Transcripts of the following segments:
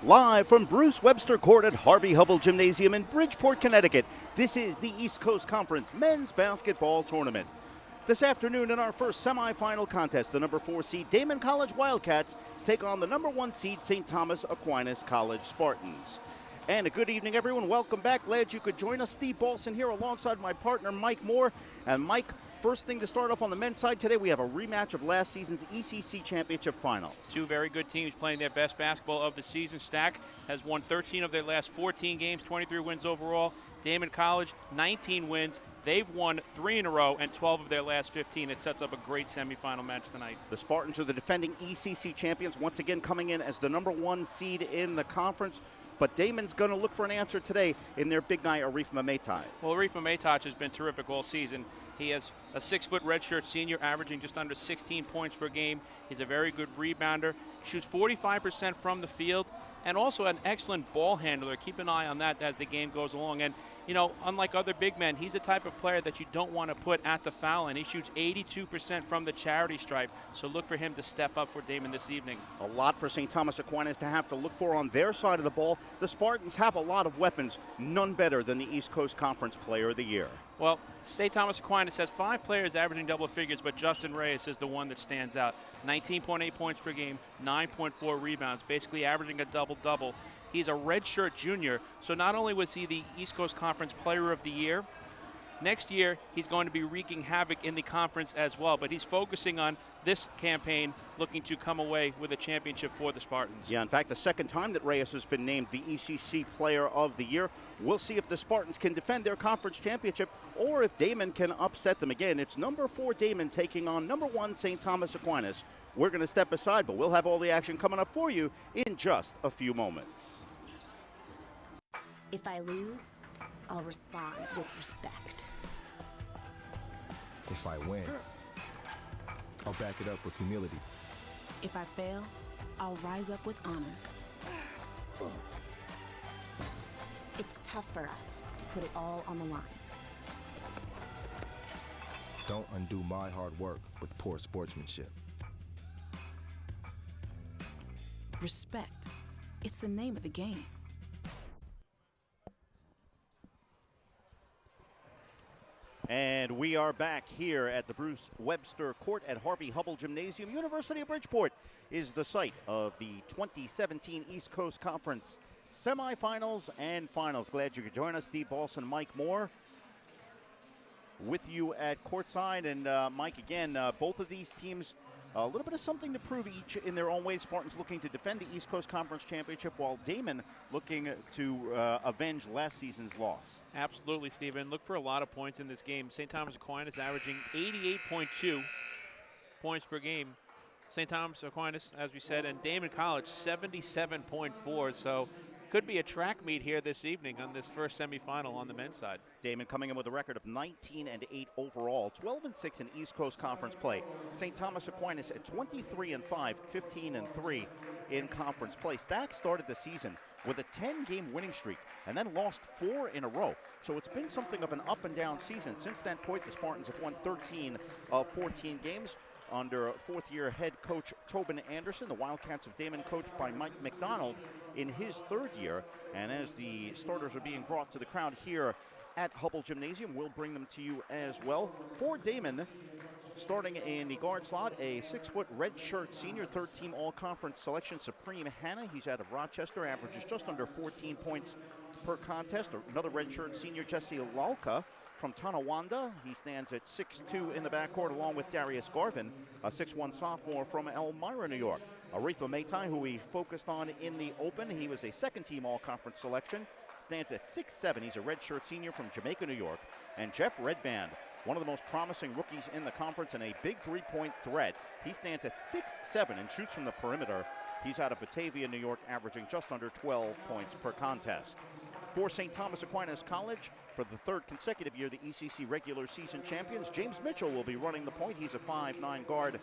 Live from Bruce Webster Court at Harvey Hubble Gymnasium in Bridgeport, Connecticut, this is the East Coast Conference Men's Basketball Tournament. This afternoon in our first semifinal contest, the number 4 seed Daemen College Wildcats take on the number 1 seed St. Thomas Aquinas College Spartans. And a good evening, everyone. Welcome back. Glad you could join us. Steve Balson here alongside my partner, Mike Moore. And Mike, first thing to start off on the men's side today, we have a rematch of last season's ECC Championship final. Two very good teams playing their best basketball of the season. Stack has won 13 of their last 14 games, 23 wins overall. Daemen College, 19 wins. They've won 3 in a row and 12 of their last 15. It sets up a great semifinal match tonight. The Spartans are the defending ECC champions, once again coming in as the number 1 seed in the conference. But Daemen's going to look for an answer today in their big guy, Arif Mamaitai. Well, Arif Mamaitai has been terrific all season. He has a 6-foot redshirt senior averaging just under 16 points per game. He's a very good rebounder. Shoots 45% from the field and also an excellent ball handler. Keep an eye on that as the game goes along. And, you know, unlike other big men, he's the type of player that you don't want to put at the foul line. He shoots 82% from the charity stripe, so look for him to step up for Daemen this evening. A lot for St. Thomas Aquinas to have to look for on their side of the ball. The Spartans have a lot of weapons, none better than the East Coast Conference Player of the Year. Well, St. Thomas Aquinas has 5 players averaging double figures, but Justin Reyes is the one that stands out. 19.8 points per game, 9.4 rebounds, basically averaging a double-double. He's a redshirt junior, so not only was he the East Coast Conference Player of the Year, next year he's going to be wreaking havoc in the conference as well, but he's focusing on this campaign, looking to come away with a championship for the Spartans. Yeah, in fact, the second time that Reyes has been named the ECC Player of the Year. We'll see if the Spartans can defend their conference championship or if Daemen can upset them again. It's number 4 Daemen taking on number 1 St. Thomas Aquinas. We're going to step aside, but we'll have all the action coming up for you in just a few moments. If I lose, I'll respond with respect. If I win, I'll back it up with humility. If I fail, I'll rise up with honor. It's tough for us to put it all on the line. Don't undo my hard work with poor sportsmanship. Respect. It's the name of the game. And we are back here at the Bruce Webster Court at Harvey Hubble Gymnasium. University of Bridgeport is the site of the 2017 East Coast Conference semifinals and finals. Glad you could join us. Steve Balson, Mike Moore with you at courtside. And Mike, again, both of these teams, a little bit of something to prove each in their own way. Spartans looking to defend the East Coast Conference Championship, while Daemen looking to avenge last season's loss. Absolutely, Stephen. Look for a lot of points in this game. St. Thomas Aquinas averaging 88.2 points per game. St. Thomas Aquinas, as we said, and Daemen College 77.4. So could be a track meet here this evening on this first semifinal on the men's side. Daemen coming in with a record of 19-8 overall, 12-6 in East Coast Conference play. St. Thomas Aquinas at 23-5, 15-3 in conference play. Stack started the season with a 10-game winning streak and then lost 4 in a row. So it's been something of an up and down season. Since that point, the Spartans have won 13 of 14 games under fourth-year head coach Tobin Anderson. The Wildcats of Daemen coached by Mike McDonald in his 3rd year. And as the starters are being brought to the crowd here at Hubble Gymnasium, we'll bring them to you as well. For Daemen, starting in the guard slot, a 6-foot redshirt senior, 3rd-team all-conference selection, Supreme Hanna. He's out of Rochester, averages just under 14 points per contest. Another redshirt senior, Jesse Lalka from Tonawanda. He stands at 6'2" in the backcourt, along with Darius Garvin, a 6'1" sophomore from Elmira, New York. Arif Mamaitai, who we focused on in the open, he was a 2nd-team all-conference selection, stands at 6'7". He's a redshirt senior from Jamaica, New York. And Jeff Redband, one of the most promising rookies in the conference and a big three-point threat. He stands at 6'7" and shoots from the perimeter. He's out of Batavia, New York, averaging just under 12 points per contest. For St. Thomas Aquinas College, for the 3rd consecutive year, the ECC regular season champions, James Mitchell will be running the point. He's a 5'9" guard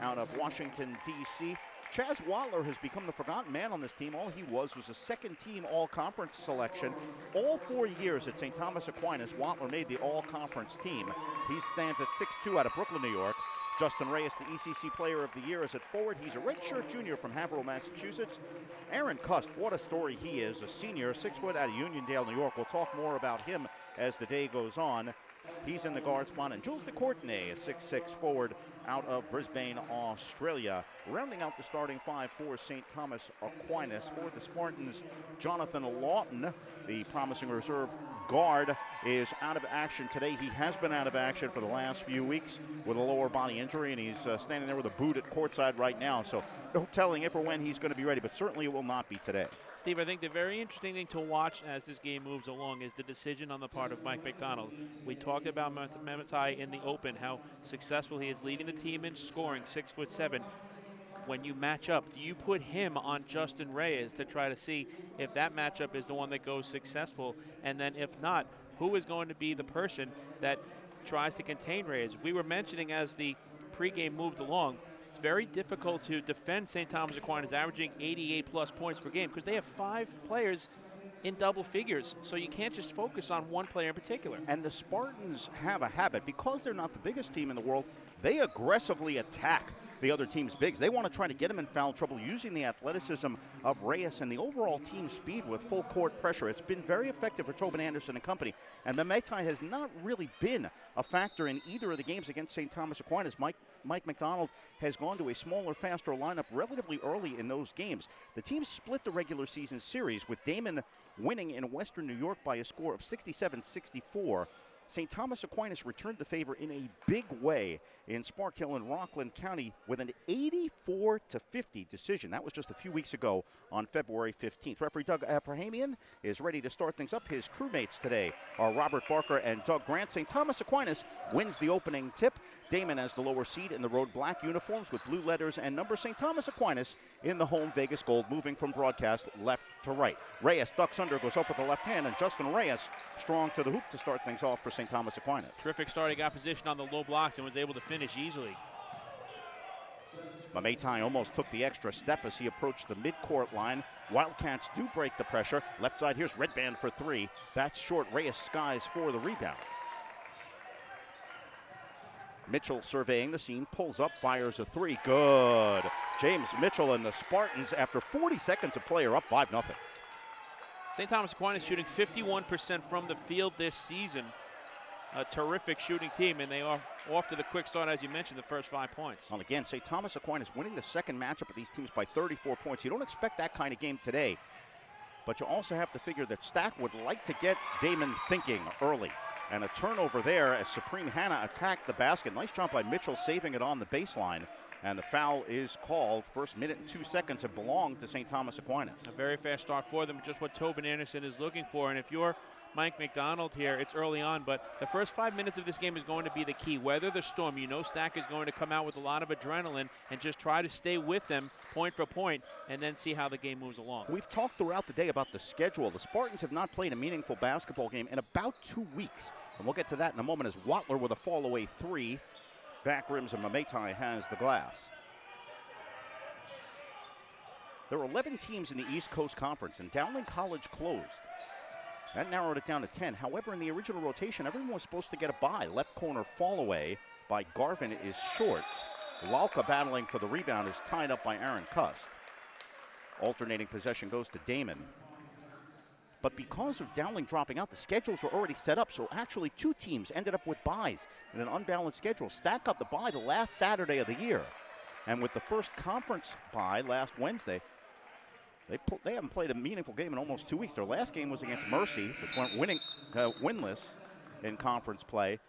out of Washington, D.C. Chaz Watler has become the forgotten man on this team. All he was a 2nd-team all-conference selection. All 4 years at St. Thomas Aquinas, Watler made the all-conference team. He stands at 6'2" out of Brooklyn, New York. Justin Reyes, the ECC Player of the Year, is at forward. He's a redshirt junior from Haverhill, Massachusetts. Aaron Cust, what a story he is, a senior, 6 foot out of Uniondale, New York. We'll talk more about him as the day goes on. He's in the guard spot. And Jules de Courtenay, a 6'6 forward out of Brisbane, Australia. Rounding out the starting five for St. Thomas Aquinas. For the Spartans, Jonathan Lawton, the promising reserve guard, is out of action today. He has been out of action for the last few weeks with a lower body injury, and he's standing there with a boot at courtside right now. So no telling if or when he's going to be ready, but certainly it will not be today. Steve, I think the very interesting thing to watch as this game moves along is the decision on the part of Mike McDonald. We talked about Mehmetai in the open, how successful he is leading the team in scoring, 6'7". When you match up, do you put him on Justin Reyes to try to see if that matchup is the one that goes successful? And then if not, who is going to be the person that tries to contain Reyes? We were mentioning as the pregame moved along, it's very difficult to defend St. Thomas Aquinas averaging 88-plus points per game because they have 5 players in double figures, so you can't just focus on one player in particular. And the Spartans have a habit, because they're not the biggest team in the world, they aggressively attack the other team's bigs. They want to try to get them in foul trouble using the athleticism of Reyes and the overall team speed with full court pressure. It's been very effective for Tobin Anderson and company, and Mehmetai has not really been a factor in either of the games against St. Thomas Aquinas. Mike McDonald has gone to a smaller, faster lineup relatively early in those games. The team split the regular season series, with Damon winning in Western New York by a score of 67-64. St. Thomas Aquinas returned the favor in a big way in Spark Hill and Rockland County with an 84-50 decision. That was just a few weeks ago on February 15th. Referee Doug Abrahamian is ready to start things up. His crewmates today are Robert Barker and Doug Grant. St. Thomas Aquinas wins the opening tip. Daemen as the lower seed in the road black uniforms with blue letters and numbers. St. Thomas Aquinas in the home Vegas gold, moving from broadcast left to right. Reyes ducks under, goes up with the left hand, and Justin Reyes strong to the hoop to start things off for St. Thomas Aquinas. Terrific start. He got position on the low blocks and was able to finish easily. Mehmetai almost took the extra step as he approached the midcourt line. Wildcats do break the pressure. Left side, here's Red Band for 3. That's short. Reyes skies for the rebound. Mitchell surveying the scene, pulls up, fires a 3. Good. James Mitchell and the Spartans, after 40 seconds of play, are up 5-0. St. Thomas Aquinas shooting 51% from the field this season. A terrific shooting team, and they are off to the quick start, as you mentioned, the first 5 points. Well, again, St. Thomas Aquinas winning the second matchup of these teams by 34 points. You don't expect that kind of game today, but you also have to figure that Stack would like to get Damon thinking early. And a turnover there as Supreme Hannah attacked the basket. Nice job by Mitchell saving it on the baseline. And the foul is called. First minute and 2 seconds have belonged to St. Thomas Aquinas. A very fast start for them, just what Tobin Anderson is looking for. And if you're Mike McDonald here, it's early on, but the first 5 minutes of this game is going to be the key. Weather the storm. You know Stack is going to come out with a lot of adrenaline and just try to stay with them point for point and then see how the game moves along. We've talked throughout the day about the schedule. The Spartans have not played a meaningful basketball game in about 2 weeks. And we'll get to that in a moment as Wattler with a fall-away 3. Back rims, and Mehmetai has the glass. There are 11 teams in the East Coast Conference, and Dowling College closed. That narrowed it down to 10. However, in the original rotation, everyone was supposed to get a bye. Left corner fall away by Garvin is short. Lalka battling for the rebound is tied up by Aaron Cust. Alternating possession goes to Damon. But because of Dowling dropping out, the schedules were already set up, so actually 2 teams ended up with byes in an unbalanced schedule. Stack got the bye the last Saturday of the year. And with the first conference bye last Wednesday, they haven't played a meaningful game in almost 2 weeks. Their last game was against Mercy, which went winless in conference play.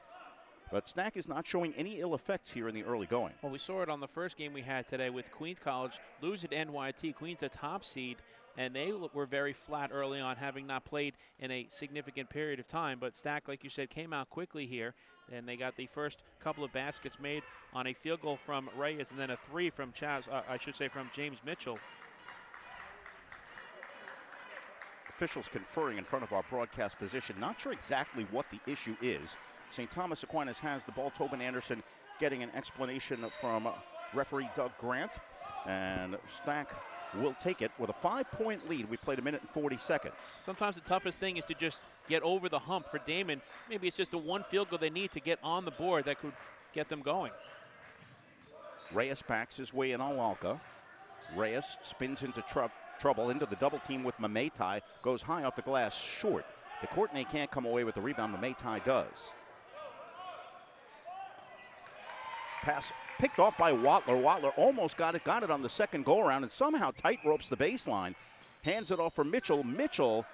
But Stack is not showing any ill effects here in the early going. Well, we saw it on the first game we had today with Queens College lose at NYT. Queens a top seed, and they were very flat early on, having not played in a significant period of time. But Stack, like you said, came out quickly here, and they got the first couple of baskets made on a field goal from Reyes and then a 3 from from James Mitchell. Officials conferring in front of our broadcast position. Not sure exactly what the issue is. St. Thomas Aquinas has the ball. Tobin Anderson getting an explanation from referee Doug Grant. And Stack will take it with a 5-point lead. We played 1 minute and 40 seconds. Sometimes the toughest thing is to just get over the hump. For Damon, maybe it's just the one field goal they need to get on the board that could get them going. Reyes backs his way in on Lalka. Reyes spins into trouble, into the double team with Mamaitai. Goes high off the glass, short. DeCourtenay can't come away with the rebound. Mamaitai does. Pass picked off by Watler. Watler almost got it on the second go-around, and somehow tight ropes the baseline. Hands it off for Mitchell. Mitchell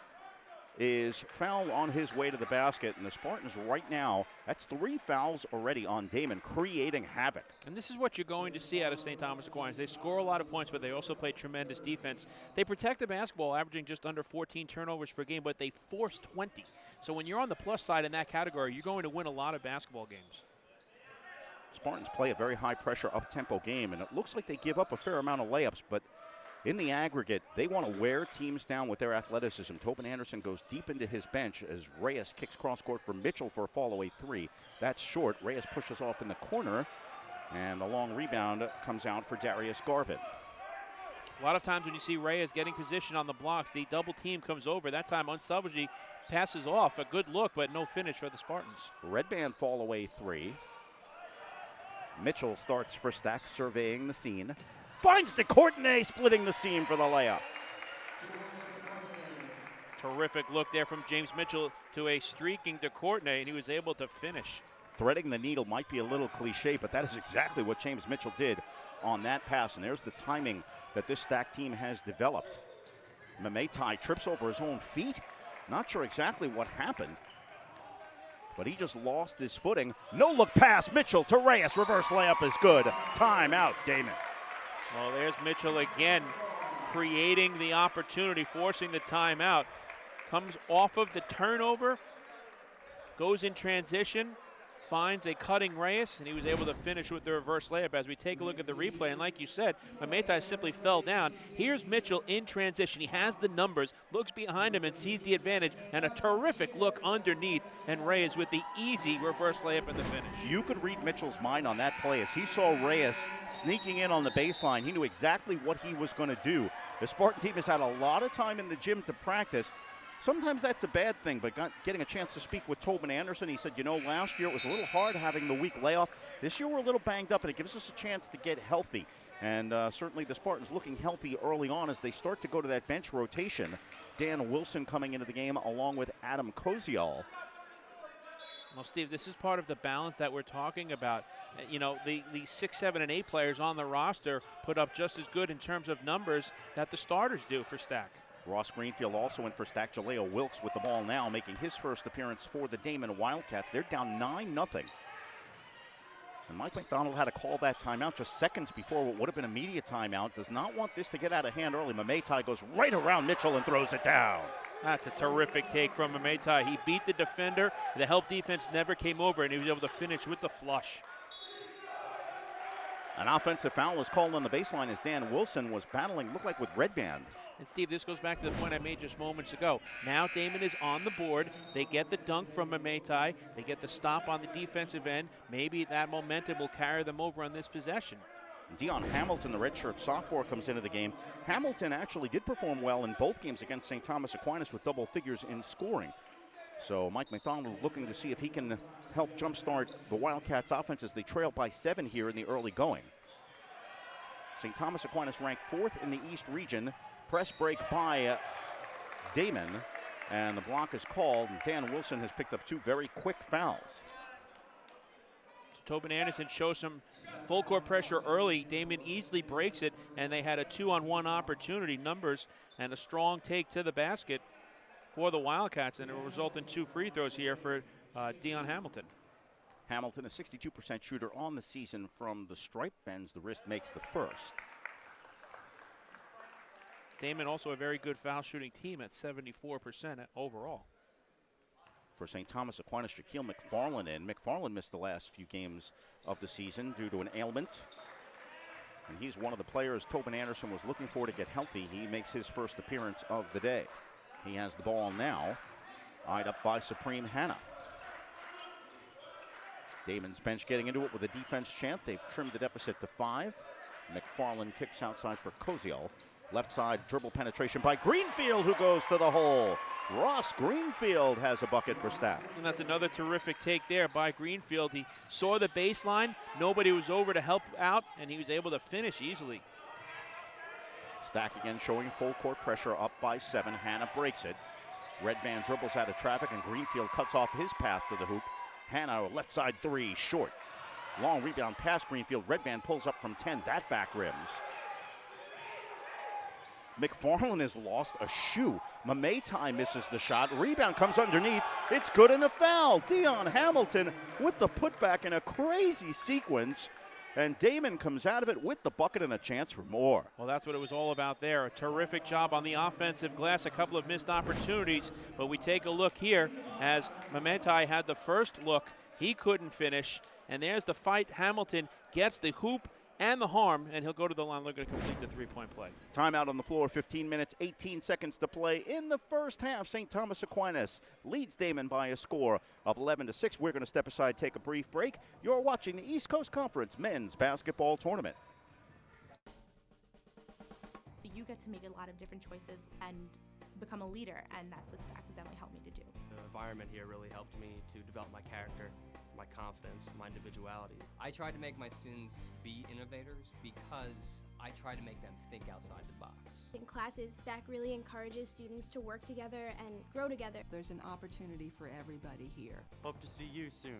is fouled on his way to the basket, and the Spartans right now, that's 3 fouls already on Daemen, creating havoc. And this is what you're going to see out of St. Thomas Aquinas. They score a lot of points, but they also play tremendous defense. They protect the basketball, averaging just under 14 turnovers per game, but they force 20. So when you're on the plus side in that category, you're going to win a lot of basketball games. Spartans play a very high-pressure, up-tempo game, and it looks like they give up a fair amount of layups, but in the aggregate, they want to wear teams down with their athleticism. Tobin Anderson goes deep into his bench as Reyes kicks cross-court for Mitchell for a fall-away 3. That's short. Reyes pushes off in the corner, and the long rebound comes out for Darius Garvin. A lot of times when you see Reyes getting position on the blocks, the double team comes over. That time, unselfishly passes off. A good look, but no finish for the Spartans. Red band fall-away 3. Mitchell starts for Stack, surveying the scene. Finds DeCourtenay splitting the seam for the layup. Terrific look there from James Mitchell to a streaking DeCourtenay, and he was able to finish. Threading the needle might be a little cliche, but that is exactly what James Mitchell did on that pass. And there's the timing that this Stack team has developed. Mamaitai trips over his own feet. Not sure exactly what happened, but he just lost his footing. No look pass, Mitchell to Reyes. Reverse layup is good. Timeout, Damon. Well, there's Mitchell again, creating the opportunity, forcing the timeout. Comes off of the turnover, goes in transition, finds a cutting Reyes, and he was able to finish with the reverse layup. As we take a look at the replay, and like you said, Mamaitai simply fell down. Here's Mitchell in transition. He has the numbers, looks behind him and sees the advantage, and a terrific look underneath, and Reyes with the easy reverse layup in the finish. You could read Mitchell's mind on that play as he saw Reyes sneaking in on the baseline. He knew exactly what he was going to do. The Spartan team has had a lot of time in the gym to practice. Sometimes that's a bad thing, but getting a chance to speak with Tobin Anderson, he said, you know, last year it was a little hard having the week layoff. This year we're a little banged up, and it gives us a chance to get healthy. And certainly the Spartans looking healthy early on as they start to go to that bench rotation. Dan Wilson coming into the game along with Adam Koziol. Well, Steve, this is part of the balance that we're talking about. You know, the 6, 7, and 8 players on the roster put up just as good in terms of numbers that the starters do for Stack. Ross Greenfield also in for Stack. Jaleo Wilkes with the ball now, making his first appearance for the Daemen Wildcats. They're down 9-0. And Mike McDonald had to call that timeout just seconds before what would have been a media timeout. Does not want this to get out of hand early. Mamaitai goes right around Mitchell and throws it down. That's a terrific take from Mamaitai. He beat the defender. The help defense never came over, and he was able to finish with the flush. An offensive foul was called on the baseline as Dan Wilson was battling, looked like with red band. And Steve, this goes back to the point I made just moments ago. Now Daemen is on the board. They get the dunk from Mamaitai. They get the stop on the defensive end. Maybe that momentum will carry them over on this possession. Dion Hamilton, the redshirt sophomore, comes into the game. Hamilton actually did perform well in both games against St. Thomas Aquinas with double figures in scoring. So Mike McDonald looking to see if he can help jumpstart the Wildcats offense as they trail by 7 here in the early going. St. Thomas Aquinas ranked 4th in the East region. Press break by Damon, and the block is called. And Dan Wilson has picked up 2 very quick fouls. So Tobin Anderson shows some full court pressure early. Damon easily breaks it, and they had a 2-on-1 opportunity. Numbers and a strong take to the basket for the Wildcats, and it will result in 2 free throws here for Dion Hamilton. Hamilton, a 62% shooter on the season from the stripe, bends the wrist, makes the first. Damon also a very good foul shooting team at 74% overall. For St. Thomas Aquinas, Shaquille McFarland in. McFarland missed the last few games of the season due to an ailment. And he's one of the players Tobin Anderson was looking for to get healthy. He makes his first appearance of the day. He has the ball now, eyed up by Supreme Hannah. Damon's bench getting into it with a defense chant. They've trimmed the deficit to 5. McFarland kicks outside for Koziel. Left side dribble penetration by Greenfield, who goes to the hole. Ross Greenfield has a bucket for Stack. And that's another terrific take there by Greenfield. He saw the baseline, nobody was over to help out, and he was able to finish easily. Stack again showing full court pressure, up by 7. Hannah breaks it. Red band dribbles out of traffic, and Greenfield cuts off his path to the hoop. Hannah, left side 3, short. Long rebound past Greenfield. Red band pulls up from 10. That back rims. McFarland has lost a shoe. Mamaitai misses the shot. Rebound comes underneath. It's good and a foul. Dion Hamilton with the putback in a crazy sequence. And Damon comes out of it with the bucket and a chance for more. Well, that's what it was all about there. A terrific job on the offensive glass, a couple of missed opportunities. But we take a look here as Mamaitai had the first look. He couldn't finish. And there's the fight. Hamilton gets the hoop and the harm, and he'll go to the line looking to complete the three-point play. Timeout on the floor, 15 minutes, 18 seconds to play in the first half. St. Thomas Aquinas leads Daemen by a score of 11-6. We're going to step aside, take a brief break. You're watching the East Coast Conference Men's Basketball Tournament. You get to make a lot of different choices and become a leader, and that's what Stack has definitely helped me to do. The environment here really helped me to develop my character, my confidence, my individuality. I try to make my students be innovators because I try to make them think outside the box. In classes, Stack really encourages students to work together and grow together. There's an opportunity for everybody here. Hope to see you soon.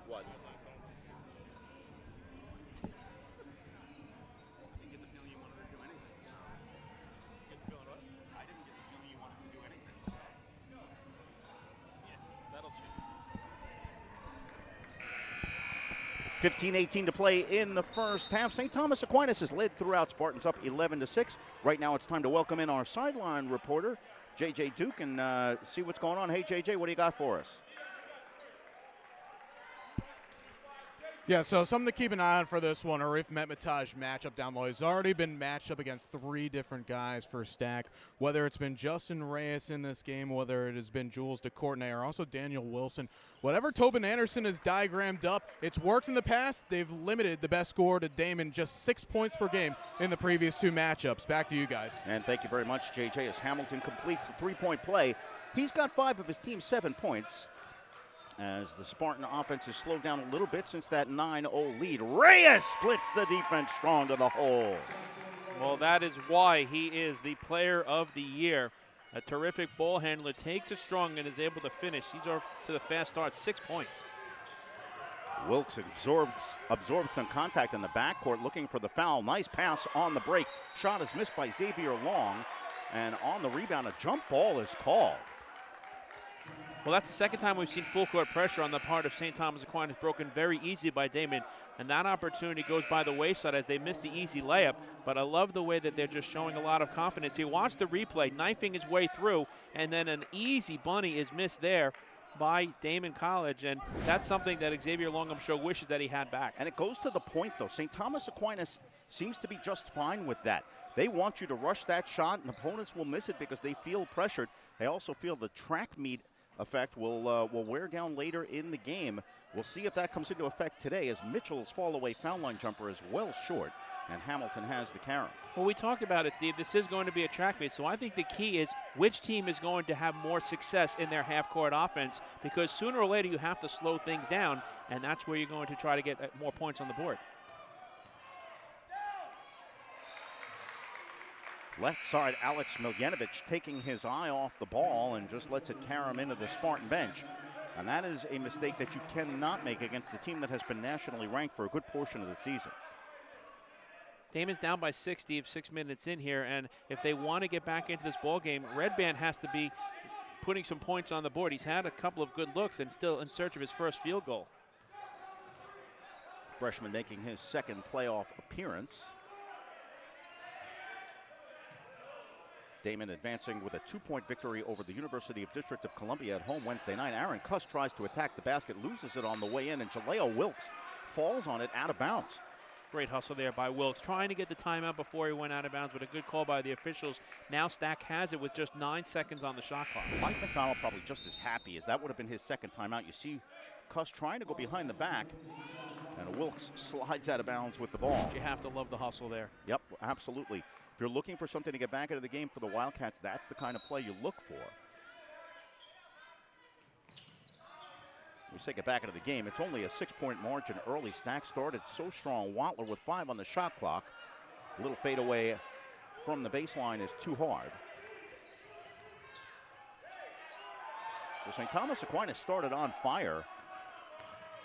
What? That'll change. 15-18 to play in the first half. St. Thomas Aquinas has led throughout. Spartans up 11-6. Right now it's time to welcome in our sideline reporter, JJ Duke, and see what's going on. Hey, JJ, what do you got for us? Yeah, so something to keep an eye on for this one, or if Mamaitai matchup down low. He's already been matched up against 3 different guys for Stack, whether it's been Justin Reyes in this game, whether it has been Jules DeCourtenay, or also Daniel Wilson. Whatever Tobin Anderson has diagrammed up, it's worked in the past. They've limited the best score to Damon, just 6 points per game in the previous 2 matchups. Back to you guys. And thank you very much, JJ, as Hamilton completes the 3-point play. He's got 5 of his team's 7 points. As the Spartan offense has slowed down a little bit since that 9-0 lead. Reyes splits the defense strong to the hole. Well, that is why he is the player of the year. A terrific ball handler, takes it strong and is able to finish. He's off to the fast start, 6 points. Wilkes absorbs some contact in the backcourt, looking for the foul. Nice pass on the break. Shot is missed by Xavier Long. And on the rebound, a jump ball is called. Well, that's the second time we've seen full court pressure on the part of St. Thomas Aquinas, broken very easy by Damon. And that opportunity goes by the wayside as they miss the easy layup. But I love the way that they're just showing a lot of confidence. He watched the replay, knifing his way through, and then an easy bunny is missed there by Damon College. And that's something that Xavier Long, I'm sure, wishes that he had back. And it goes to the point, though. St. Thomas Aquinas seems to be just fine with that. They want you to rush that shot, and opponents will miss it because they feel pressured. They also feel the track meet effect will wear down later in the game. We'll see if that comes into effect today, as Mitchell's fall-away foul line jumper is well short, and Hamilton has the carry. Well, we talked about it, Steve. This is going to be a track meet, so I think the key is which team is going to have more success in their half-court offense, because sooner or later you have to slow things down, and that's where you're going to try to get more points on the board. Left side, Alex Miljanovic taking his eye off the ball and just lets it carry him into the Spartan bench. And that is a mistake that you cannot make against a team that has been nationally ranked for a good portion of the season. Damon's down by 6, Steve, 6 minutes in here, and if they want to get back into this ball game, Red Band has to be putting some points on the board. He's had a couple of good looks and still in search of his first field goal. Freshman making his second playoff appearance. Damon advancing with a 2-point victory over the University of District of Columbia at home Wednesday night. Aaron Cuss tries to attack the basket, loses it on the way in, and Jaleo Wilkes falls on it out of bounds. Great hustle there by Wilkes, trying to get the timeout before he went out of bounds, but a good call by the officials. Now Stack has it with just 9 seconds on the shot clock. Mike McDonald probably just as happy, as that would have been his second timeout. You see Cuss trying to go behind the back, and Wilkes slides out of bounds with the ball. You have to love the hustle there. Yep, absolutely. If you're looking for something to get back into the game for the Wildcats, that's the kind of play you look for. We say get back into the game. It's only a 6-point margin early. Stack started so strong. Watler with 5 on the shot clock. A little fadeaway from the baseline is too hard. So St. Thomas Aquinas started on fire,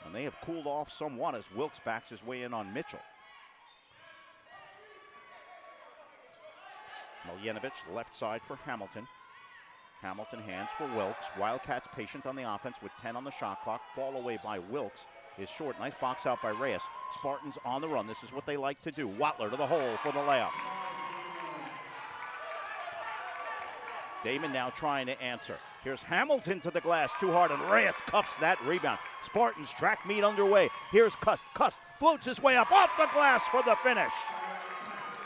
and they have cooled off somewhat as Wilkes backs his way in on Mitchell. Miljanovic left side for Hamilton. Hamilton hands for Wilkes. Wildcats patient on the offense with 10 on the shot clock. Fall away by Wilkes is short. Nice box out by Reyes. Spartans on the run. This is what they like to do. Watler to the hole for the layup. Daemen now trying to answer. Here's Hamilton to the glass, too hard, and Reyes cuffs that rebound. Spartans track meet underway. Here's Cust. Cust floats his way up off the glass for the finish.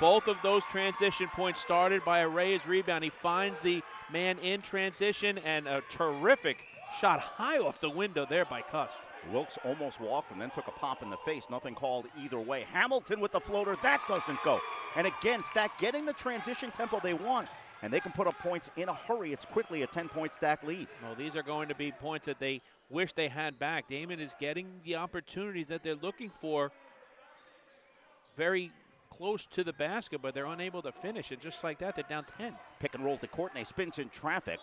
Both of those transition points started by a Reyes rebound. He finds the man in transition, and a terrific shot high off the window there by Cust. Wilkes almost walked and then took a pop in the face. Nothing called either way. Hamilton with the floater. That doesn't go. And again, Stack getting the transition tempo they want, and they can put up points in a hurry. It's quickly a 10-point Stack lead. Well, these are going to be points that they wish they had back. Damon is getting the opportunities that they're looking for very close to the basket, but they're unable to finish. And just like that, they're down 10. Pick and roll to Courtney. Spins in traffic.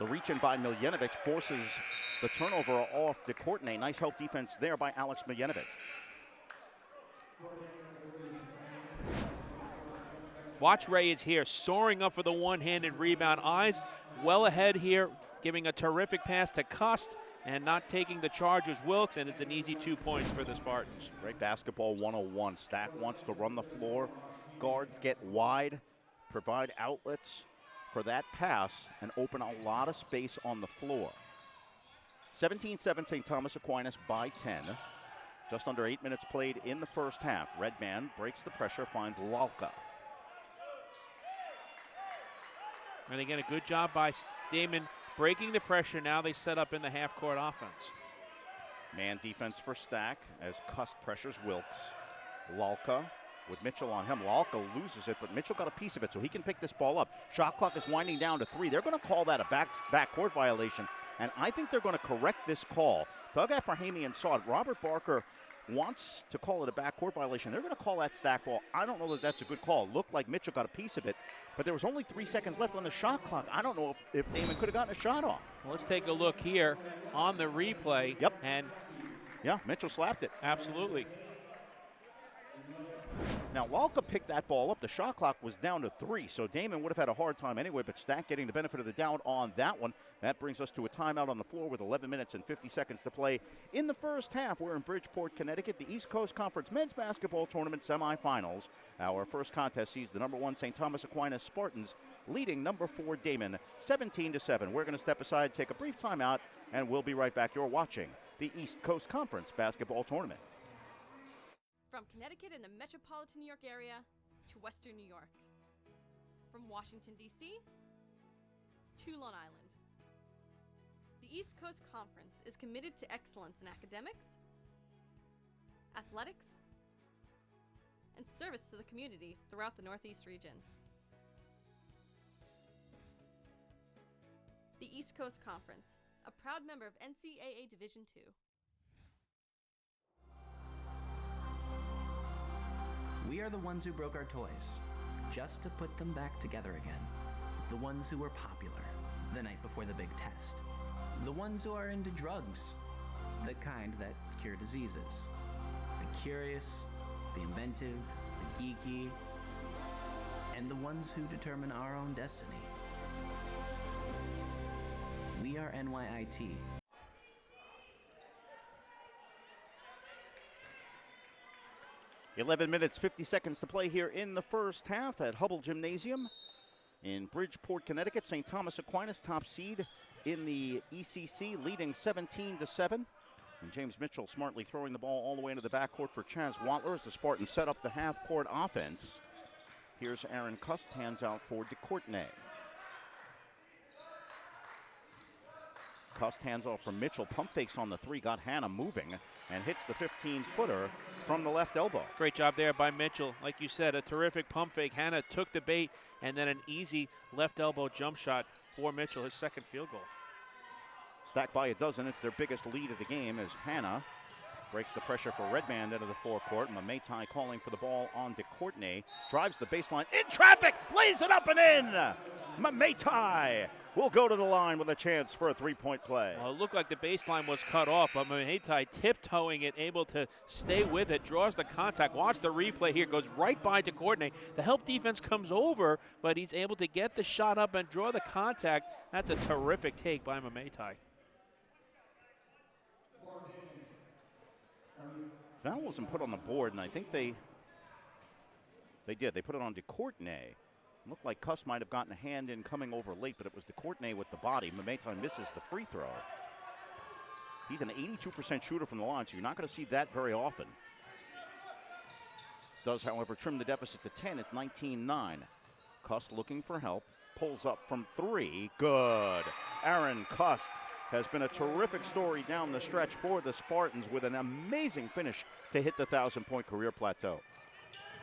The reach in by Miljanovic forces the turnover off to Courtney. Nice help defense there by Alex Miljanovic. Watch Reyes here, soaring up for the one-handed rebound. Eyes well ahead here, giving a terrific pass to Cust, and not taking the charge was Wilkes, and it's an easy 2 points for the Spartans. Great basketball 101. Stack wants to run the floor. Guards get wide, provide outlets for that pass, and open a lot of space on the floor. 17-7 St. Thomas Aquinas by 10. Just under 8 minutes played in the first half. Redman breaks the pressure, finds Lalka. And again, a good job by Damon breaking the pressure. Now they set up in the half-court offense. Man defense for Stack as Cust pressures Wilkes. Lalka with Mitchell on him. Lalka loses it, but Mitchell got a piece of it, so he can pick this ball up. Shot clock is winding down to 3. They're going to call that a backcourt violation, and I think they're going to correct this call. Doug Afrahamian saw it. Robert Barker wants to call it a backcourt violation. They're going to call that Stack ball. I don't know that that's a good call. It looked like Mitchell got a piece of it, but there was only 3 seconds left on the shot clock. I don't know if Damon could have gotten a shot off. Well, let's take a look here on the replay. Yep. And yeah, Mitchell slapped it. Absolutely. Now, Lalka picked that ball up. The shot clock was down to 3, so Damon would have had a hard time anyway, but Stack getting the benefit of the doubt on that one. That brings us to a timeout on the floor with 11 minutes and 50 seconds to play. In the first half, we're in Bridgeport, Connecticut, the East Coast Conference Men's Basketball Tournament semifinals. Our first contest sees the number 1 St. Thomas Aquinas Spartans leading number 4 Daemen 17-7. We're going to step aside, take a brief timeout, and we'll be right back. You're watching the East Coast Conference Basketball Tournament. From Connecticut and the metropolitan New York area to Western New York. From Washington, D.C. to Long Island. The East Coast Conference is committed to excellence in academics, athletics, and service to the community throughout the Northeast region. The East Coast Conference, a proud member of NCAA Division II. We are the ones who broke our toys, just to put them back together again. The ones who were popular the night before the big test. The ones who are into drugs, the kind that cure diseases. The curious, the inventive, the geeky, and the ones who determine our own destiny. We are NYIT. .11 minutes, 50 seconds to play here in the first half at Hubble Gymnasium in Bridgeport, Connecticut. St. Thomas Aquinas, top seed in the ECC, leading 17-7. And James Mitchell smartly throwing the ball all the way into the backcourt for Chaz Watler as the Spartans set up the half-court offense. Here's Aaron Cust, hands out for DeCourtenay. Cust hands off from Mitchell. Pump fakes on the three, got Hannah moving, and hits the 15-footer from the left elbow. Great job there by Mitchell. Like you said, a terrific pump fake. Hannah took the bait, and then an easy left elbow jump shot for Mitchell, his second field goal. Stacked by a dozen. It's their biggest lead of the game as Hannah breaks the pressure for Redband into the forecourt. Mamaitai calling for the ball on DeCourtney. Drives the baseline in traffic, lays it up and in. Mamaitai will go to the line with a chance for a three-point play. Well, it looked like the baseline was cut off, but Mamaitai tiptoeing it, able to stay with it, draws the contact. Watch the replay here, goes right by DeCourtney. The help defense comes over, but he's able to get the shot up and draw the contact. That's a terrific take by Mamaitai. Foul wasn't put on the board, and I think they did. They put it on DeCourtney. Looked like Cuss might have gotten a hand in coming over late, but it was DeCourtney with the body. Mamaitai misses the free throw. He's an 82% shooter from the line, so you're not going to see that very often. Does, however, trim the deficit to 10. It's 19-9. Cuss looking for help. Pulls up from three. Good. Aaron Cuss has been a terrific story down the stretch for the Spartans with an amazing finish to hit the 1,000-point career plateau.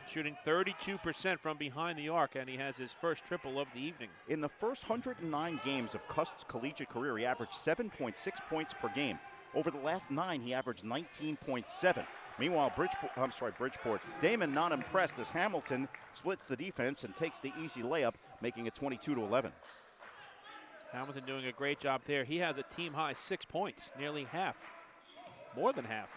Shooting 32% from behind the arc, and he has his first triple of the evening. In the first 109 games of Cust's collegiate career, he averaged 7.6 points per game. Over the last 9, he averaged 19.7. Meanwhile, Bridgeport, Damon not impressed as Hamilton splits the defense and takes the easy layup, making it 22-11. Hamilton doing a great job there. He has a team-high 6 points, nearly half, more than half.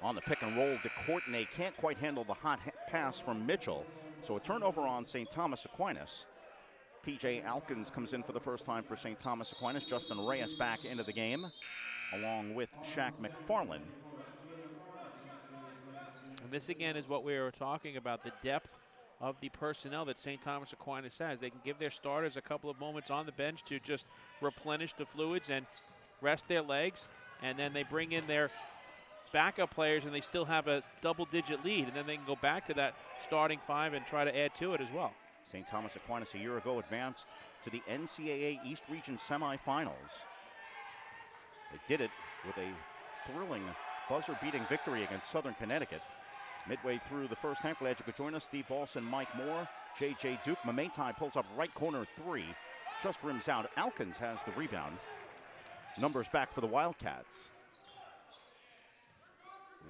On the pick and roll, DeCourtney can't quite handle the hot pass from Mitchell. So a turnover on St. Thomas Aquinas. P.J. Alkins comes in for the first time for St. Thomas Aquinas. Justin Reyes back into the game, along with Shaq McFarland. And this again is what we were talking about, the depth of the personnel that St. Thomas Aquinas has. They can give their starters a couple of moments on the bench to just replenish the fluids and rest their legs, and then they bring in their backup players and they still have a double-digit lead, and then they can go back to that starting five and try to add to it as well. St. Thomas Aquinas a year ago advanced to the NCAA East Region semifinals. They did it with a thrilling buzzer-beating victory against Southern Connecticut. Midway through the first half, glad you could join us. Steve Balson, Mike Moore, J.J. Duke. Mamaitai pulls up right corner three. Just rims out. Alkins has the rebound. Numbers back for the Wildcats.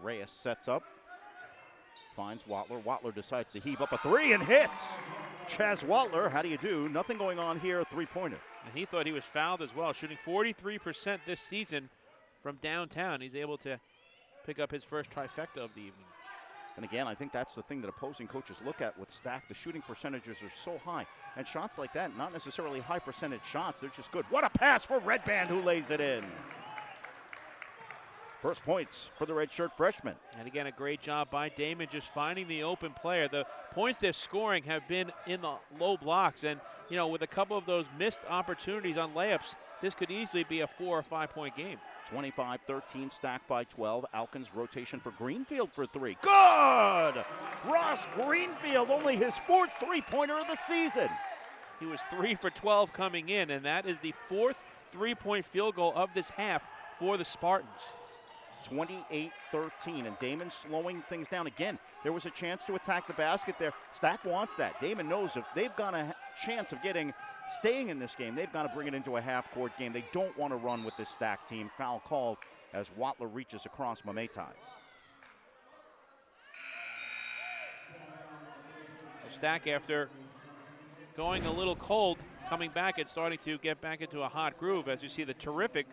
Reyes sets up. Finds Watler. Watler decides to heave up a three and hits. Chaz Watler, how do you do? Nothing going on here, three-pointer. And he thought he was fouled as well, shooting 43% this season from downtown. He's able to pick up his first trifecta of the evening. And again, I think that's the thing that opposing coaches look at with Stack. The shooting percentages are so high. And shots like that, not necessarily high percentage shots, they're just good. What a pass for Redband, who lays it in. First points for the redshirt freshman. And again, a great job by Damon just finding the open player. The points they're scoring have been in the low blocks. And, you know, with a couple of those missed opportunities on layups, this could easily be a 4 or 5 point game. 25-13, Stack by 12. Alkins rotation for Greenfield for three. Good! Ross Greenfield, only his fourth three-pointer of the season. He was 3 for 12 coming in, and that is the fourth three-point field goal of this half for the Spartans. 28-13, and Damon slowing things down again. There was a chance to attack the basket there. Stack wants that. Damon knows if they've got a chance of staying in this game, they've got to bring it into a half-court game. They don't want to run with this Stack team. Foul called as Watler reaches across Mamaitai. Stack, after going a little cold, coming back and starting to get back into a hot groove, as you see the terrific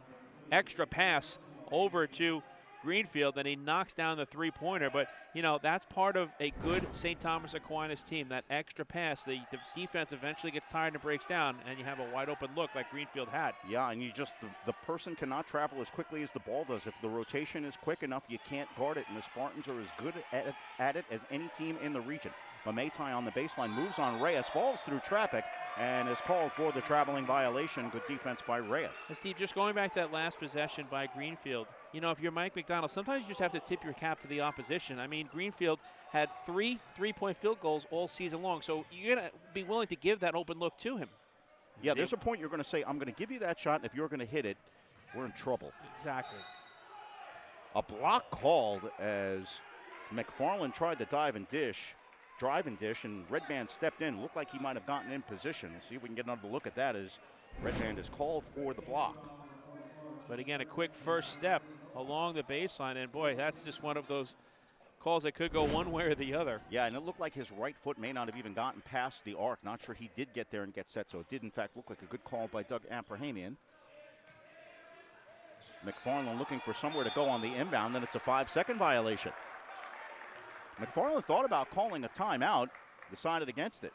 extra pass over to Greenfield, and he knocks down the three-pointer. But, you know, that's part of a good St. Thomas Aquinas team, that extra pass. The defense eventually gets tired and breaks down, and you have a wide-open look like Greenfield had. Yeah, and the person cannot travel as quickly as the ball does. If the rotation is quick enough, you can't guard it, and the Spartans are as good at it as any team in the region. Mamaitai on the baseline, moves on Reyes, falls through traffic, and is called for the traveling violation. Good defense by Reyes. And Steve, just going back to that last possession by Greenfield, you know, if you're Mike McDonald, sometimes you just have to tip your cap to the opposition. I mean, Greenfield had 3 3-point field goals all season long, so you're going to be willing to give that open look to him. Yeah, there's a point you're going to say, I'm going to give you that shot, and if you're going to hit it, we're in trouble. Exactly. A block called as McFarland tried to drive and dish, and Redband stepped in. Looked like he might have gotten in position. See if we can get another look at that as Redband is called for the block. But again, a quick first step along the baseline, and boy, that's just one of those calls that could go one way or the other. Yeah, and it looked like his right foot may not have even gotten past the arc. Not sure he did get there and get set, so it did in fact look like a good call by Doug Abrahamian. McFarland looking for somewhere to go on the inbound, then it's a 5-second violation. McFarland thought about calling a timeout, decided against it.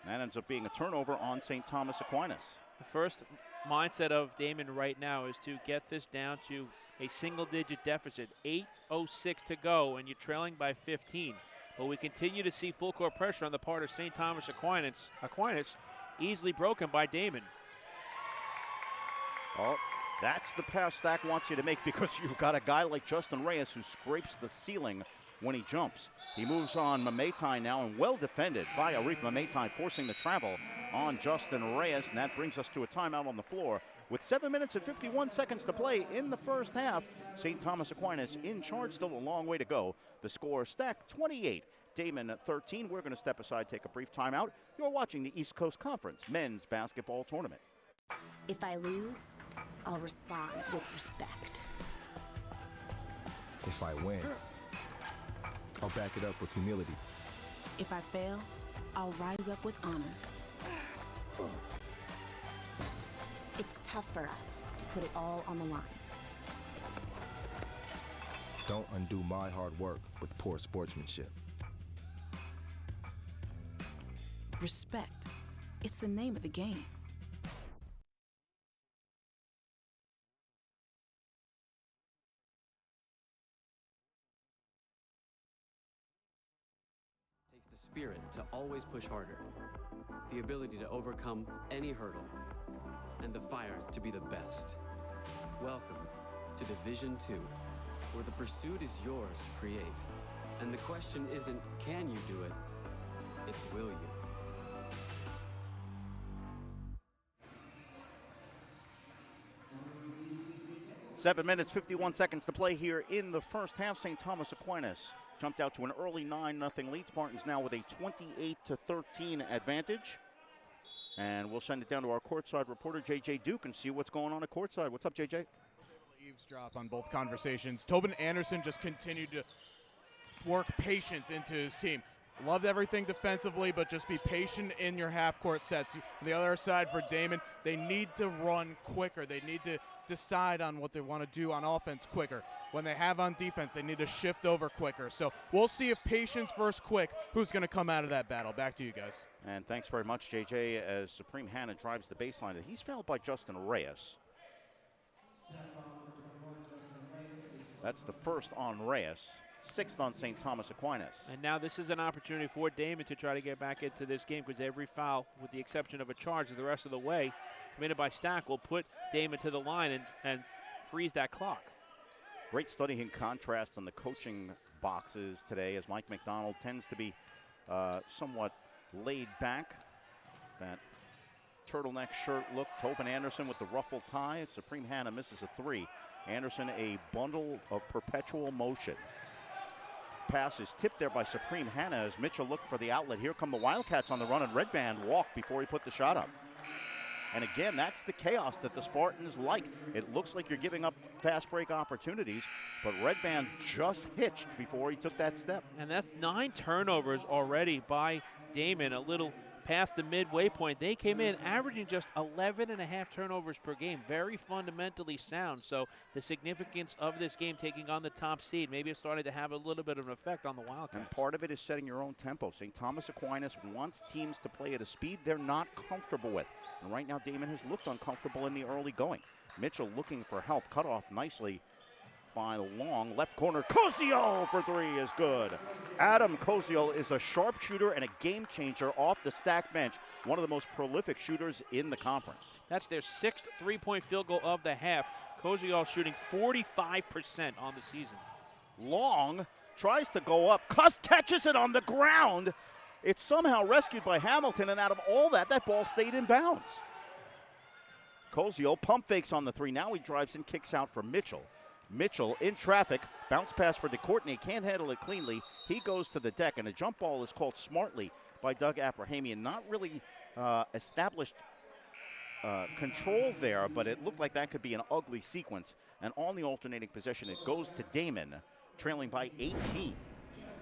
That ends up being a turnover on St. Thomas Aquinas. The first mindset of Damon right now is to get this down to a single-digit deficit. 8:06 to go, and you're trailing by 15. But we continue to see full court pressure on the part of St. Thomas Aquinas. Easily broken by Damon. Oh, that's the pass Stack wants you to make because you've got a guy like Justin Reyes who scrapes the ceiling when he jumps. He moves on Mametai now, and well defended by Arif Mametai, forcing the travel on Justin Reyes, and that brings us to a timeout on the floor. With 7 minutes and 51 seconds to play in the first half, St. Thomas Aquinas in charge, still a long way to go. The score, Stack 28, Damon 13. We're going to step aside, take a brief timeout. You're watching the East Coast Conference Men's Basketball Tournament. If I lose, I'll respond with respect. If I win, I'll back it up with humility. If I fail, I'll rise up with honor. It's tough for us to put it all on the line. Don't undo my hard work with poor sportsmanship. Respect. It's the name of the game. Takes the spirit to always push harder, the ability to overcome any hurdle, and the fire to be the best. Welcome to Division 2, where the pursuit is yours to create. And the question isn't, can you do it? It's, will you? 7 minutes, 51 seconds to play here in the first half. St. Thomas Aquinas jumped out to an early 9-0 lead. Spartans now with a 28-13 advantage. And we'll send it down to our courtside reporter, J.J. Duke, and see what's going on at courtside. What's up, J.J.? Eavesdrop on both conversations. Tobin Anderson just continued to work patience into his team. Loved everything defensively, but just be patient in your half-court sets. On the other side for Damon, they need to run quicker. They need to decide on what they want to do on offense quicker. When they have on defense, they need to shift over quicker. So we'll see if patience versus quick, who's going to come out of that battle. Back to you guys. And thanks very much, JJ, as Supreme Hanna drives the baseline. He's fouled by Justin Reyes. That's the first on Reyes, sixth on St. Thomas Aquinas. And now this is an opportunity for Damon to try to get back into this game, because every foul, with the exception of a charge the rest of the way, committed by Stack, will put Damon to the line and freeze that clock. Great study in contrast on the coaching boxes today, as Mike McDonald tends to be somewhat laid back. That turtleneck shirt look. Tobin Anderson with the ruffled tie. Supreme Hanna misses a three. Anderson, a bundle of perpetual motion. Pass is tipped there by Supreme Hanna as Mitchell looked for the outlet. Here come the Wildcats on the run, and Red Band walked before he put the shot up. And again, that's the chaos that the Spartans like. It looks like you're giving up fast break opportunities, but Red Band just hitched before he took that step. And that's 9 turnovers already by Damon, a little past the midway point. They came in averaging just 11.5 turnovers per game. Very fundamentally sound. So the significance of this game taking on the top seed, maybe it's starting to have a little bit of an effect on the Wildcats. And part of it is setting your own tempo. St. Thomas Aquinas wants teams to play at a speed they're not comfortable with. And right now, Damon has looked uncomfortable in the early going. Mitchell looking for help. Cut off nicely by Long. Left corner, Koziel for three is good. Adam Koziel is a sharpshooter and a game changer off the Stack bench. One of the most prolific shooters in the conference. That's their 6th three-point field goal of the half. Koziel shooting 45% on the season. Long tries to go up. Cuss catches it on the ground. It's somehow rescued by Hamilton, and out of all that, that ball stayed in bounds. Cozio pump fakes on the three. Now he drives and kicks out for Mitchell. Mitchell in traffic, bounce pass for DeCourtney, can't handle it cleanly. He goes to the deck, and a jump ball is called smartly by Doug Abrahamian. Not really established control there, but it looked like that could be an ugly sequence. And on the alternating possession, it goes to Daemen, trailing by 18.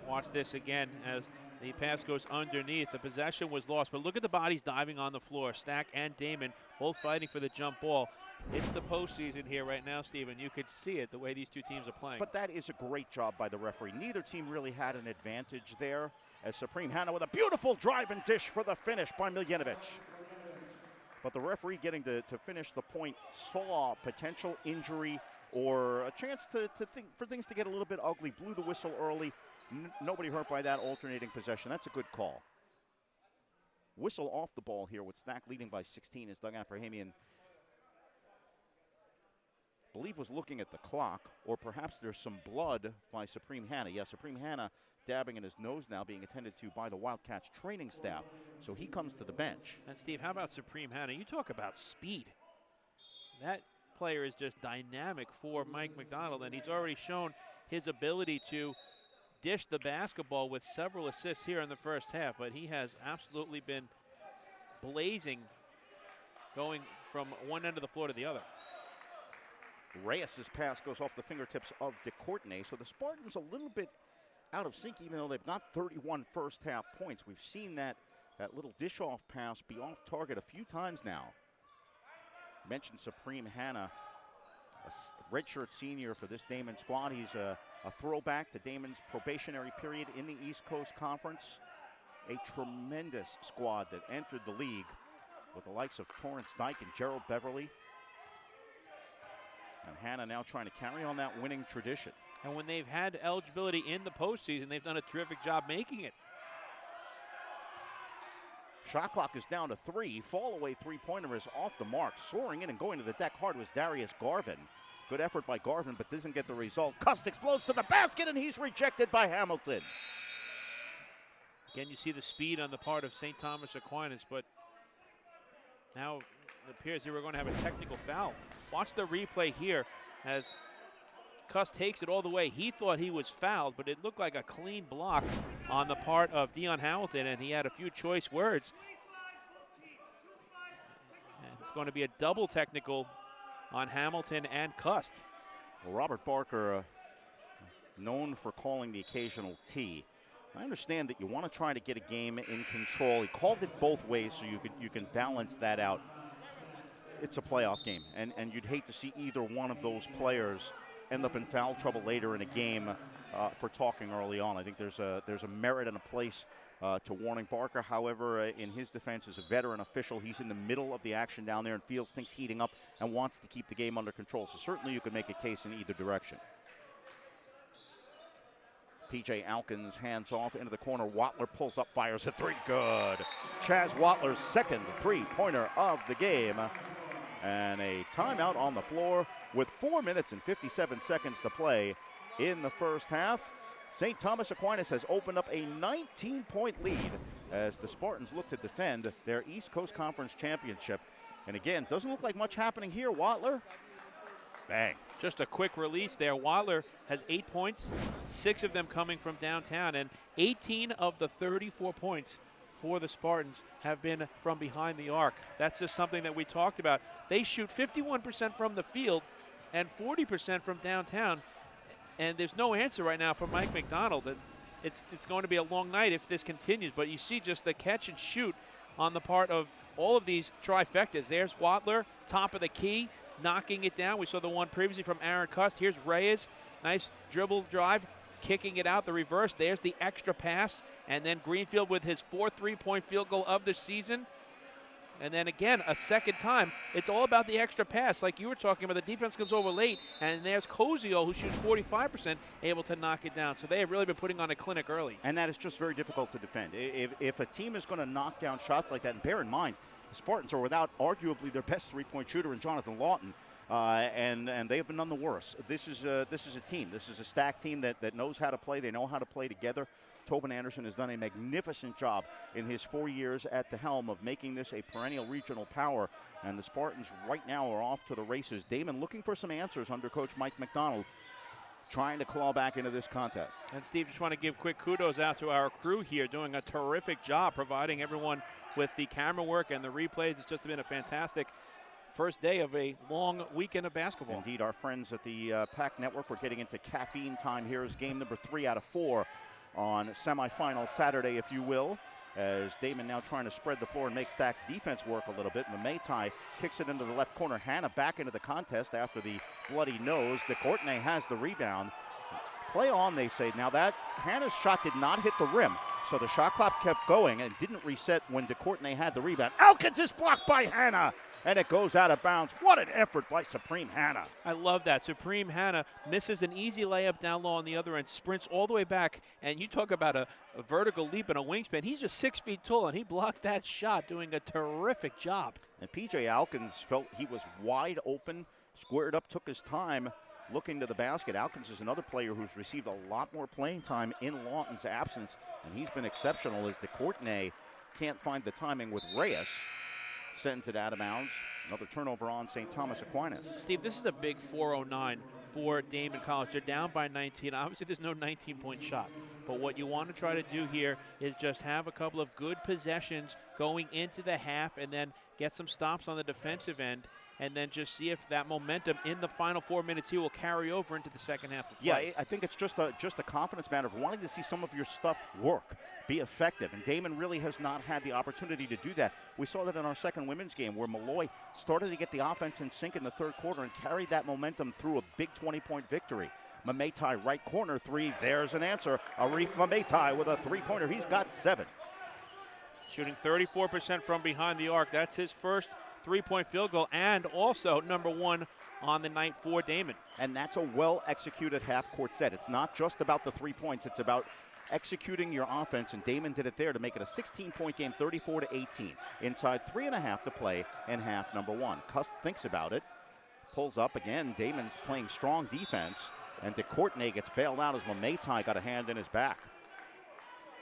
Watch this again as the pass goes underneath. The possession was lost, but look at the bodies diving on the floor. Stack and Damon both fighting for the jump ball. It's the postseason here right now, Stephen. You could see it the way these two teams are playing. But that is a great job by the referee. Neither team really had an advantage there, as Supreme Hannah with a beautiful drive and dish for the finish by Miljanovic. But the referee getting to finish the point saw potential injury or a chance for things to get a little bit ugly. Blew the whistle early. Nobody hurt by that alternating possession. That's a good call. Whistle off the ball here with Stack leading by 16 as Doug Abrahamian, I believe, was looking at the clock, or perhaps there's some blood by Supreme Hannah. Yeah, Supreme Hannah dabbing in his nose now, being attended to by the Wildcats training staff. So he comes to the bench. And Steve, how about Supreme Hannah? You talk about speed. That player is just dynamic for Mike McDonald, and he's already shown his ability to dish the basketball with several assists here in the first half, but he has absolutely been blazing going from one end of the floor to the other. Reyes' pass goes off the fingertips of DeCourtney, so the Spartans a little bit out of sync, even though they've got 31 first half points. We've seen that little dish-off pass be off target a few times now. Mentioned Supreme Hannah, a redshirt senior for this Daemen squad. He's a throwback to Daemen's probationary period in the East Coast Conference. A tremendous squad that entered the league with the likes of Torrance Dyke and Gerald Beverly. And Hannah now trying to carry on that winning tradition. And when they've had eligibility in the postseason, they've done a terrific job making it. Shot clock is down to 3. Fall away three-pointer is off the mark. Soaring in and going to the deck hard was Darius Garvin. Good effort by Garvin, but doesn't get the result. Cust explodes to the basket, and he's rejected by Hamilton. Again, you see the speed on the part of St. Thomas Aquinas, but now it appears they were going to have a technical foul. Watch the replay here as Cust takes it all the way. He thought he was fouled, but it looked like a clean block on the part of Dion Hamilton, and he had a few choice words. And it's going to be a double technical on Hamilton and Cust. Well, Robert Barker, known for calling the occasional T. I understand that you want to try to get a game in control. He called it both ways so you can balance that out. It's a playoff game, and you'd hate to see either one of those players end up in foul trouble later in a game for talking early on. I think there's a merit and a place to warning Barker. However, in his defense, as a veteran official, he's in the middle of the action down there and feels things heating up and wants to keep the game under control. So certainly you could make a case in either direction. P.J. Alkins hands off into the corner. Watler pulls up, fires a three. Good. Chaz Watler's second three-pointer of the game. And a timeout on the floor with 4 minutes and 57 seconds to play in the first half. St. Thomas Aquinas has opened up a 19-point lead as the Spartans look to defend their East Coast Conference championship. And again, doesn't look like much happening here. Watler, bang. Just a quick release there. Watler has 8 points, 6 of them coming from downtown, and 18 of the 34 points for the Spartans have been from behind the arc. That's just something that we talked about. They shoot 51% from the field and 40% from downtown, and there's no answer right now from Mike McDonald. It's going to be a long night if this continues, but you see just the catch and shoot on the part of all of these trifectas. There's Watler, top of the key, knocking it down. We saw the one previously from Aaron Cust. Here's Reyes, nice dribble drive, kicking it out, the reverse. There's the extra pass, and then Greenfield with his 4th three-point field goal of the season. And then again, a second time, it's all about the extra pass. Like you were talking about, the defense comes over late, and there's Cozio, who shoots 45%, able to knock it down. So they have really been putting on a clinic early. And that is just very difficult to defend. If a team is going to knock down shots like that, and bear in mind, the Spartans are without arguably their best three-point shooter in Jonathan Lawton, and they have been none the worse. This is a team. This is a stacked team that knows how to play. They know how to play together. Tobin Anderson has done a magnificent job in his 4 years at the helm of making this a perennial regional power. And the Spartans right now are off to the races. Daemen looking for some answers under Coach Mike McDonald, trying to claw back into this contest. And Steve, just want to give quick kudos out to our crew here, doing a terrific job providing everyone with the camera work and the replays. It's just been a fantastic first day of a long weekend of basketball. Indeed, our friends at the PAC Network, we're getting into caffeine time here as game number 3 out of 4 on semifinal Saturday, if you will, as Damon now trying to spread the floor and make Stack's defense work a little bit. Mamaitai kicks it into the left corner. Hannah back into the contest after the bloody nose. DeCourtenay has the rebound. Play on, they say. Now that Hannah's shot did not hit the rim, so the shot clock kept going and didn't reset when DeCourtenay had the rebound. Elkins is blocked by Hannah, and it goes out of bounds. What an effort by Supreme Hannah. I love that. Supreme Hannah misses an easy layup down low on the other end, sprints all the way back, and you talk about a vertical leap and a wingspan. He's just 6 feet tall, and he blocked that shot, doing a terrific job. And P.J. Alkins felt he was wide open, squared up, took his time looking to the basket. Alkins is another player who's received a lot more playing time in Lawton's absence, and he's been exceptional as DeCourtenay can't find the timing with Reyes. Sends it out of bounds. Another turnover on St. Thomas Aquinas. Steve, this is a big 409 for Daemen College. They're down by 19. Obviously, there's no 19-point shot. But what you want to try to do here is just have a couple of good possessions going into the half and then get some stops on the defensive end and then just see if that momentum in the final 4 minutes here will carry over into the second half of play. Yeah, I think it's just a confidence matter of wanting to see some of your stuff work, be effective. And Damon really has not had the opportunity to do that. We saw that in our second women's game where Malloy started to get the offense in sync in the third quarter and carried that momentum through a big 20-point victory. Mamaitai, right corner three. There's an answer. Arif Mamaitai with a three-pointer. He's got 7. Shooting 34% from behind the arc. That's his first three-point field goal and also number 1 on the night for Damon. And that's a well-executed half-court set. It's not just about the 3 points. It's about executing your offense, and Damon did it there to make it a 16-point game, 34-18. Inside 3.5 to play in half number 1. Cust thinks about it, pulls up again. Damon's playing strong defense, and DeCourtenay gets bailed out as Mamaitai got a hand in his back.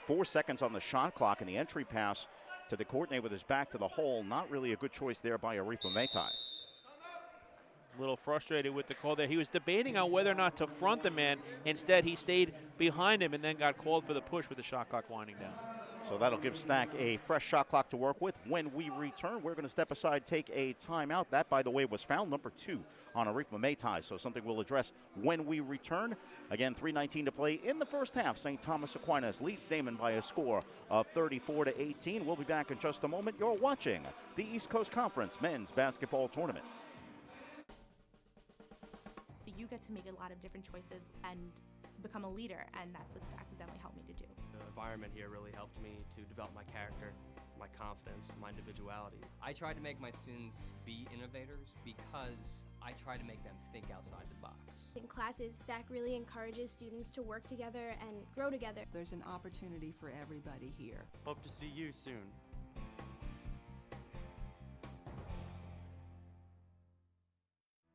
4 seconds on the shot clock, and the entry pass to DeCourtenay with his back to the hole. Not really a good choice there by Arif Mamaitai. A little frustrated with the call there. He was debating on whether or not to front the man. Instead, he stayed behind him and then got called for the push with the shot clock winding down. So that'll give Stack a fresh shot clock to work with. When we return, we're going to step aside, take a timeout. That, by the way, was foul number 2 on Arif Mamaitai, so something we'll address when we return. Again, 3:19 to play in the first half. St. Thomas Aquinas leads Damon by a score of 34-18. We'll be back in just a moment. You're watching the East Coast Conference Men's Basketball Tournament. You get to make a lot of different choices and become a leader, and that's what Stack has definitely helped me to do. The environment here really helped me to develop my character, my confidence, my individuality. I try to make my students be innovators because I try to make them think outside the box. In classes, Stack really encourages students to work together and grow together. There's an opportunity for everybody here. Hope to see you soon.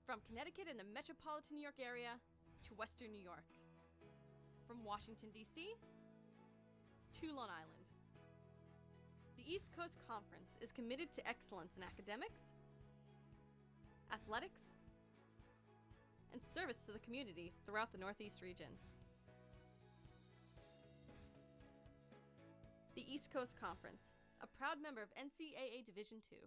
From Connecticut and the metropolitan New York area to Western New York. From Washington, D.C. to Long Island. The East Coast Conference is committed to excellence in academics, athletics, and service to the community throughout the Northeast region. The East Coast Conference, a proud member of NCAA Division II.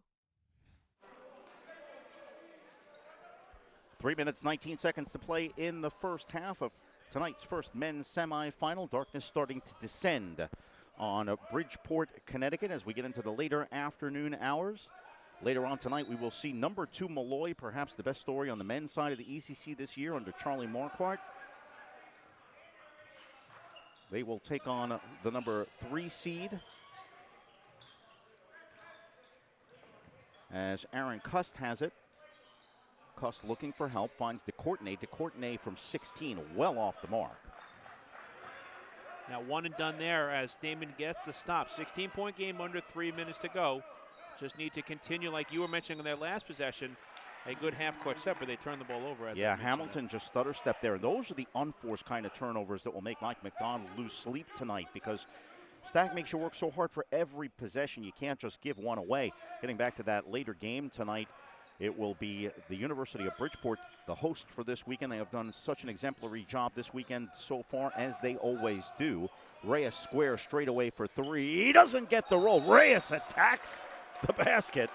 3 minutes, 19 seconds to play in the first half of tonight's first men's semifinal. Darkness starting to descend on Bridgeport, Connecticut as we get into the later afternoon hours. Later on tonight, we will see number 2 Malloy, perhaps the best story on the men's side of the ECC this year under Charlie Marquardt. They will take on the number 3 seed as Aaron Cust has it. Cust looking for help, finds DeCourtenay. DeCourtenay from 16, well off the mark. Now 1 and done there as Damon gets the stop. 16-point game under 3 minutes to go. Just need to continue like you were mentioning in their last possession a good half-court set, but they turn the ball over. Yeah, Hamilton just stutter step there. Those are the unforced kind of turnovers that will make Mike McDonald lose sleep tonight, because Stack makes you work so hard for every possession. You can't just give one away. Getting back to that later game tonight, it will be the University of Bridgeport, the host for this weekend. They have done such an exemplary job this weekend so far, as they always do. Reyes square straight away for three. He doesn't get the roll. Reyes attacks the basket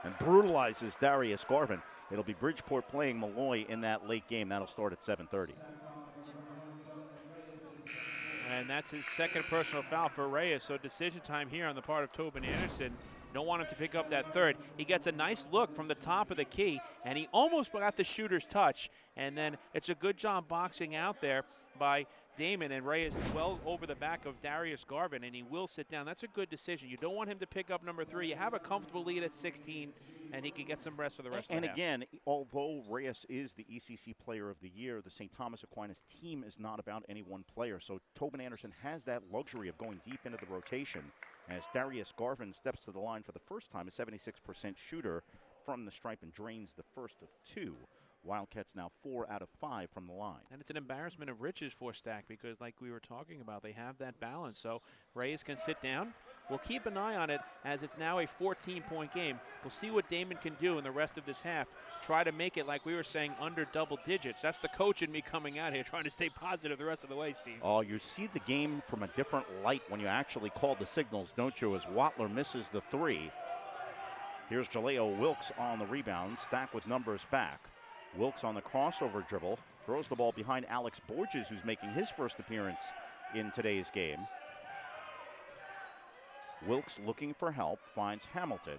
and brutalizes Darius Garvin. It'll be Bridgeport playing Malloy in that late game. That'll start at 7:30. And that's his second personal foul for Reyes. So decision time here on the part of Tobin Anderson. Don't want him to pick up that third. He gets a nice look from the top of the key, and he almost got the shooter's touch. And then it's a good job boxing out there by Damon, and Reyes is well over the back of Darius Garvin, and he will sit down. That's a good decision. You don't want him to pick up number 3. You have a comfortable lead at 16, and he can get some rest for the rest of the half. And again, although Reyes is the ECC Player of the Year, the St. Thomas Aquinas team is not about any one player. So Tobin Anderson has that luxury of going deep into the rotation, as Darius Garvin steps to the line for the first time, a 76% shooter from the stripe, and drains the first of 2. Wildcats now 4 out of 5 from the line. And it's an embarrassment of riches for Stack, because like we were talking about, they have that balance. So Reyes can sit down. We'll keep an eye on it, as it's now a 14-point game. We'll see what Damon can do in the rest of this half. Try to make it, like we were saying, under double digits. That's the coach in me coming out here, trying to stay positive the rest of the way, Steve. Oh, you see the game from a different light when you actually call the signals, don't you, as Watler misses the 3. Here's Jaleo Wilkes on the rebound. Stack with numbers back. Wilkes on the crossover dribble, throws the ball behind Alex Borges, who's making his first appearance in today's game. Wilkes looking for help, finds Hamilton.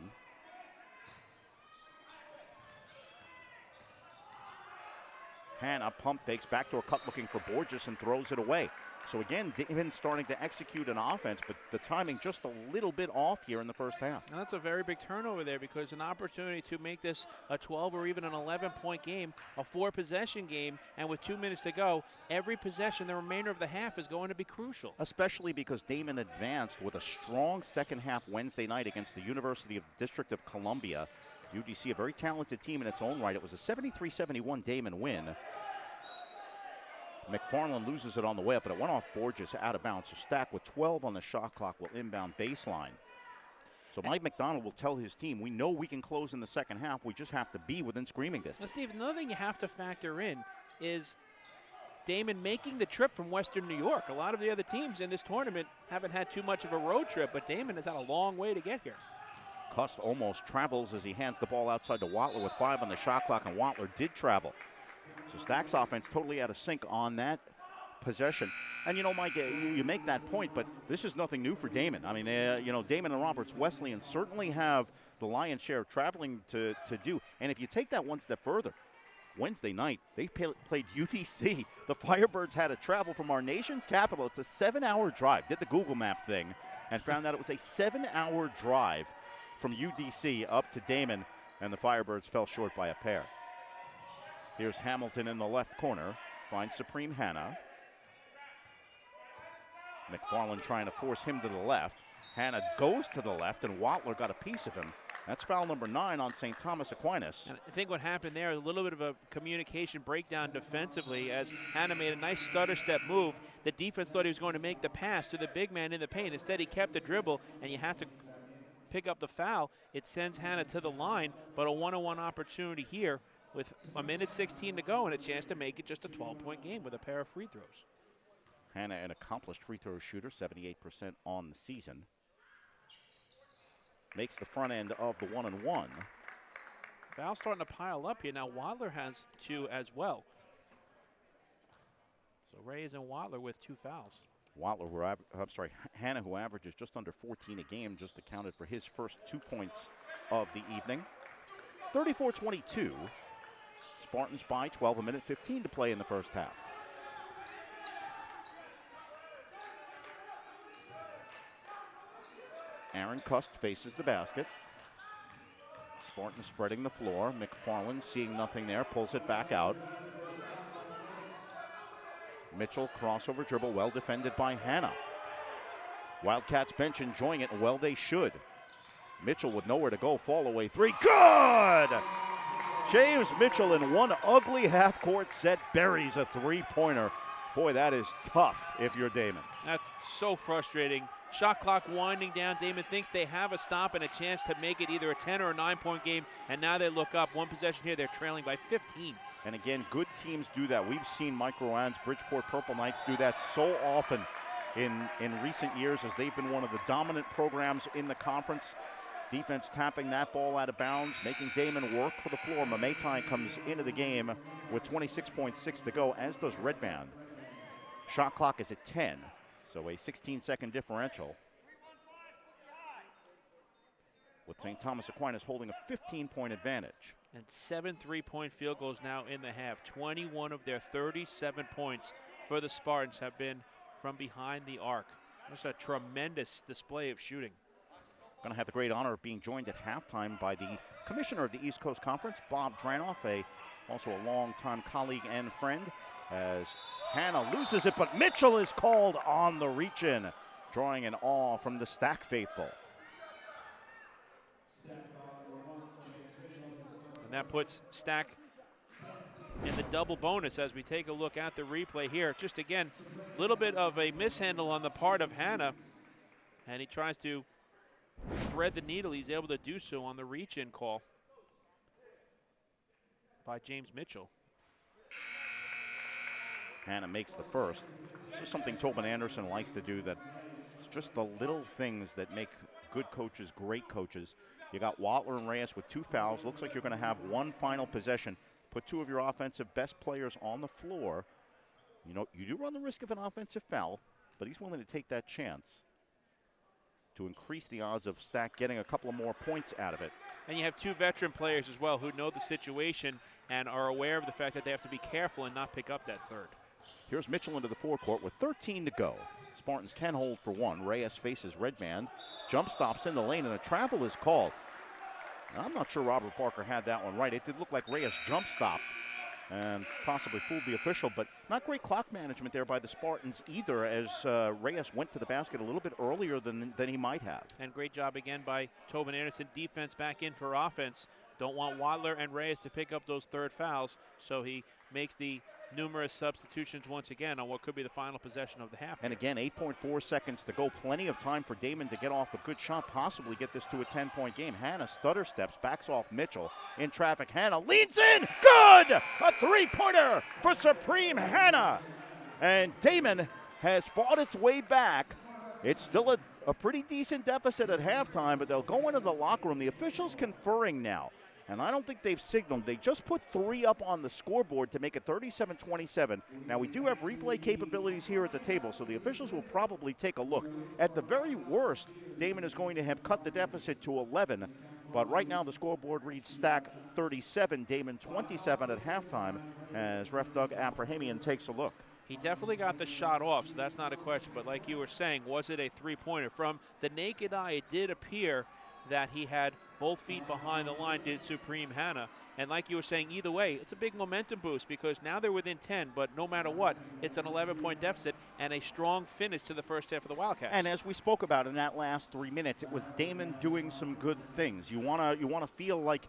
Hannah pump fakes, backdoor cut looking for Borges, and throws it away. So again, Daemen starting to execute an offense, but the timing just a little bit off here in the first half. And that's a very big turnover there, because an opportunity to make this a 12 or even an 11-point game, a 4-possession game, and with 2 minutes to go, every possession the remainder of the half is going to be crucial. Especially because Daemen advanced with a strong second half Wednesday night against the University of District of Columbia. UDC, a very talented team in its own right. It was a 73-71 Daemen win. McFarland loses it on the way up, but it went off Borges out of bounds. So Stack with 12 on the shot clock will inbound baseline. So Mike McDonald will tell his team, we know we can close in the second half. We just have to be within screaming distance. Now, Steve, another thing you have to factor in is Daemen making the trip from Western New York. A lot of the other teams in this tournament haven't had too much of a road trip, but Daemen has had a long way to get here. Cust almost travels as he hands the ball outside to Watler with 5 on the shot clock, and Watler did travel. So Stack's offense totally out of sync on that possession. And, you know, Mike, you make that point, but this is nothing new for Daemen. I mean, you know, Daemen and Roberts Wesleyan certainly have the lion's share of traveling to do. And if you take that one step further, Wednesday night, they played UTC. The Firebirds had to travel from our nation's capital. It's a 7-hour drive. Did the Google Map thing and found out it was a 7-hour drive from UDC up to Daemen, and the Firebirds fell short by a pair. Here's Hamilton in the left corner, finds Supreme Hannah. McFarland trying to force him to the left. Hannah goes to the left, and Watler got a piece of him. That's foul number 9 on St. Thomas Aquinas. And I think what happened there is a little bit of a communication breakdown defensively, as Hannah made a nice stutter step move. The defense thought he was going to make the pass to the big man in the paint. Instead, he kept the dribble, and you had to pick up the foul. It sends Hannah to the line, but a one-on-one opportunity here with a minute 16 to go and a chance to make it just a 12-point game with a pair of free throws. Hannah, an accomplished free throw shooter, 78% on the season. Makes the front end of the 1-and-1. Foul's starting to pile up here. Now Wadler has 2 as well. So Reyes and Wadler with 2 fouls. Hannah, who averages just under 14 a game, just accounted for his first 2 points of the evening. 34-22. Spartans by 12, a minute 15 to play in the first half. Aaron Cust faces the basket. Spartans spreading the floor. McFarland seeing nothing there, pulls it back out. Mitchell crossover dribble, well defended by Hannah. Wildcats bench enjoying it, and well they should. Mitchell with nowhere to go, fall away 3, good! James Mitchell in one ugly half-court set buries a three-pointer. Boy, that is tough if you're Daemen. That's so frustrating. Shot clock winding down. Daemen thinks they have a stop and a chance to make it either a 10 or a 9-point game, and now they look up. One possession here, they're trailing by 15. And again, good teams do that. We've seen Mike Rowan's Bridgeport Purple Knights do that so often in recent years, as they've been one of the dominant programs in the conference. Defense tapping that ball out of bounds, making Daemen work for the floor. Mametai comes into the game with 26.6 to go, as does Red Band. Shot clock is at 10, so a 16-second differential, with St. Thomas Aquinas holding a 15-point advantage. And 7 3-point field goals now in the half. 21 of their 37 points for the Spartans have been from behind the arc. Just a tremendous display of shooting. Going to have the great honor of being joined at halftime by the commissioner of the East Coast Conference, Bob Dranoff, also a longtime colleague and friend, as Hannah loses it, but Mitchell is called on the reach-in, drawing an awe from the Stack faithful. And that puts Stack in the double bonus as we take a look at the replay here. Just again, a little bit of a mishandle on the part of Hannah, and he tries to thread the needle. He's able to do so on the reach-in call by James Mitchell. Hannah makes the first. This is something Tobin Anderson likes to do, that it's just the little things that make good coaches great coaches. You got Watler and Reyes with 2 fouls. Looks like you're going to have one final possession. Put 2 of your offensive best players on the floor. You know, you do run the risk of an offensive foul, but he's willing to take that chance to increase the odds of Stack getting a couple of more points out of it. And you have 2 veteran players as well who know the situation and are aware of the fact that they have to be careful and not pick up that third. Here's Mitchell into the forecourt with 13 to go. Spartans can hold for 1. Reyes faces Red Band. Jump stops in the lane, and a travel is called. Now, I'm not sure Robert Parker had that one right. It did look like Reyes jump stopped and possibly fooled the official, but not great clock management there by the Spartans either, as Reyes went to the basket a little bit earlier than he might have. And great job again by Tobin Anderson. Defense back in for offense. Don't want Wadler and Reyes to pick up those third fouls, so he makes the numerous substitutions once again on what could be the final possession of the half. And again, 8.4 seconds to go. Plenty of time for Daemen to get off a good shot, possibly get this to a 10-point game. Hannah stutter steps, backs off Mitchell. In traffic, Hannah leans in. Good! A three-pointer for Supreme Hannah. And Daemen has fought its way back. It's still a pretty decent deficit at halftime, but they'll go into the locker room. The officials conferring now. And I don't think they've signaled. They just put 3 up on the scoreboard to make it 37-27. Now, we do have replay capabilities here at the table, so the officials will probably take a look. At the very worst, Daemen is going to have cut the deficit to 11. But right now, the scoreboard reads Stack 37, Daemen 27 at halftime, as ref Doug Abrahamian takes a look. He definitely got the shot off, so that's not a question. But like you were saying, was it a three-pointer? From the naked eye, it did appear that he had both feet behind the line, did Supreme Hannah. And like you were saying, either way, it's a big momentum boost because now they're within 10, but no matter what, it's an 11-point deficit and a strong finish to the first half of the Wildcats. And as we spoke about in that last 3 minutes, it was Daemen doing some good things. You wanna feel like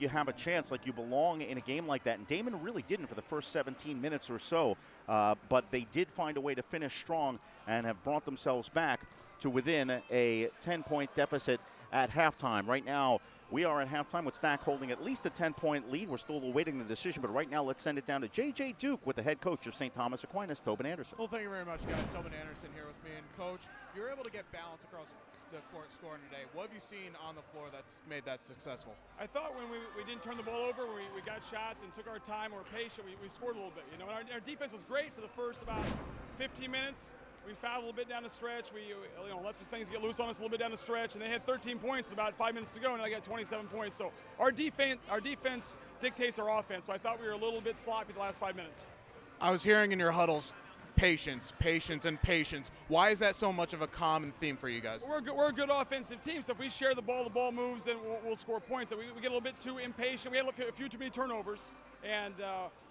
you have a chance, like you belong in a game like that. And Daemen really didn't for the first 17 minutes or so, but they did find a way to finish strong and have brought themselves back to within a 10-point deficit at halftime. Right now, we are at halftime with Stack holding at least a 10-point lead. We're still awaiting the decision, but right now let's send it down to J.J. Duke with the head coach of St. Thomas Aquinas, Tobin Anderson. Well, thank you very much, guys. Tobin Anderson here with me. And, Coach, you're able to get balance across the court scoring today. What have you seen on the floor that's made that successful? I thought when we didn't turn the ball over, we got shots and took our time, we were patient, we scored a little bit. You know, our defense was great for the first about 15 minutes. We fouled a little bit down the stretch. We let some things get loose on us a little bit down the stretch, and they had 13 points with about 5 minutes to go, and they got 27 points. So our defense dictates our offense. So I thought we were a little bit sloppy the last 5 minutes. I was hearing in your huddles, patience, patience, and patience. Why is that so much of a common theme for you guys? We're a good offensive team, so if we share the ball moves, then we'll score points. So we get a little bit too impatient. We had a few too many turnovers, And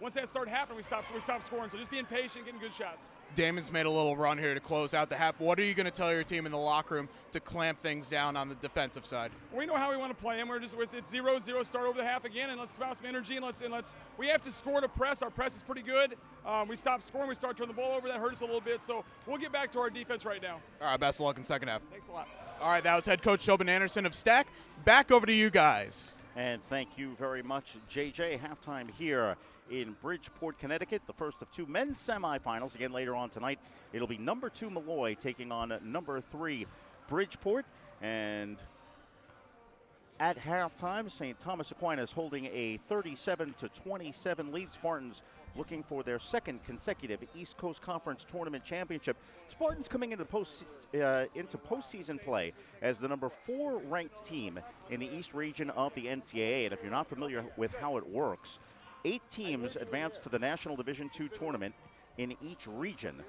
once that started happening, we stopped scoring. So just being patient, getting good shots. Damon's made a little run here to close out the half. What are you going to tell your team in the locker room to clamp things down on the defensive side? We know how we want to play, and it's 0-0. Start over the half again, and let's come out some energy, and let's. We have to score to press. Our press is pretty good. We stopped scoring. We start turning the ball over. That hurt us a little bit. So we'll get back to our defense right now. All right, best of luck in second half. Thanks a lot. All right, that was head coach Tobin Anderson of Stack. Back over to you guys. And thank you very much, JJ. Halftime here in Bridgeport, Connecticut. The first of two men's semifinals. Again, later on tonight, it'll be number 2 Malloy taking on number 3 Bridgeport. And at halftime, St. Thomas Aquinas holding a 37-27 lead. Spartans looking for their second consecutive East Coast Conference Tournament Championship. Spartans coming into postseason play as the number 4 ranked team in the East region of the NCAA. And if you're not familiar with how it works, 8 teams advance to the National Division II tournament in each region.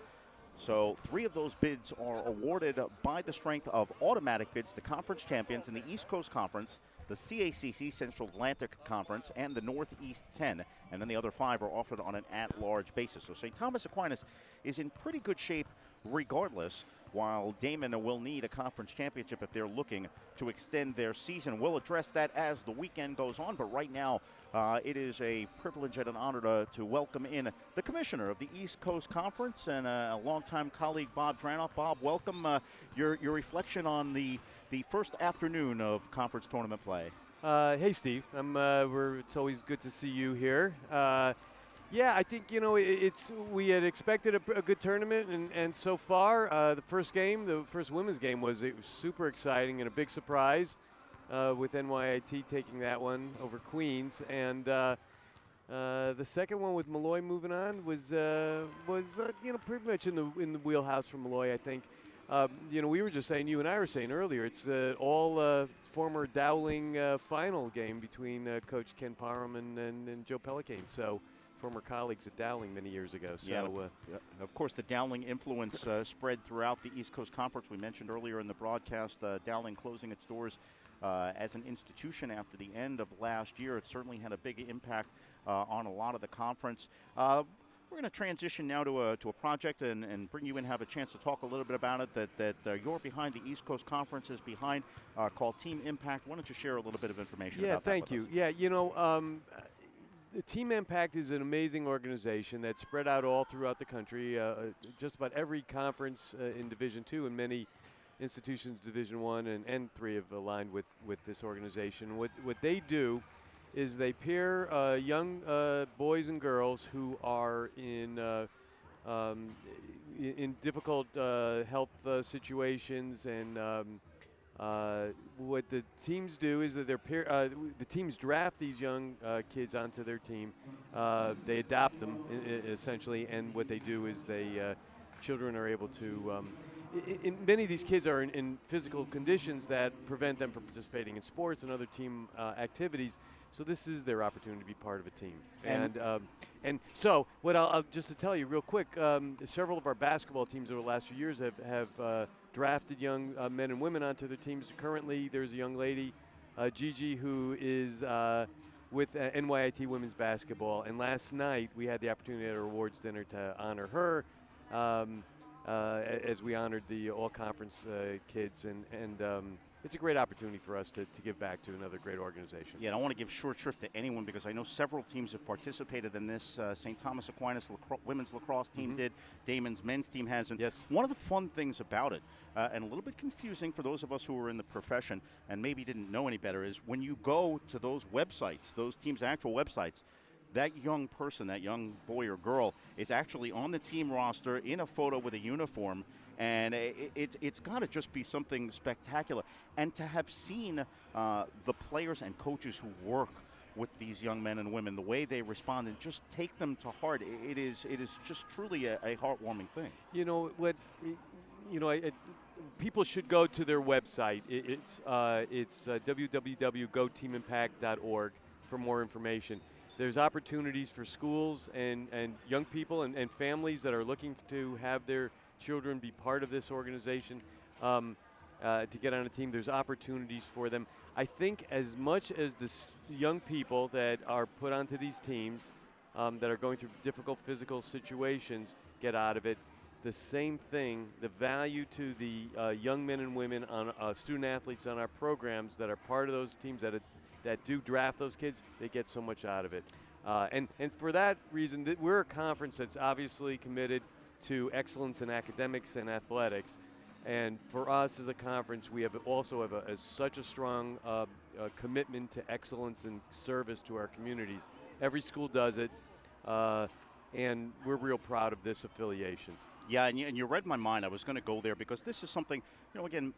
So 3 of those bids are awarded by the strength of automatic bids to conference champions in the East Coast Conference, the CACC Central Atlantic Conference, and the Northeast 10. And then the other 5 are offered on an at-large basis. So St. Thomas Aquinas is in pretty good shape regardless, while Daemen will need a conference championship if they're looking to extend their season. We'll address that as the weekend goes on, but right now it is a privilege and an honor to welcome in the commissioner of the East Coast Conference and a longtime colleague, Bob Dranoff. Bob, welcome. Your reflection on the first afternoon of conference tournament play. Hey, Steve. It's always good to see you here. Yeah, I think, we had expected a good tournament, and so far, the first women's game was super exciting and a big surprise with NYIT taking that one over Queens. And the second one with Malloy moving on was pretty much in the wheelhouse for Malloy, I think. We were just saying, you and I were saying earlier, it's all former Dowling final game between Coach Ken Parham and Joe Pelicane. So former colleagues at Dowling many years ago. So, yeah, of course, the Dowling influence spread throughout the East Coast Conference. We mentioned earlier in the broadcast Dowling closing its doors as an institution after the end of last year. It certainly had a big impact on a lot of the conference. We're going to transition now to a project and bring you in, have a chance to talk a little bit about it that you're behind, the East Coast Conference is behind, called Team Impact. Why don't you share a little bit of information about that? Yeah, thank you. Yeah, Team Impact is an amazing organization that's spread out all throughout the country. Just about every conference in Division II and many institutions in Division I and III have aligned with this organization. What they do is they pair young boys and girls who are in difficult health situations, and what the teams do is that the teams draft these young kids onto their team. They adopt them essentially, and what they do is children are able to. Many of these kids are in physical conditions that prevent them from participating in sports and other team activities. So this is their opportunity to be part of a team. And so what I'll just to tell you real quick, several of our basketball teams over the last few years have drafted young men and women onto their teams. Currently, there's a young lady, Gigi, who is with NYIT women's basketball. And last night we had the opportunity at our awards dinner to honor her. As we honored the all-conference kids, and it's a great opportunity for us to give back to another great organization. Yeah, I don't want to give short shrift to anyone because I know several teams have participated in this. St. Thomas Aquinas women's lacrosse team did. Damen's men's team hasn't. Yes. One of the fun things about it, and a little bit confusing for those of us who are in the profession and maybe didn't know any better, is when you go to those websites, those teams' actual websites, that young person, that young boy or girl, is actually on the team roster in a photo with a uniform, and it's got to just be something spectacular. And to have seen the players and coaches who work with these young men and women, the way they respond and just take them to heart, it is just truly a heartwarming thing. People should go to their website. It's www.goteamimpact.org for more information. There's opportunities for schools and young people and families that are looking to have their children be part of this organization. to get on a team. There's opportunities for them. I think as much as the young people that are put onto these teams that are going through difficult physical situations get out of it, the same thing, the value to the young men and women on student athletes on our programs that are part of those teams that do draft those kids, they get so much out of it. And for that reason, we're a conference that's obviously committed to excellence in academics and athletics. And for us as a conference, we also have such a strong commitment to excellence and service to our communities. Every school does it, and we're real proud of this affiliation. Yeah, and you read my mind. I was going to go there because this is something, again,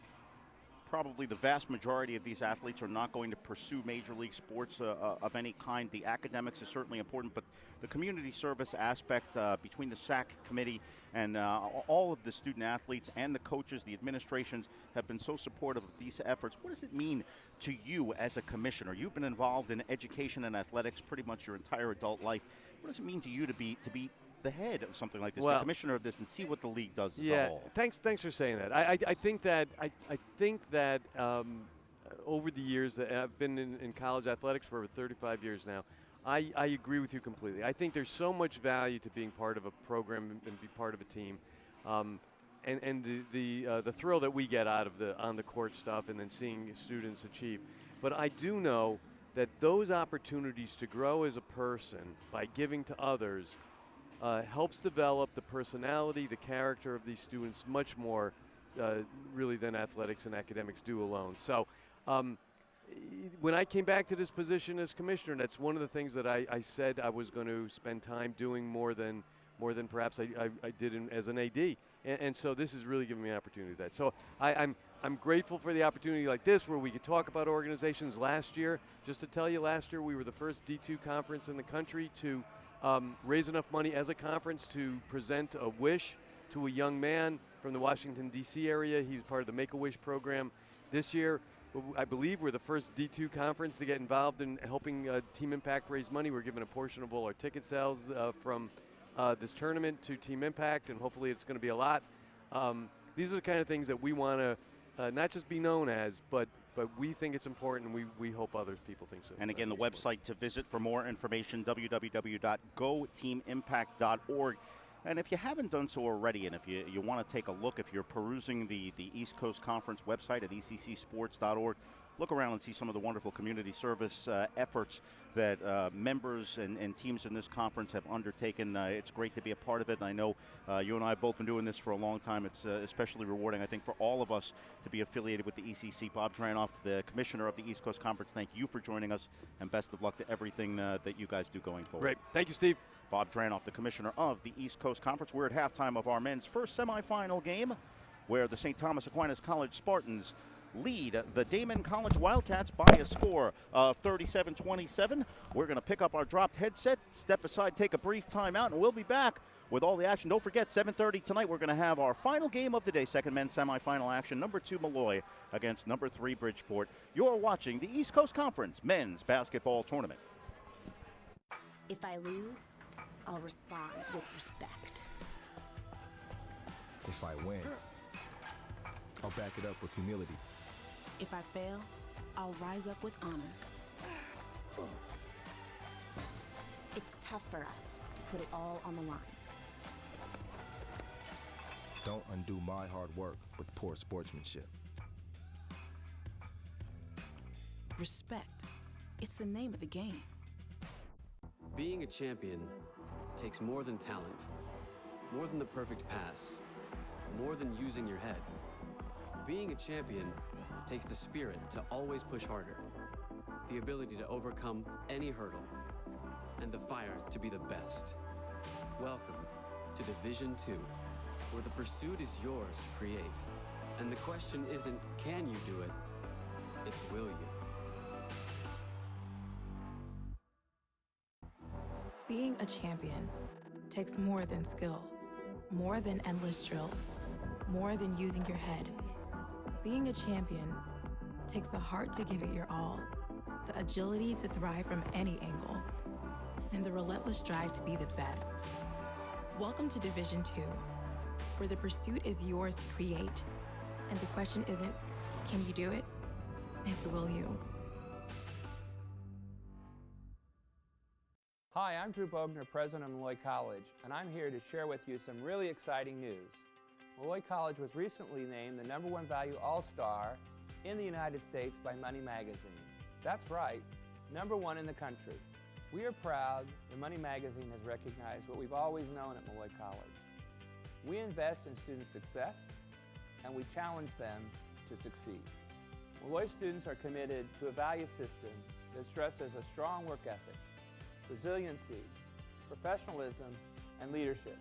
probably the vast majority of these athletes are not going to pursue major league sports of any kind. The academics is certainly important, but the community service aspect between the SAC committee and all of the student athletes and the coaches, the administrations have been so supportive of these efforts. What does it mean to you as a commissioner? You've been involved in education and athletics pretty much your entire adult life. What does it mean to you to be the head of something like this, the commissioner of this, and see what the league does as a whole? Thanks for saying that. I think that over the years that I've been in college athletics for over 35 years now, I agree with you completely. I think there's so much value to being part of a program and be part of a team, and the thrill that we get out of the on the court stuff and then seeing students achieve. But I do know that those opportunities to grow as a person by giving to others helps develop the personality, the character of these students much more really than athletics and academics do alone. So when I came back to this position as commissioner, that's one of the things that I said I was going to spend time doing more than perhaps I did as an AD. And so this is really giving me an opportunity to do that. So I'm grateful for the opportunity like this where we could talk about organizations. Last year, just to tell you, last year we were the first D2 conference in the country to raise enough money as a conference to present a wish to a young man from the Washington, D.C. area. He was part of the Make-A-Wish program. This year, I believe we're the first D2 conference to get involved in helping Team Impact raise money. We're giving a portion of all our ticket sales from this tournament to Team Impact, and hopefully it's going to be a lot. These are the kind of things that we want to not just be known as, but we think it's important, and we hope other people think so. And again, the website to visit for more information, www.goteamimpact.org. And if you haven't done so already, and if you want to take a look, if you're perusing the East Coast Conference website at eccsports.org, look around and see some of the wonderful community service efforts that members and teams in this conference have undertaken. It's great to be a part of it. And I know you and I have both been doing this for a long time. It's especially rewarding, I think, for all of us to be affiliated with the ECC. Bob Dranoff, the commissioner of the East Coast Conference, thank you for joining us, and best of luck to everything that you guys do going forward. Great. Thank you, Steve. Bob Dranoff, the commissioner of the East Coast Conference. We're at halftime of our men's first semifinal game, where the St. Thomas Aquinas College Spartans lead the Daemen College Wildcats by a score of 37-27. We're going to pick up our dropped headset, step aside, take a brief timeout, and we'll be back with all the action. Don't forget, 7:30 tonight, we're going to have our final game of the day, second men's semifinal action, number 2 Malloy against number 3 Bridgeport. You're watching the East Coast Conference men's basketball tournament. If I lose, I'll respond with respect. If I win, I'll back it up with humility. If I fail, I'll rise up with honor. It's tough for us to put it all on the line. Don't undo my hard work with poor sportsmanship. Respect. It's the name of the game. Being a champion takes more than talent, more than the perfect pass, more than using your head. Being a champion takes the spirit to always push harder, the ability to overcome any hurdle, and the fire to be the best. Welcome to Division 2, where the pursuit is yours to create. And the question isn't, can you do it? It's, will you? Being a champion takes more than skill, more than endless drills, more than using your head. Being a champion takes the heart to give it your all, the agility to thrive from any angle, and the relentless drive to be the best. Welcome to Division 2, where the pursuit is yours to create, and the question isn't, Can you do it? It's will you. Hi, I'm Drew Bogner, president of Malloy College, and I'm here to share with you some really exciting news. Malloy College was recently named the #1 Value All-Star in the United States by Money Magazine. That's right, #1 in the country. We are proud that Money Magazine has recognized what we've always known at Malloy College. We invest in student success, and we challenge them to succeed. Malloy students are committed to a value system that stresses a strong work ethic, resiliency, professionalism, and leadership.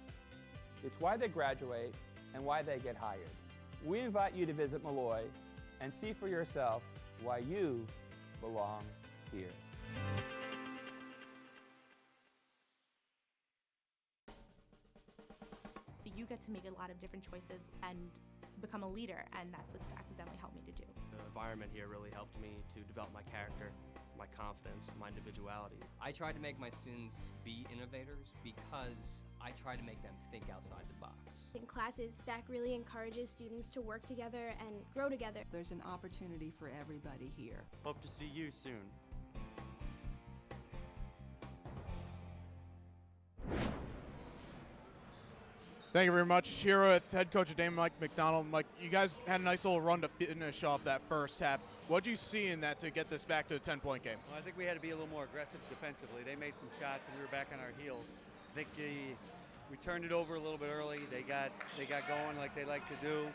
It's why they graduate and why they get hired. We invite you to visit Malloy and see for yourself why you belong here. You get to make a lot of different choices and become a leader, and that's what Stack has definitely helped me to do. The environment here really helped me to develop my character, my confidence, my individuality. I try to make my students be innovators because I try to make them think outside the box. In classes, Stack really encourages students to work together and grow together. There's an opportunity for everybody here. Hope to see you soon. Thank you very much. Here with head coach of Damon, Mike McDonald. Mike, you guys had a nice little run to finish off that first half. What did you see in that to get this back to a 10-point game? Well, I think we had to be a little more aggressive defensively. They made some shots, and we were back on our heels. I think we turned it over a little bit early. They got going like they like to do,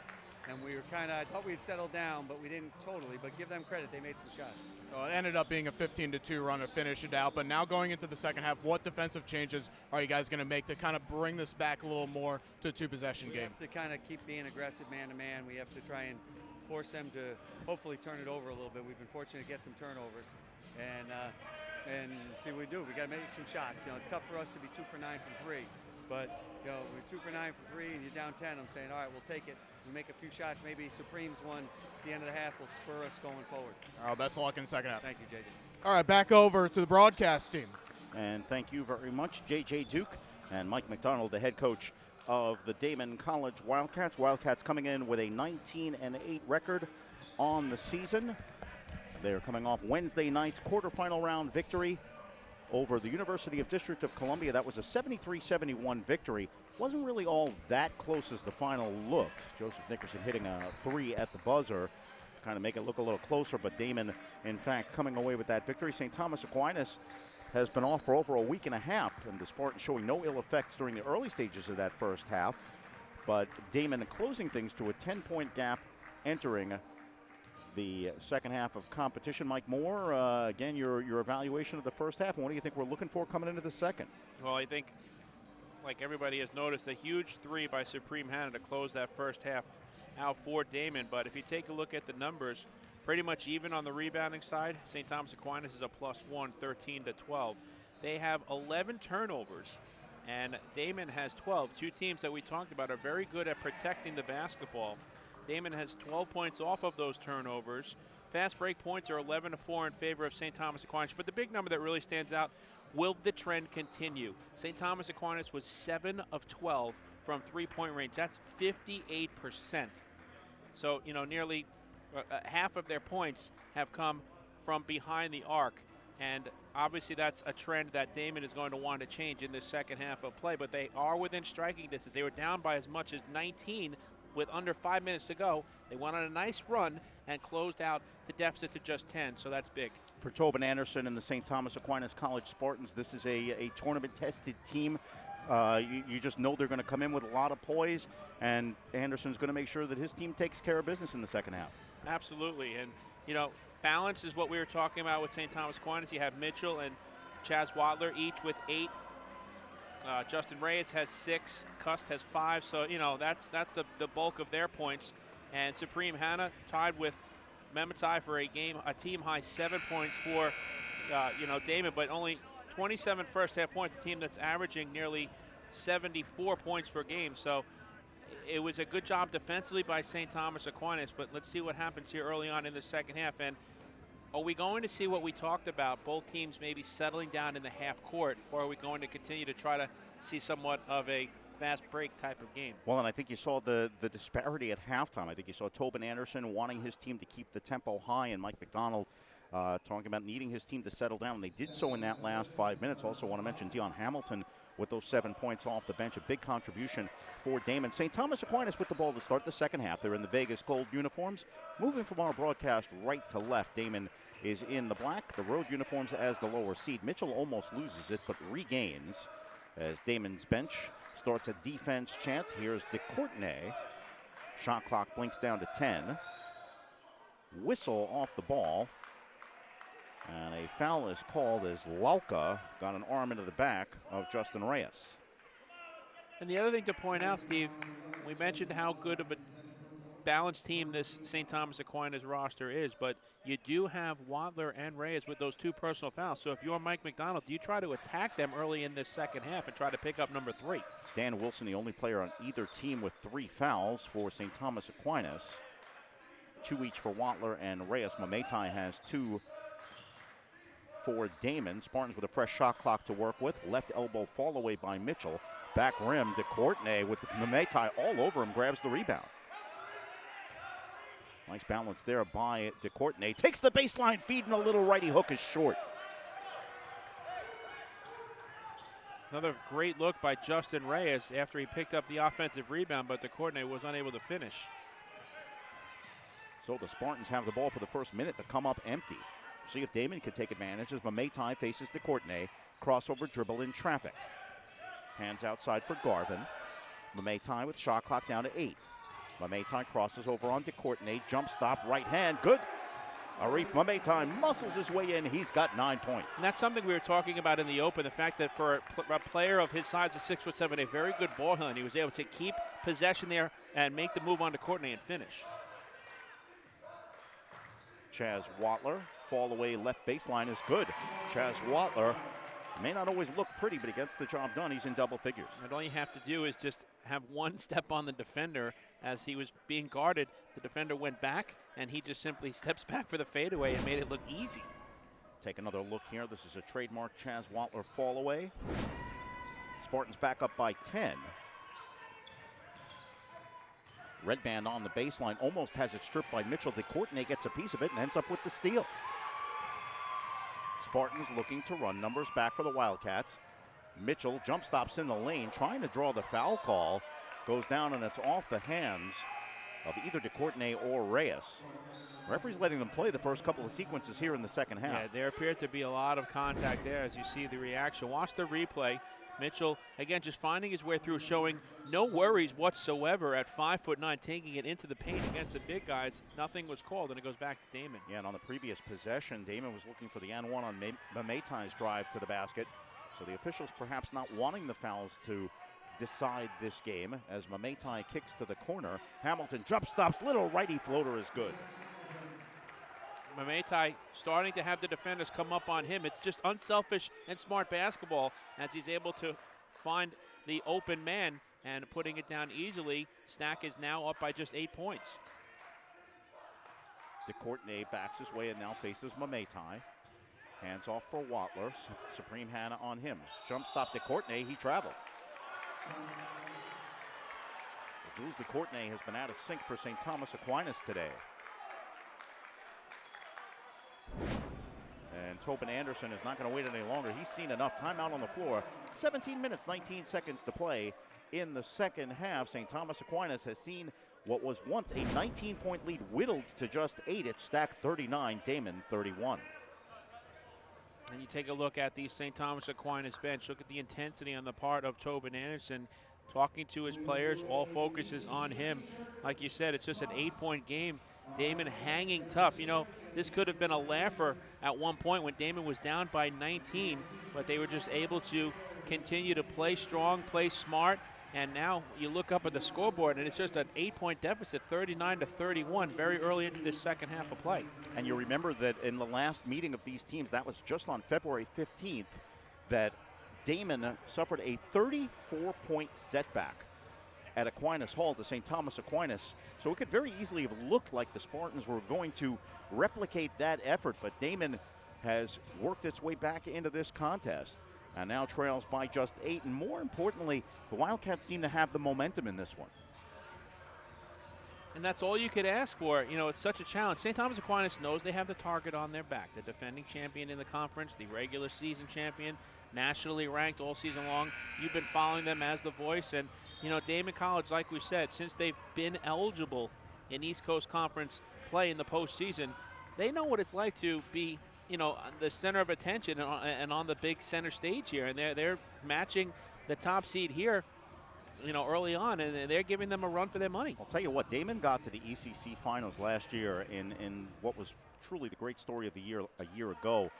and we were I thought we'd settled down, but we didn't totally. But give them credit, they made some shots. Well, it ended up being a 15-2 run to finish it out. But now going into the second half, what defensive changes are you guys going to make to kind of bring this back a little more to a two-possession game? We have to kind of keep being aggressive man-to-man. We have to try and force them to hopefully turn it over a little bit. We've been fortunate to get some turnovers, and see what we do. We got to make some shots. It's tough for us to be 2 for 9 from 3, but we're 2 for 9 from 3, and you're down 10. I'm saying, all right, we'll take it. We make a few shots. Maybe Supreme's one at the end of the half will spur us going forward. All right, best of luck in the second half. Thank you, JJ. All right, back over to the broadcast team. And thank you very much, JJ Duke and Mike McDonald, the head coach of the Daemen College Wildcats. Wildcats coming in with a 19-8 record on the season. They're coming off Wednesday night's quarterfinal round victory over the University of District of Columbia. That was a 73-71 victory. Wasn't really all that close as the final looked. Joseph Nickerson hitting a 3 at the buzzer, kind of make it look a little closer, but Damon, in fact, coming away with that victory. St. Thomas Aquinas has been off for over a week and a half, and the Spartans showing no ill effects during the early stages of that first half. But Damon closing things to a 10-point gap entering the second half of competition. Mike Moore, again, your evaluation of the first half, and what do you think we're looking for coming into the second? Well, I think, like everybody has noticed, a huge 3 by Supreme Hannah to close that first half out for Damon. But if you take a look at the numbers, pretty much even on the rebounding side. St. Thomas Aquinas is a +1, 13-12. They have 11 turnovers, and Damon has 12. Two teams that we talked about are very good at protecting the basketball. Damon has 12 points off of those turnovers. Fast break points are 11-4 in favor of St. Thomas Aquinas. But the big number that really stands out, will the trend continue? St. Thomas Aquinas was 7 of 12 from three-point range. That's 58%. So, nearly half of their points have come from behind the arc. And obviously that's a trend that Damon is going to want to change in the second half of play. But they are within striking distance. They were down by as much as 19 with under 5 minutes to go. They went on a nice run and closed out the deficit to just 10, so that's big. For Tobin Anderson and the St. Thomas Aquinas College Spartans, this is a tournament-tested team. You just know they're going to come in with a lot of poise, and Anderson's going to make sure that his team takes care of business in the second half. Absolutely, and balance is what we were talking about with St. Thomas Aquinas. You have Mitchell and Chaz Wadler each with 8. Justin Reyes has 6, Cust has 5, so that's the bulk of their points. And Supreme Hannah tied with Mematai for a team high 7 points for Damon, but only 27 first half points. A team that's averaging nearly 74 points per game. So it was a good job defensively by St. Thomas Aquinas, but let's see what happens here early on in the second half. And are we going to see what we talked about, both teams maybe settling down in the half court, or are we going to continue to try to see somewhat of a fast break type of game. Well, and I think you saw the disparity at halftime. I think you saw Tobin Anderson wanting his team to keep the tempo high, and Mike McDonald talking about needing his team to settle down. And they did so in that last 5 minutes. Also want to mention Deion Hamilton with those 7 points off the bench. A big contribution for Damon. St. Thomas Aquinas with the ball to start the second half. They're in the Vegas gold uniforms. Moving from our broadcast right to left, Damon is in the black, the road uniforms as the lower seed. Mitchell almost loses it, but regains as Damon's bench starts a defense chant. Here's DeCourtenay. Shot clock blinks down to 10. Whistle off the ball. And a foul is called as Lauka got an arm into the back of Justin Reyes. And the other thing to point out, Steve, we mentioned how good of a balanced team this St. Thomas Aquinas roster is, but you do have Wadler and Reyes with those 2 personal fouls. So if you're Mike McDonald, do you try to attack them early in this second half and try to pick up number 3? Dan Wilson, the only player on either team with 3 fouls for St. Thomas Aquinas. 2 each for Wadler and Reyes. Mametai has 2 for Damon. Spartans with a fresh shot clock to work with. Left elbow fall away by Mitchell. Back rim, DeCourtenay with Mametai all over him, grabs the rebound. Nice balance there by DeCourtenay. Takes the baseline feed, and a little righty hook is short. Another great look by Justin Reyes after he picked up the offensive rebound, but DeCourtenay was unable to finish. So the Spartans have the ball for the first minute to come up empty. See if Damon can take advantage as Mametai faces DeCourtenay. Crossover dribble in traffic. Hands outside for Garvin. Mametai with shot clock down to 8. Mametai crosses over on DeCourtenay. Jump stop, right hand, good. Arif Mametai muscles his way in. He's got 9 points. And that's something we were talking about in the open, the fact that for a player of his size, a 6'7", a very good ball handler, he was able to keep possession there and make the move on DeCourtenay and finish. Chaz Wadler, fall away left baseline is good. Chaz Wadler may not always look pretty, but he gets the job done. He's in double figures. And all you have to do is just have one step on the defender. As he was being guarded, the defender went back, and he just simply steps back for the fadeaway and made it look easy. Take another look here. This is a trademark Chaz Wadler fall away. Spartans back up by 10. Red band on the baseline, almost has it stripped by Mitchell. DeCourtenay gets a piece of it and ends up with the steal. Spartans looking to run numbers back for the Wildcats. Mitchell jump stops in the lane, trying to draw the foul call. Goes down and it's off the hands of either DeCourtenay or Reyes. Referee's letting them play the first couple of sequences here in the second half. Yeah, there appeared to be a lot of contact there as you see the reaction. Watch the replay. Mitchell, again, just finding his way through, showing no worries whatsoever at 5'9", taking it into the paint against the big guys. Nothing was called, and it goes back to Damon. Yeah, and on the previous possession, Damon was looking for the N1 on Mametai's drive to the basket. So the officials perhaps not wanting the fouls to decide this game as Mametai kicks to the corner. Hamilton jump stops, little righty floater is good. Mametai starting to have the defenders come up on him. It's just unselfish and smart basketball as he's able to find the open man and putting it down easily. Stack is now up by just 8 points. DeCourtenay backs his way and now faces Mametai. Hands off for Wadler. Supreme Hanna on him. Jump stop DeCourtenay, he traveled. Jules DeCourtenay has been out of sync for St. Thomas Aquinas today. And Tobin Anderson is not going to wait any longer. He's seen enough. Timeout on the floor. 17 minutes, 19 seconds to play in the second half. St. Thomas Aquinas has seen what was once a 19-point lead whittled to just 8. It's Stack 39, Damon 31. And you take a look at the St. Thomas Aquinas bench. Look at the intensity on the part of Tobin Anderson. Talking to his players, all focus is on him. Like you said, it's just an 8-point game. Damon hanging tough. You know, this could have been a laugher at one point when Damon was down by 19, but they were just able to continue to play strong, play smart, and now you look up at the scoreboard and it's just an 8-point deficit, 39-31, very early into this second half of play. And you remember that in the last meeting of these teams, that was just on February 15th, that Damon suffered a 34-point setback at Aquinas Hall to St. Thomas Aquinas. So it could very easily have looked like the Spartans were going to replicate that effort, but Damon has worked its way back into this contest. and now trails by just 8. And more importantly, the Wildcats seem to have the momentum in this one. And that's all you could ask for. You know, it's such a challenge. St. Thomas Aquinas knows they have the target on their back. The defending champion in the conference, the regular season champion, nationally ranked all season long. You've been following them as the voice. And, you know, Daemen College, like we said, since they've been eligible in East Coast Conference play in the postseason, they know what it's like to be, you know, the center of attention and on the big center stage here. And they're matching the top seed here, you know, early on, and they're giving them a run for their money. I'll tell you what, Damon got to the ECC finals last year in what was truly the great story of the year a year ago,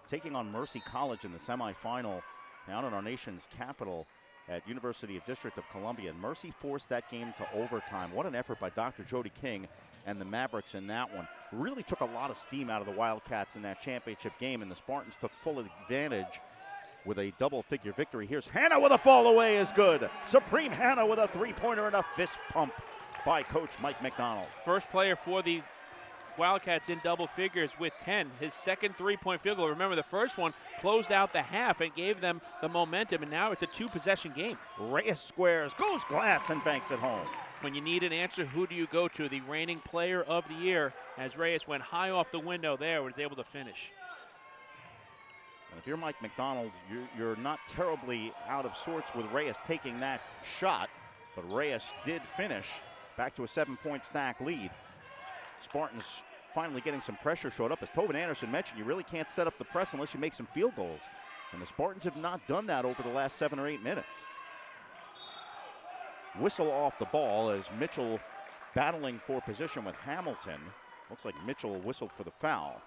taking on Mercy College in the semifinal down in our nation's capital at University of District of Columbia. And Mercy forced that game to overtime. What an effort by Dr. Jody King and the Mavericks in that one. Really took a lot of steam out of the Wildcats in that championship game, and the Spartans took full advantage with a double-figure victory. Here's Hannah with a fall away is good. Supreme Hannah with a three-pointer and a fist pump by Coach Mike McDonald. First player for the Wildcats in double figures with 10. His second three-point field goal. Remember, the first one closed out the half and gave them the momentum, and now it's a two-possession game. Reyes squares, goes glass, and banks it home. When you need an answer, who do you go to? The reigning player of the year, as Reyes went high off the window there, was able to finish. And if you're Mike McDonald, you're not terribly out of sorts with Reyes taking that shot, but Reyes did finish back to a 7-point stack lead. Spartans finally getting some pressure showed up. As Tobin Anderson mentioned, you really can't set up the press unless you make some field goals. And the Spartans have not done that over the last 7 or 8 minutes. Whistle off the ball as Mitchell battling for position with Hamilton. Looks like Mitchell whistled for the foul.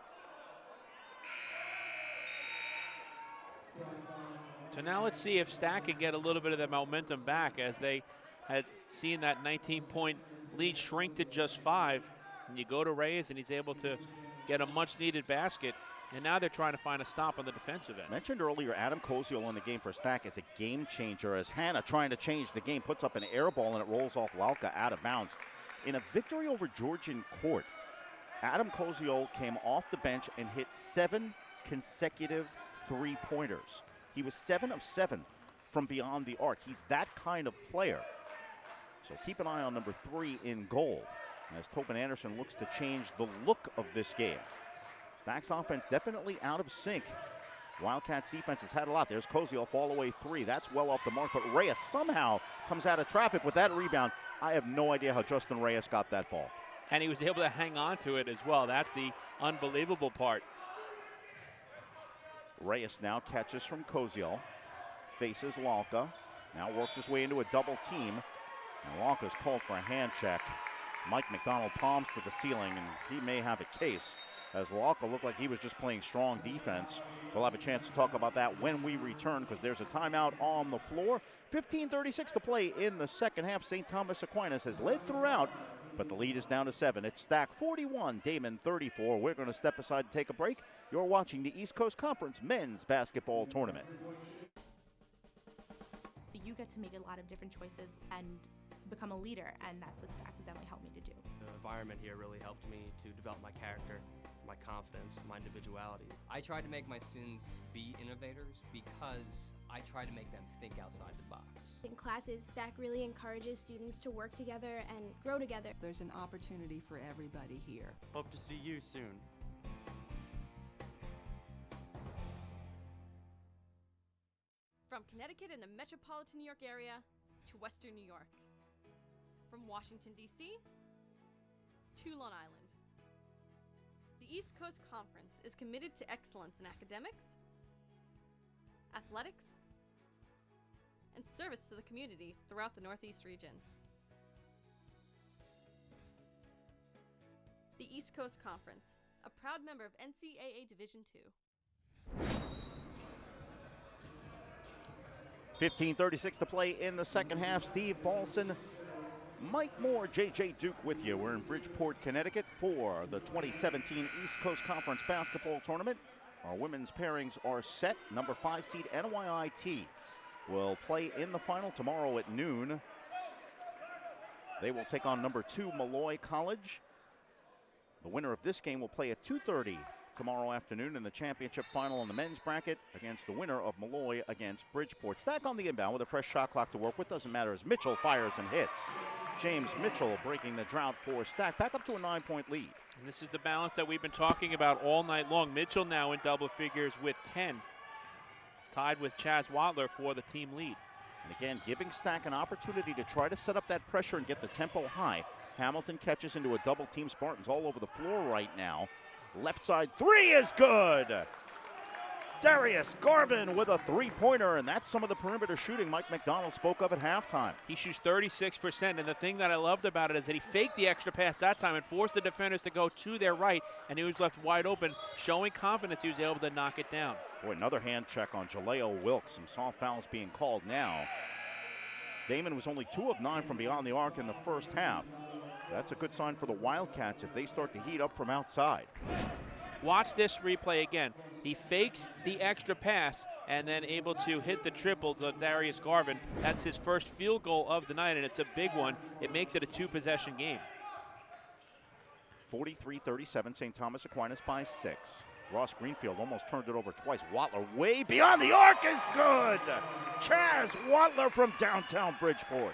So now let's see if Stack can get a little bit of the momentum back, as they had seen that 19-point lead shrink to just 5. And you go to Reyes, and he's able to get a much-needed basket. And now they're trying to find a stop on the defensive end. Mentioned earlier, Adam Koziel in the game for Stack is a game changer, as Hannah, trying to change the game, puts up an air ball and it rolls off Lauka out of bounds. In a victory over Georgian Court, Adam Koziel came off the bench and hit 7 consecutive three-pointers. He was 7 of 7 from beyond the arc. He's that kind of player. So keep an eye on number 3 in goal, as Tobin Anderson looks to change the look of this game. Stack's offense definitely out of sync. Wildcats defense has had a lot. There's Koziel, fall away 3. That's well off the mark, but Reyes somehow comes out of traffic with that rebound. I have no idea how Justin Reyes got that ball. And he was able to hang on to it as well. That's the unbelievable part. Reyes now catches from Koziel, faces Lauka, now works his way into a double team. And Lauka's called for a hand check. Mike McDonald palms to the ceiling, and he may have a case, as Lauka looked like he was just playing strong defense. We'll have a chance to talk about that when we return, because there's a timeout on the floor. 15:36 to play in the second half. St. Thomas Aquinas has led throughout, but the lead is down to 7. It's Stack 41, Damon 34. We're going to step aside and take a break. You're watching the East Coast Conference Men's Basketball Tournament. You get to make a lot of different choices and become a leader, and that's what Stack has definitely helped me to do. The environment here really helped me to develop my character, my confidence, my individuality. I try to make my students be innovators because I try to make them think outside the box. In classes, Stack really encourages students to work together and grow together. There's an opportunity for everybody here. Hope to see you soon. From Connecticut and the metropolitan New York area to Western New York. From Washington, D.C. to Long Island. The East Coast Conference is committed to excellence in academics, athletics, and service to the community throughout the Northeast region. The East Coast Conference, a proud member of NCAA Division II. 15:36 to play in the second half. Steve Paulson, Mike Moore, J.J. Duke with you. We're in Bridgeport, Connecticut for the 2017 East Coast Conference Basketball Tournament. Our women's pairings are set. Number 5 seed NYIT will play in the final tomorrow at noon. They will take on number 2 Malloy College. The winner of this game will play at 2:30 tomorrow afternoon in the championship final in the men's bracket against the winner of Malloy against Bridgeport. Stack on the inbound with a fresh shot clock to work with. Doesn't matter as Mitchell fires and hits. James Mitchell breaking the drought for Stack, back up to a 9-point lead. And this is the balance that we've been talking about all night long. Mitchell now in double figures with 10, tied with Chaz Watler for the team lead. And again, giving Stack an opportunity to try to set up that pressure and get the tempo high. Hamilton catches into a double team. Spartans all over the floor right now. Left side three is good. Darius Garvin with a three-pointer, and that's some of the perimeter shooting Mike McDonald spoke of at halftime. He shoots 36%, and the thing that I loved about it is that he faked the extra pass that time and forced the defenders to go to their right, and he was left wide open, showing confidence he was able to knock it down. Boy, another hand check on Jaleo Wilkes. Some soft fouls being called now. Damon was only 2 of 9 from beyond the arc in the first half. That's a good sign for the Wildcats if they start to heat up from outside. Watch this replay again. He fakes the extra pass and then able to hit the triple to Darius Garvin. That's his first field goal of the night, and it's a big one. It makes it a 2-possession game. 43-37, St. Thomas Aquinas by 6. Ross Greenfield almost turned it over twice. Watler way beyond the arc is good. Chaz Watler from downtown Bridgeport.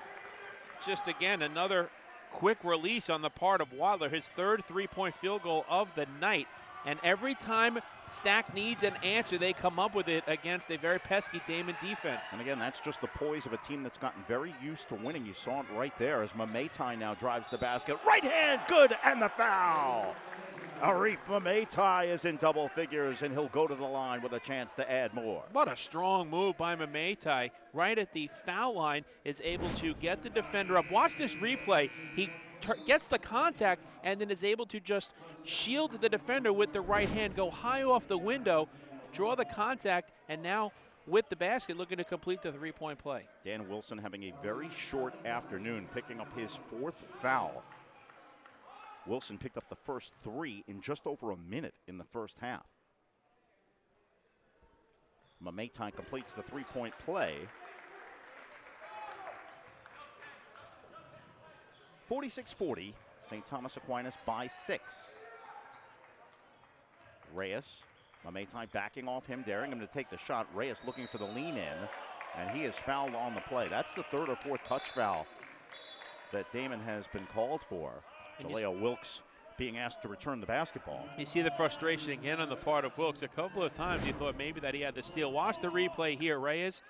Just again, another quick release on the part of Watler, his third three-point field goal of the night. And every time Stack needs an answer, they come up with it against a very pesky Daemen defense. And again, that's just the poise of a team that's gotten very used to winning. You saw it right there as Mameitai now drives the basket. Right hand, good, and the foul. Arif Mameitai is in double figures, and he'll go to the line with a chance to add more. What a strong move by Mameitai. Right at the foul line, is able to get the defender up. Watch this replay. He gets the contact and then is able to just shield the defender with the right hand, go high off the window, draw the contact, and now with the basket looking to complete the three-point play. Dan Wilson having a very short afternoon, picking up his 4th foul. Wilson picked up the first 3 in just over a minute in the first half. Mameitai completes the three-point play. 46-40, St. Thomas Aquinas by 6. Reyes, Mameitai backing off him, daring him to take the shot. Reyes looking for the lean in, and he is fouled on the play. That's the 3rd or 4th touch foul that Damon has been called for. Jaleo Wilkes being asked to return the basketball. You see the frustration again on the part of Wilkes. A couple of times you thought maybe that he had the steal. Watch the replay here. Reyes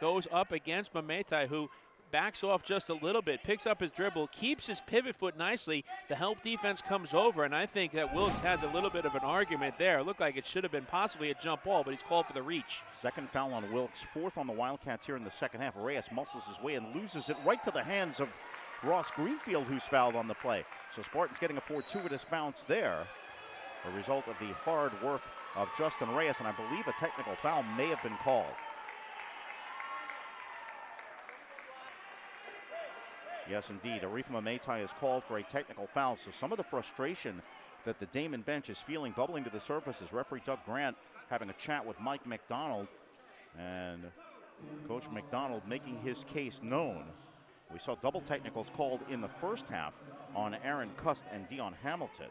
goes up against Mameitai, who backs off just a little bit, picks up his dribble, keeps his pivot foot nicely. The help defense comes over, and I think that Wilkes has a little bit of an argument there. It looked like it should have been possibly a jump ball, but he's called for the reach. 2nd foul on Wilkes, 4th on the Wildcats here in the second half. Reyes muscles his way and loses it right to the hands of Ross Greenfield, who's fouled on the play. So Spartans getting a fortuitous bounce there, a result of the hard work of Justin Reyes, and I believe a technical foul may have been called. Yes, indeed. Arif Mameitai is called for a technical foul, so some of the frustration that the Daemen bench is feeling bubbling to the surface is referee Doug Grant having a chat with Mike McDonald, and Coach McDonald making his case known. We saw double technicals called in the first half on Aaron Cust and Dion Hamilton.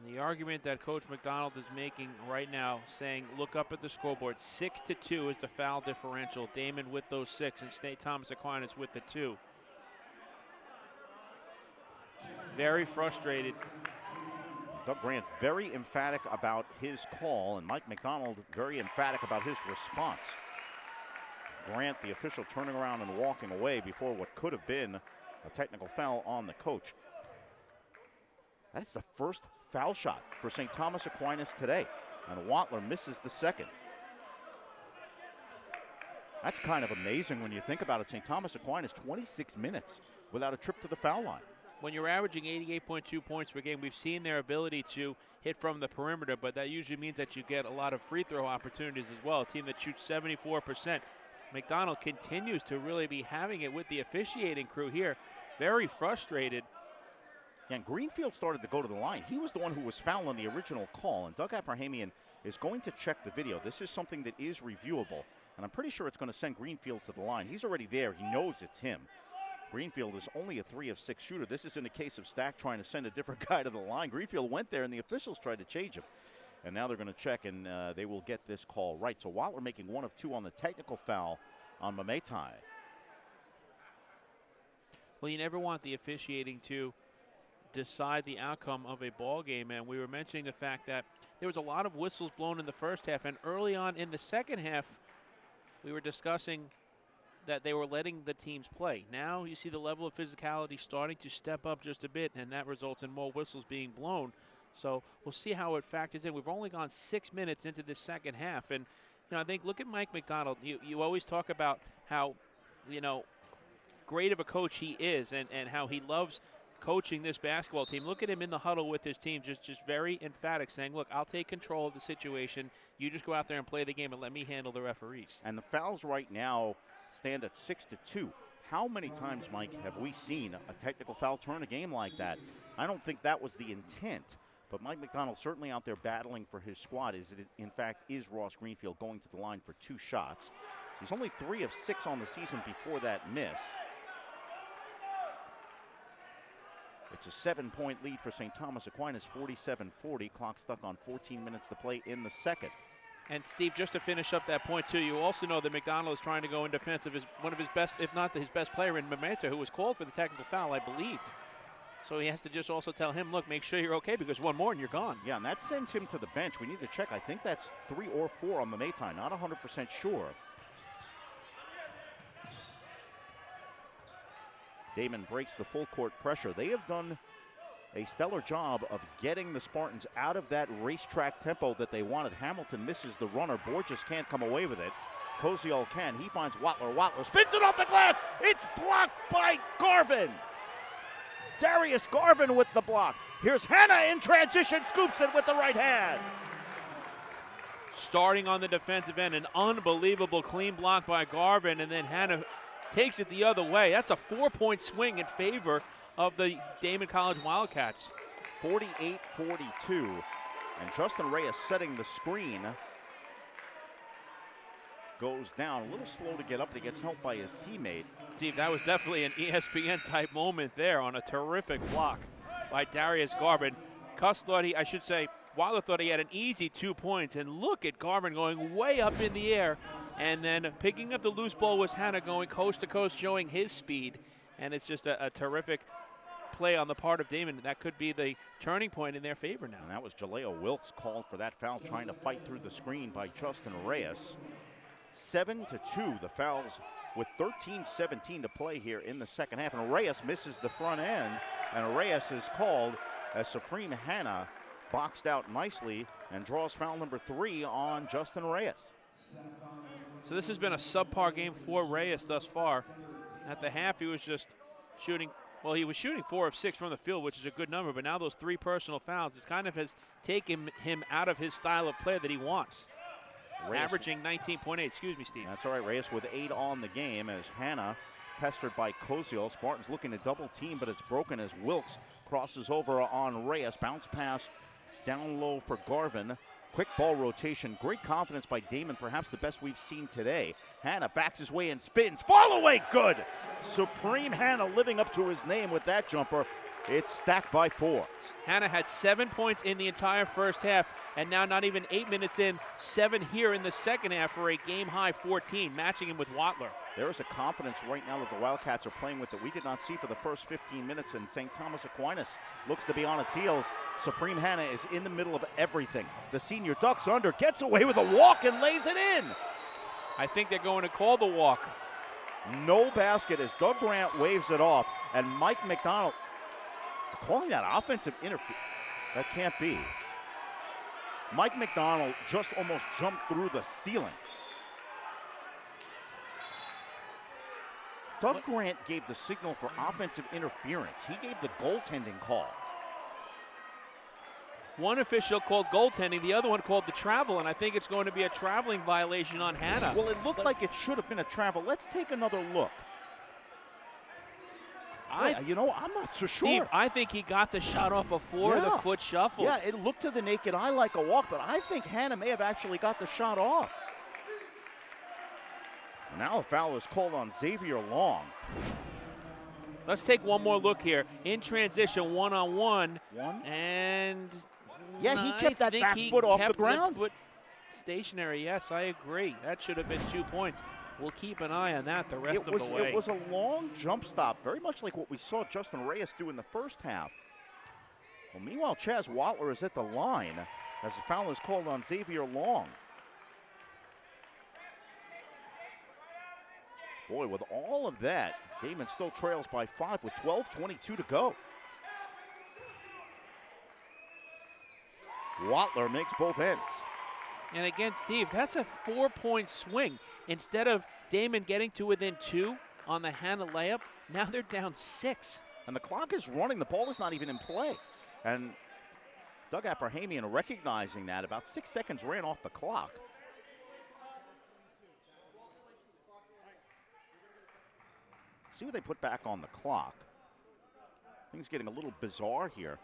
And the argument that Coach McDonald is making right now, saying, look up at the scoreboard, 6-2 is the foul differential. Daemen with those 6 and St. Thomas Aquinas with the 2. Very frustrated. Doug Grant very emphatic about his call, and Mike McDonald very emphatic about his response. Grant, the official, turning around and walking away before what could have been a technical foul on the coach. That's the first foul shot for St. Thomas Aquinas today, and Watler misses the 2nd. That's kind of amazing when you think about it. St. Thomas Aquinas 26 minutes without a trip to the foul line. When you're averaging 88.2 points per game, we've seen their ability to hit from the perimeter, but that usually means that you get a lot of free throw opportunities as well. A team that shoots 74%. McDonald continues to really be having it with the officiating crew here. Very frustrated. Yeah, and Greenfield started to go to the line. He was the one who was fouled on the original call, and Doug Abrahamian is going to check the video. This is something that is reviewable, and I'm pretty sure it's going to send Greenfield to the line. He's already there. He knows it's him. Greenfield is only a 3 of 6 shooter. This isn't a case of Stack trying to send a different guy to the line. Greenfield went there, and the officials tried to change him. And now they're going to check, and they will get this call right. So Wattler making 1 of 2 on the technical foul on Mametai. Well, you never want the officiating to decide the outcome of a ball game, and we were mentioning the fact that there was a lot of whistles blown in the first half, and early on in the second half, we were discussing that they were letting the teams play. Now you see the level of physicality starting to step up just a bit, and that results in more whistles being blown. So we'll see how it factors in. We've only gone 6 minutes into the second half, and I think look at Mike McDonald. You always talk about how great of a coach he is, and how he loves coaching this basketball team. Look at him in the huddle with his team, just very emphatic, saying, look, I'll take control of the situation. You just go out there and play the game and let me handle the referees. And the fouls right now stand at 6-2. How many times, Mike, have we seen a technical foul turn a game like that? I don't think that was the intent, but Mike McDonald certainly out there battling for his squad. In fact, is Ross Greenfield going to the line for 2 shots. He's only 3 of 6 on the season before that miss. It's a 7-point lead for St. Thomas Aquinas, 47-40. Clock stuck on 14 minutes to play in the second. And Steve, just to finish up that point too, you also know that McDonald is trying to go in defense of one of his best, if not his best player in Mameta, who was called for the technical foul, I believe. So he has to just also tell him, look, make sure you're okay, because one more and you're gone. Yeah, and that sends him to the bench. We need to check. I think that's 3 or 4 on Mameta. Not 100% sure. Damon breaks the full court pressure. They have done a stellar job of getting the Spartans out of that racetrack tempo that they wanted. Hamilton misses the runner. Borges can't come away with it. Koziol can. He finds Wattler. Wattler spins it off the glass. It's blocked by Garvin. Darius Garvin with the block. Here's Hanna in transition. Scoops it with the right hand. Starting on the defensive end, an unbelievable clean block by Garvin, and then Hanna takes it the other way. That's a 4-point swing in favor of the Daemen College Wildcats. 48-42. And Justin Reyes setting the screen. Goes down. A little slow to get up, but he gets helped by his teammate. Steve, that was definitely an ESPN-type moment there on a terrific block by Darius Garvin. Wattler thought he had an easy 2 points, and look at Garvin going way up in the air. And then picking up the loose ball was Hanna going coast to coast, showing his speed. And it's just a terrific play on the part of Damon. That could be the turning point in their favor now. And that was Jaleo Wilkes called for that foul, trying to fight through the screen by Justin Reyes. 7-2, the fouls with 13-17 to play here in the second half. And Reyes misses the front end, and Reyes is called as Supreme Hanna boxed out nicely and draws foul number 3 on Justin Reyes. So this has been a subpar game for Reyes thus far. At the half, he was just shooting, well, he was shooting 4 of 6 from the field, which is a good number, but now those 3 personal fouls, it kind of has taken him out of his style of play that he wants. Reyes, averaging 19.8, excuse me, Steve. That's all right, Reyes with 8 on the game as Hanna pestered by Koziel. Spartans looking to double team, but it's broken as Wilkes crosses over on Reyes. Bounce pass down low for Garvin. Quick ball rotation, great confidence by Damon, perhaps the best we've seen today. Hanna backs his way and spins. Fall away, good! Supreme Hanna living up to his name with that jumper. It's stacked by 4. Hanna had 7 points in the entire first half, and now not even 8 minutes in, 7 here in the second half for a game-high 14, matching him with Wattler. There is a confidence right now that the Wildcats are playing with that we did not see for the first 15 minutes, and St. Thomas Aquinas looks to be on its heels. Supreme Hanna is in the middle of everything. The senior ducks under, gets away with a walk and lays it in. I think they're going to call the walk. No basket as Doug Grant waves it off, and Mike McDonald calling that offensive interference. That can't be. Mike McDonald just almost jumped through the ceiling. Doug Grant gave the signal for offensive interference. He gave the goaltending call. One official called goaltending, the other one called the travel, and I think it's going to be a traveling violation on Hanna. Well, it looked like it should have been a travel. Let's take another look. I'm not so sure. Steve, I think he got the shot off before the foot shuffle. Yeah, it looked to the naked eye like a walk, but I think Hanna may have actually got the shot off. Now a foul is called on Xavier Long. Let's take one more look here. In transition, one-on-one. One? And Yeah, he kept that I think back he foot off the kept ground. Foot stationary, yes, I agree. That should have been 2 points. We'll keep an eye on that the rest of the way. It was a long jump stop, very much like what we saw Justin Reyes do in the first half. Well, meanwhile, Chaz Watler is at the line as the foul is called on Xavier Long. Boy, with all of that, Damon still trails by 5 with 12:22 to go. Watler makes both ends. And again, Steve, that's a 4-point swing. Instead of Damon getting to within 2 on the Hannah layup, now they're down 6. And the clock is running. The ball is not even in play. And Doug Abrahamian recognizing that, about 6 seconds ran off the clock. See what they put back on the clock. Things getting a little bizarre here.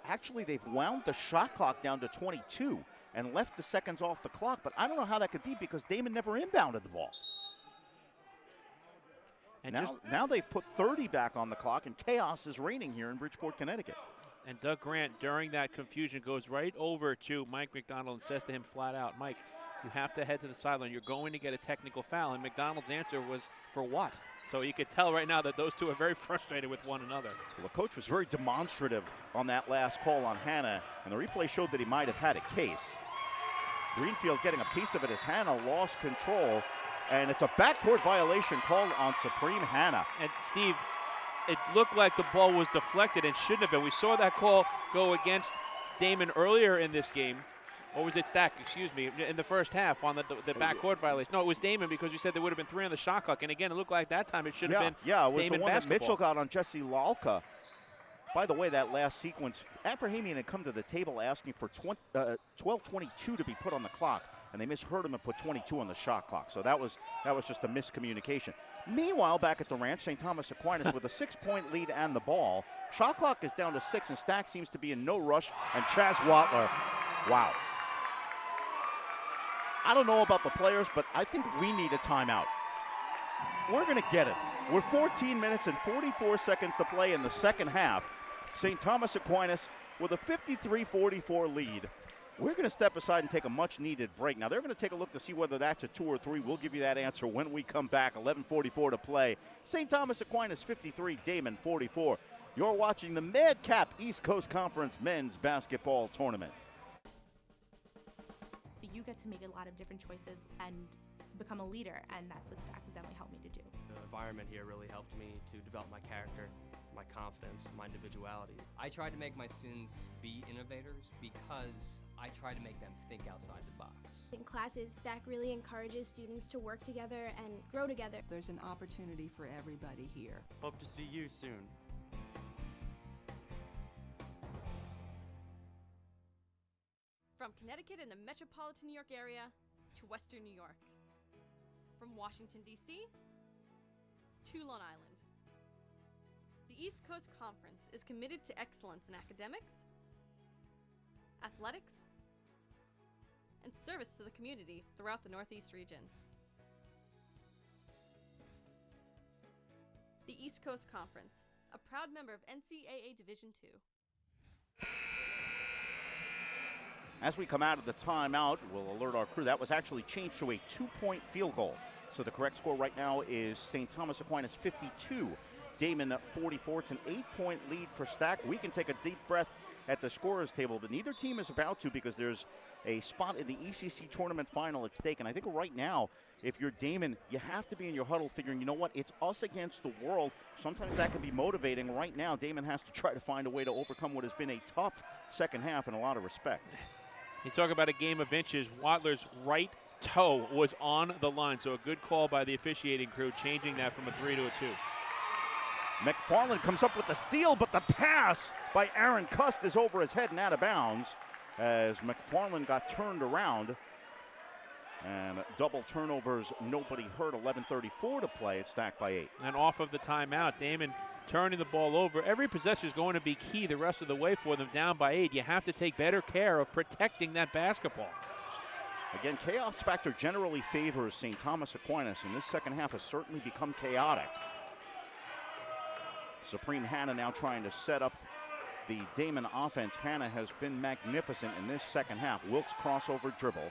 Actually, they've wound the shot clock down to 22 and left the seconds off the clock, but I don't know how that could be because Damon never inbounded the ball. And now they've put 30 back on the clock, and chaos is reigning here in Bridgeport, Connecticut. And Doug Grant, during that confusion, goes right over to Mike McDonald and says to him flat out, Mike, you have to head to the sideline. You're going to get a technical foul. And McDonald's answer was, for what? So you could tell right now that those two are very frustrated with one another. Well, the coach was very demonstrative on that last call on Hannah, and the replay showed that he might have had a case. Greenfield getting a piece of it as Hannah lost control, and it's a backcourt violation called on Supreme Hannah. And Steve, it looked like the ball was deflected and shouldn't have been. We saw that call go against Damon earlier in this game. Or was it Stack, excuse me, in the first half on the backcourt violation? No, it was Damon because we said there would have been 3 on the shot clock. And again, it looked like that time it should have been Yeah, it was Damon the one basketball. that Mitchell got on Jesse Lalka. By the way, that last sequence, Abrahamian had come to the table asking for 12:22 to be put on the clock, and they misheard him and put 22 on the shot clock. So that was just a miscommunication. Meanwhile, back at the ranch, St. Thomas Aquinas with a 6-point lead and the ball. Shot clock is down to 6, and Stack seems to be in no rush. And Chaz Watler, wow. I don't know about the players, but I think we need a timeout. We're going to get it. We're 14 minutes and 44 seconds to play in the second half. St. Thomas Aquinas with a 53-44 lead. We're going to step aside and take a much-needed break. Now, they're going to take a look to see whether that's a 2 or 3. We'll give you that answer when we come back. 11:44 to play. St. Thomas Aquinas 53, Damon 44. You're watching the Madcap East Coast Conference Men's Basketball Tournament. You get to make a lot of different choices and become a leader, and that's what Stack has definitely helped me to do. The environment here really helped me to develop my character, my confidence, my individuality. I try to make my students be innovators because I try to make them think outside the box. In classes, Stack really encourages students to work together and grow together. There's an opportunity for everybody here. Hope to see you soon. From Connecticut and the metropolitan New York area to Western New York. From Washington, D.C. to Long Island. The East Coast Conference is committed to excellence in academics, athletics, and service to the community throughout the Northeast region. The East Coast Conference, a proud member of NCAA Division II. As we come out of the timeout, we'll alert our crew. That was actually changed to a 2-point field goal. So the correct score right now is St. Thomas Aquinas 52, Damon 44. It's an 8-point lead for Stack. We can take a deep breath at the scorer's table, but neither team is about to because there's a spot in the ECC tournament final at stake. And I think right now, if you're Damon, you have to be in your huddle figuring, you know what, it's us against the world. Sometimes that can be motivating. Right now, Damon has to try to find a way to overcome what has been a tough second half in a lot of respect. You talk about a game of inches. Watler's right toe was on the line, so a good call by the officiating crew, changing that from a 3 to a 2. McFarland comes up with the steal, but the pass by Aaron Cust is over his head and out of bounds as McFarland got turned around. And double turnovers, nobody hurt. 11:34 to play. It's Stacked by 8. And off of the timeout, Damon turning the ball over. Every possession is going to be key the rest of the way for them, down by 8. You have to take better care of protecting that basketball. Again, chaos factor generally favors St. Thomas Aquinas, and this second half has certainly become chaotic. Supreme Hannah now trying to set up the Damon offense, Hannah, has been magnificent in this second half. Wilkes crossover dribble,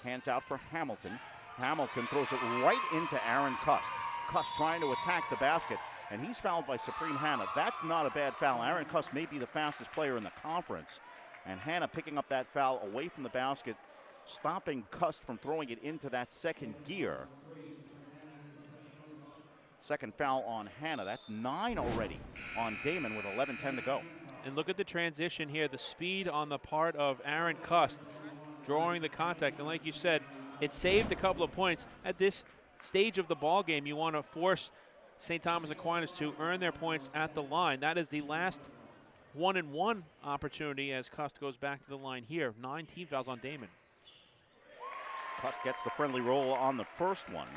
hands out for Hamilton. Hamilton throws it right into Aaron Cust. Cust trying to attack the basket, and he's fouled by Supreme Hannah. That's not a bad foul. Aaron Cust may be the fastest player in the conference, and Hannah picking up that foul away from the basket, stopping Cust from throwing it into that second gear. Second foul on Hannah. That's 9 already on Damon with 11:10 to go. And look at the transition here, the speed on the part of Aaron Cust, drawing the contact. And like you said, it saved a couple of points. At this stage of the ball game, you want to force St. Thomas Aquinas to earn their points at the line. That is the last 1-and-1 opportunity as Cust goes back to the line here. 9 team fouls on Damon. Cust gets the friendly roll on the first one.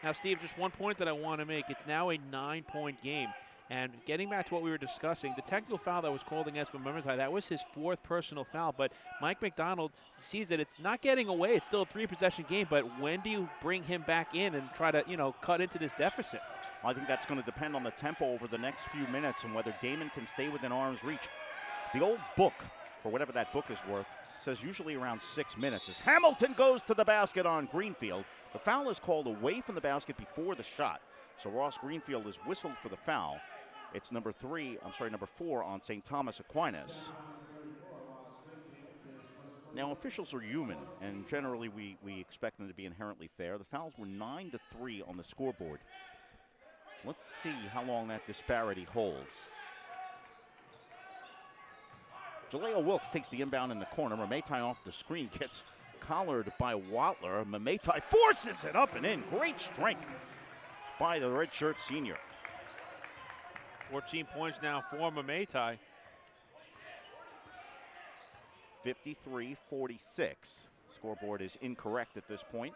Now, Steve, just one point that I want to make. It's now a 9-point game. And getting back to what we were discussing, the technical foul that was called against Momentai, that was his 4th personal foul. But Mike McDonald sees that it's not getting away. It's still a 3-possession game. But when do you bring him back in and try to, cut into this deficit? I think that's going to depend on the tempo over the next few minutes and whether Damon can stay within arm's reach. The old book, for whatever that book is worth, says usually around 6 minutes. As Hamilton goes to the basket on Greenfield, the foul is called away from the basket before the shot. So Ross Greenfield is whistled for the foul. It's number 4 on St. Thomas Aquinas. Now, officials are human, and generally we expect them to be inherently fair. The fouls were 9-3 on the scoreboard. Let's see how long that disparity holds. Jaleo Wilkes takes the inbound in the corner. Momentai off the screen gets collared by Watler. Momentai forces it up and in. Great strength by the redshirt senior. 14 points now for Momentai. 53-46. Scoreboard is incorrect at this point.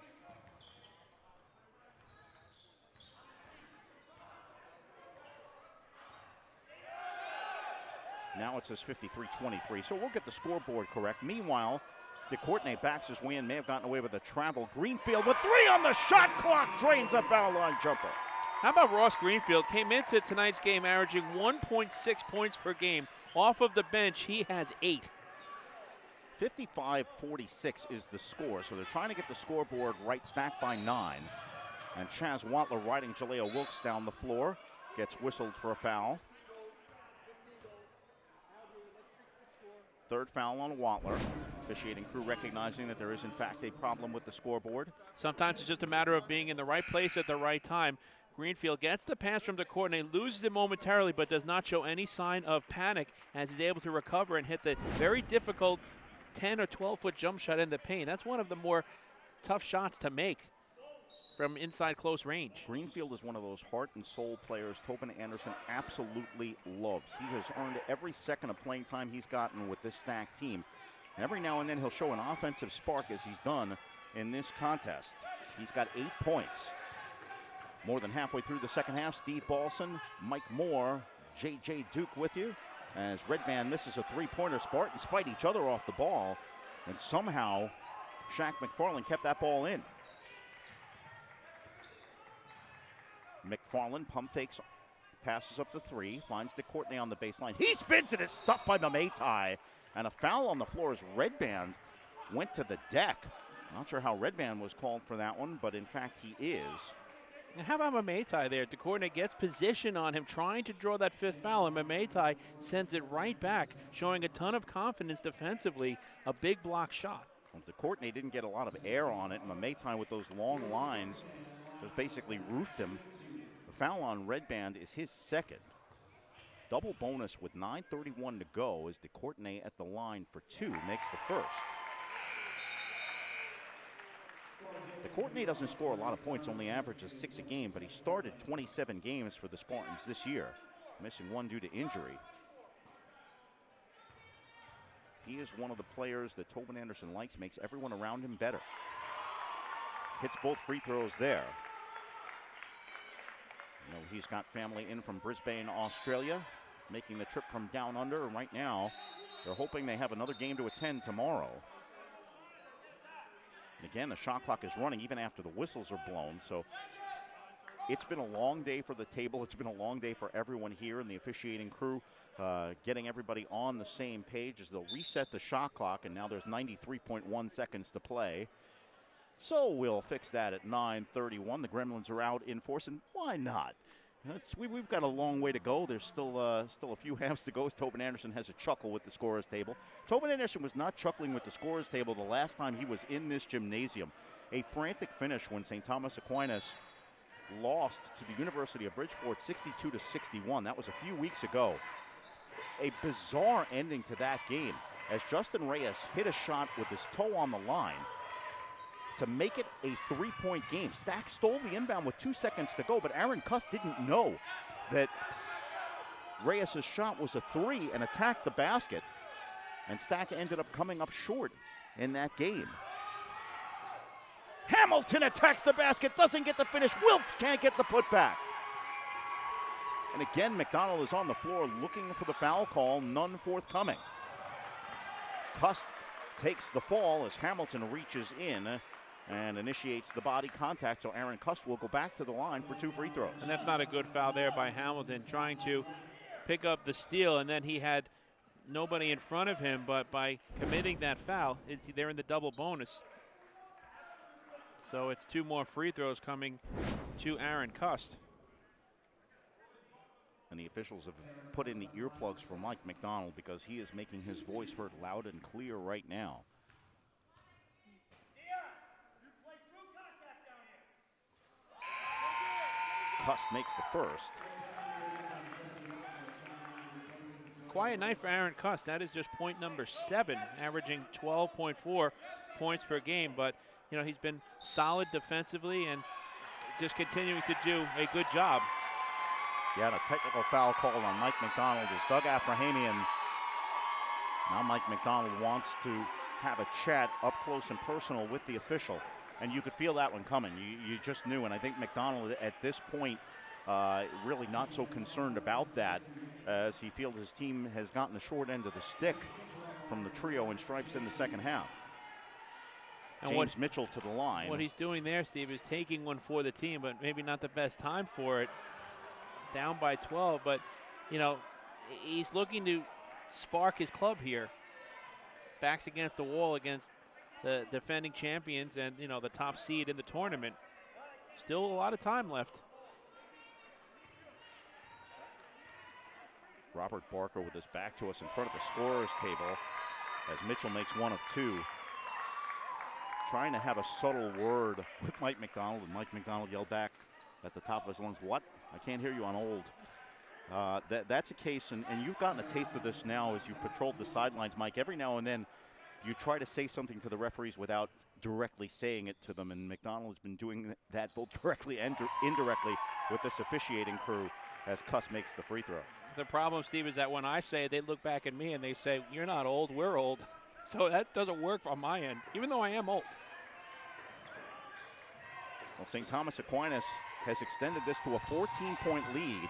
Now it says 53-23, so we'll get the scoreboard correct. Meanwhile, DeCourtney backs his way in, may have gotten away with a travel. Greenfield with 3 on the shot clock, drains a foul line jumper. How about Ross Greenfield? Came into tonight's game averaging 1.6 points per game. Off of the bench, he has 8. 55-46 is the score, so they're trying to get the scoreboard right, stacked by 9. And Chaz Watler riding Jaleo Wilkes down the floor, gets whistled for a foul. 3rd foul on Watler. Officiating crew recognizing that there is in fact a problem with the scoreboard. Sometimes it's just a matter of being in the right place at the right time. Greenfield gets the pass from DeCourtney, loses it momentarily, but does not show any sign of panic as he's able to recover and hit the very difficult 10 or 12-foot jump shot in the paint. That's one of the more tough shots to make from inside close range. Greenfield is one of those heart and soul players Tobin Anderson absolutely loves. He has earned every second of playing time he's gotten with this stacked team. And every now and then he'll show an offensive spark as he's done in this contest. He's got 8 points. More than halfway through the second half, Steve Balson, Mike Moore, J.J. Duke with you. As Redman misses a 3-pointer, Spartans fight each other off the ball. And somehow, Shaq McFarland kept that ball in. McFarland pump fakes, passes up the 3, finds DeCourtney on the baseline. He spins it, it's stuffed by Momentai. And a foul on the floor as Redband went to the deck. Not sure how Redband was called for that one, but in fact he is. And how about Momentai there? DeCourtney gets position on him, trying to draw that 5th foul, and Momentai sends it right back, showing a ton of confidence defensively. A big block shot. Well, DeCourtney didn't get a lot of air on it, and Momentai with those long lines just basically roofed him. The foul on Redband is his 2nd. Double bonus with 9:31 to go as DeCourtney at the line for 2 makes the 1st. DeCourtney doesn't score a lot of points, only averages 6 a game, but he started 27 games for the Spartans this year, missing 1 due to injury. He is one of the players that Tobin Anderson likes, makes everyone around him better. Hits both free throws there. You know, he's got family in from Brisbane, Australia, making the trip from down under, and right now they're hoping they have another game to attend tomorrow. And again, the shot clock is running even after the whistles are blown, so it's been a long day for the table. It's been a long day for everyone here and the officiating crew. getting everybody on the same page as they'll reset the shot clock, and now there's 93.1 seconds to play. So we'll fix that at 9:31. The Gremlins are out in force, and why not? We've got a long way to go. There's still a few halves to go as Tobin Anderson has a chuckle with the scorer's table. Tobin Anderson was not chuckling with the scorer's table the last time he was in this gymnasium. A frantic finish when St. Thomas Aquinas lost to the University of Bridgeport 62-61. That was a few weeks ago. A bizarre ending to that game as Justin Reyes hit a shot with his toe on the line to make it a three-point game. Stack stole the inbound with 2 seconds to go, but Aaron Cuss didn't know that Reyes' shot was a three and attacked the basket, and Stack ended up coming up short in that game. Hamilton attacks the basket, doesn't get the finish. Wilkes can't get the putback. And again, McDonald is on the floor looking for the foul call, none forthcoming. Cuss takes the fall as Hamilton reaches in and initiates the body contact, so Aaron Cuss will go back to the line for 2 free throws. And that's not a good foul there by Hamilton, trying to pick up the steal, and then he had nobody in front of him, but by committing that foul, they're in the double bonus. So it's 2 more free throws coming to Aaron Cuss. And the officials have put in the earplugs for Mike McDonald because he is making his voice heard loud and clear right now. Cuss makes the first. Quiet night for Aaron Cuss. That is just point number 7, averaging 12.4 points per game. But, you know, he's been solid defensively and just continuing to do a good job. Yeah, and a technical foul call on Mike McDonald is Doug Afrahamian. Now Mike McDonald wants to have a chat up close and personal with the official. And you could feel that one coming. You just knew. And I think McDonald at this point really not so concerned about that as he feels his team has gotten the short end of the stick from the trio in stripes in the second half. And James Mitchell to the line. What he's doing there, Steve, is taking one for the team, but maybe not the best time for it. Down by 12, but, you know, he's looking to spark his club here. Backs against the wall against the defending champions and, you know, the top seed in the tournament. Still a lot of time left. Robert Barker with his back to us in front of the scorer's table as Mitchell makes 1 of 2. Trying to have a subtle word with Mike McDonald, and Mike McDonald yelled back at the top of his lungs, "What? I can't hear you, I'm old." That's a case, and you've gotten a taste of this now as you've patrolled the sidelines, Mike. Every now and then you try to say something to the referees without directly saying it to them, and McDonald has been doing that both directly and indirectly with this officiating crew as Cuss makes the free throw. The problem, Steve, is that when I say it, they look back at me and they say, "You're not old, we're old." So that doesn't work on my end, even though I am old. Well, St. Thomas Aquinas has extended this to a 14-point lead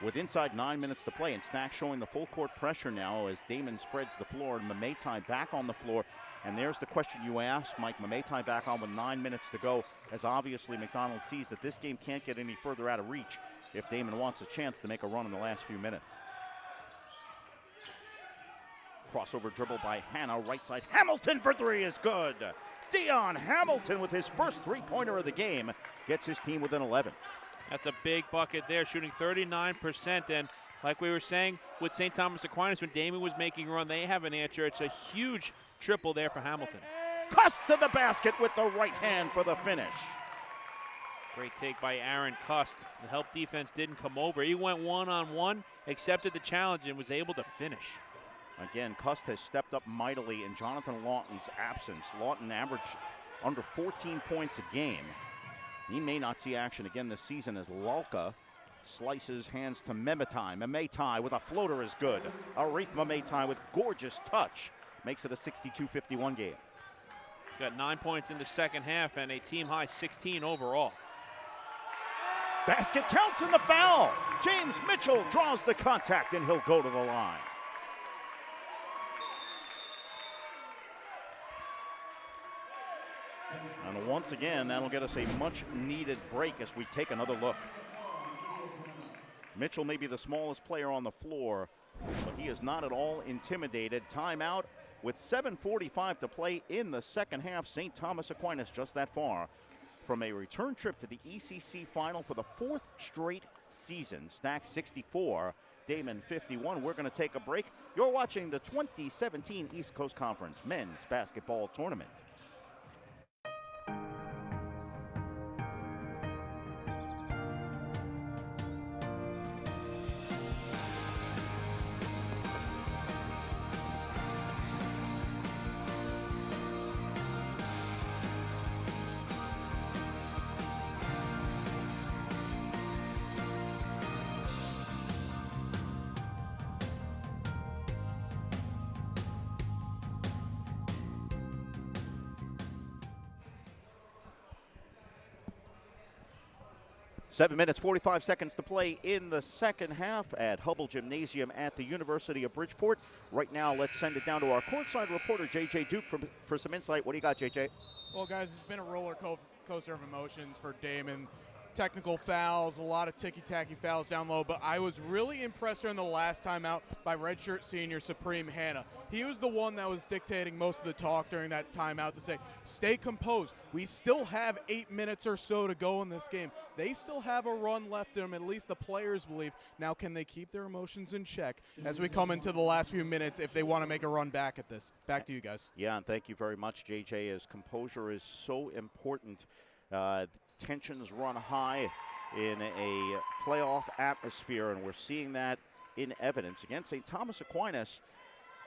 with inside 9 minutes to play, and Stack showing the full court pressure now as Damon spreads the floor and Mameitai back on the floor. And there's the question you asked, Mike. Mameitai back on with 9 minutes to go, as obviously McDonald sees that this game can't get any further out of reach if Damon wants a chance to make a run in the last few minutes. Crossover dribble by Hanna, right side. Hamilton for 3 is good. Dion Hamilton with his first three-pointer of the game gets his team within 11. That's a big bucket there, shooting 39%. And like we were saying with St. Thomas Aquinas, when Damon was making a run, they have an answer. It's a huge triple there for Hamilton. Cuss to the basket with the right hand for the finish. Great take by Aaron Cuss. The help defense didn't come over. He went one-on-one, accepted the challenge, and was able to finish. Again, Cuss has stepped up mightily in Jonathan Lawton's absence. Lawton averaged under 14 points a game. He may not see action again this season as Lalka slices hands to Mameitai. Mameitai with a floater is good. Arif Mameitai with gorgeous touch makes it a 62-51 game. He's got 9 points in the second half and a team-high 16 overall. Basket counts in the foul. James Mitchell draws the contact and he'll go to the line. And once again, that'll get us a much-needed break as we take another look. Mitchell may be the smallest player on the floor, But he is not at all intimidated. Timeout with 7:45 to play in the second half. St. Thomas Aquinas just that far from a return trip to the ECC final for the 4th straight season. Stack 64, Damon 51. We're going to take a break. You're watching the 2017 East Coast Conference Men's Basketball Tournament. 7 minutes, 45 seconds to play in the second half at Hubble Gymnasium at the University of Bridgeport. Right now, let's send it down to our courtside reporter, J.J. Duke, for some insight. What do you got, J.J.? Well, guys, it's been a roller coaster of emotions for Damon. Technical fouls, a lot of ticky-tacky fouls down low, but I was really impressed during the last timeout by redshirt senior Supreme Hanna. He was the one that was dictating most of the talk during that timeout to say, stay composed. We still have 8 minutes or so to go in this game. They still have a run left in them, at least the players believe. Now, can they keep their emotions in check as we come into the last few minutes if they want to make a run back at this? Back to you guys. Yeah, and thank you very much, JJ, as composure is so important. Tensions run high in a playoff atmosphere, and we're seeing that in evidence. Again, St. Thomas Aquinas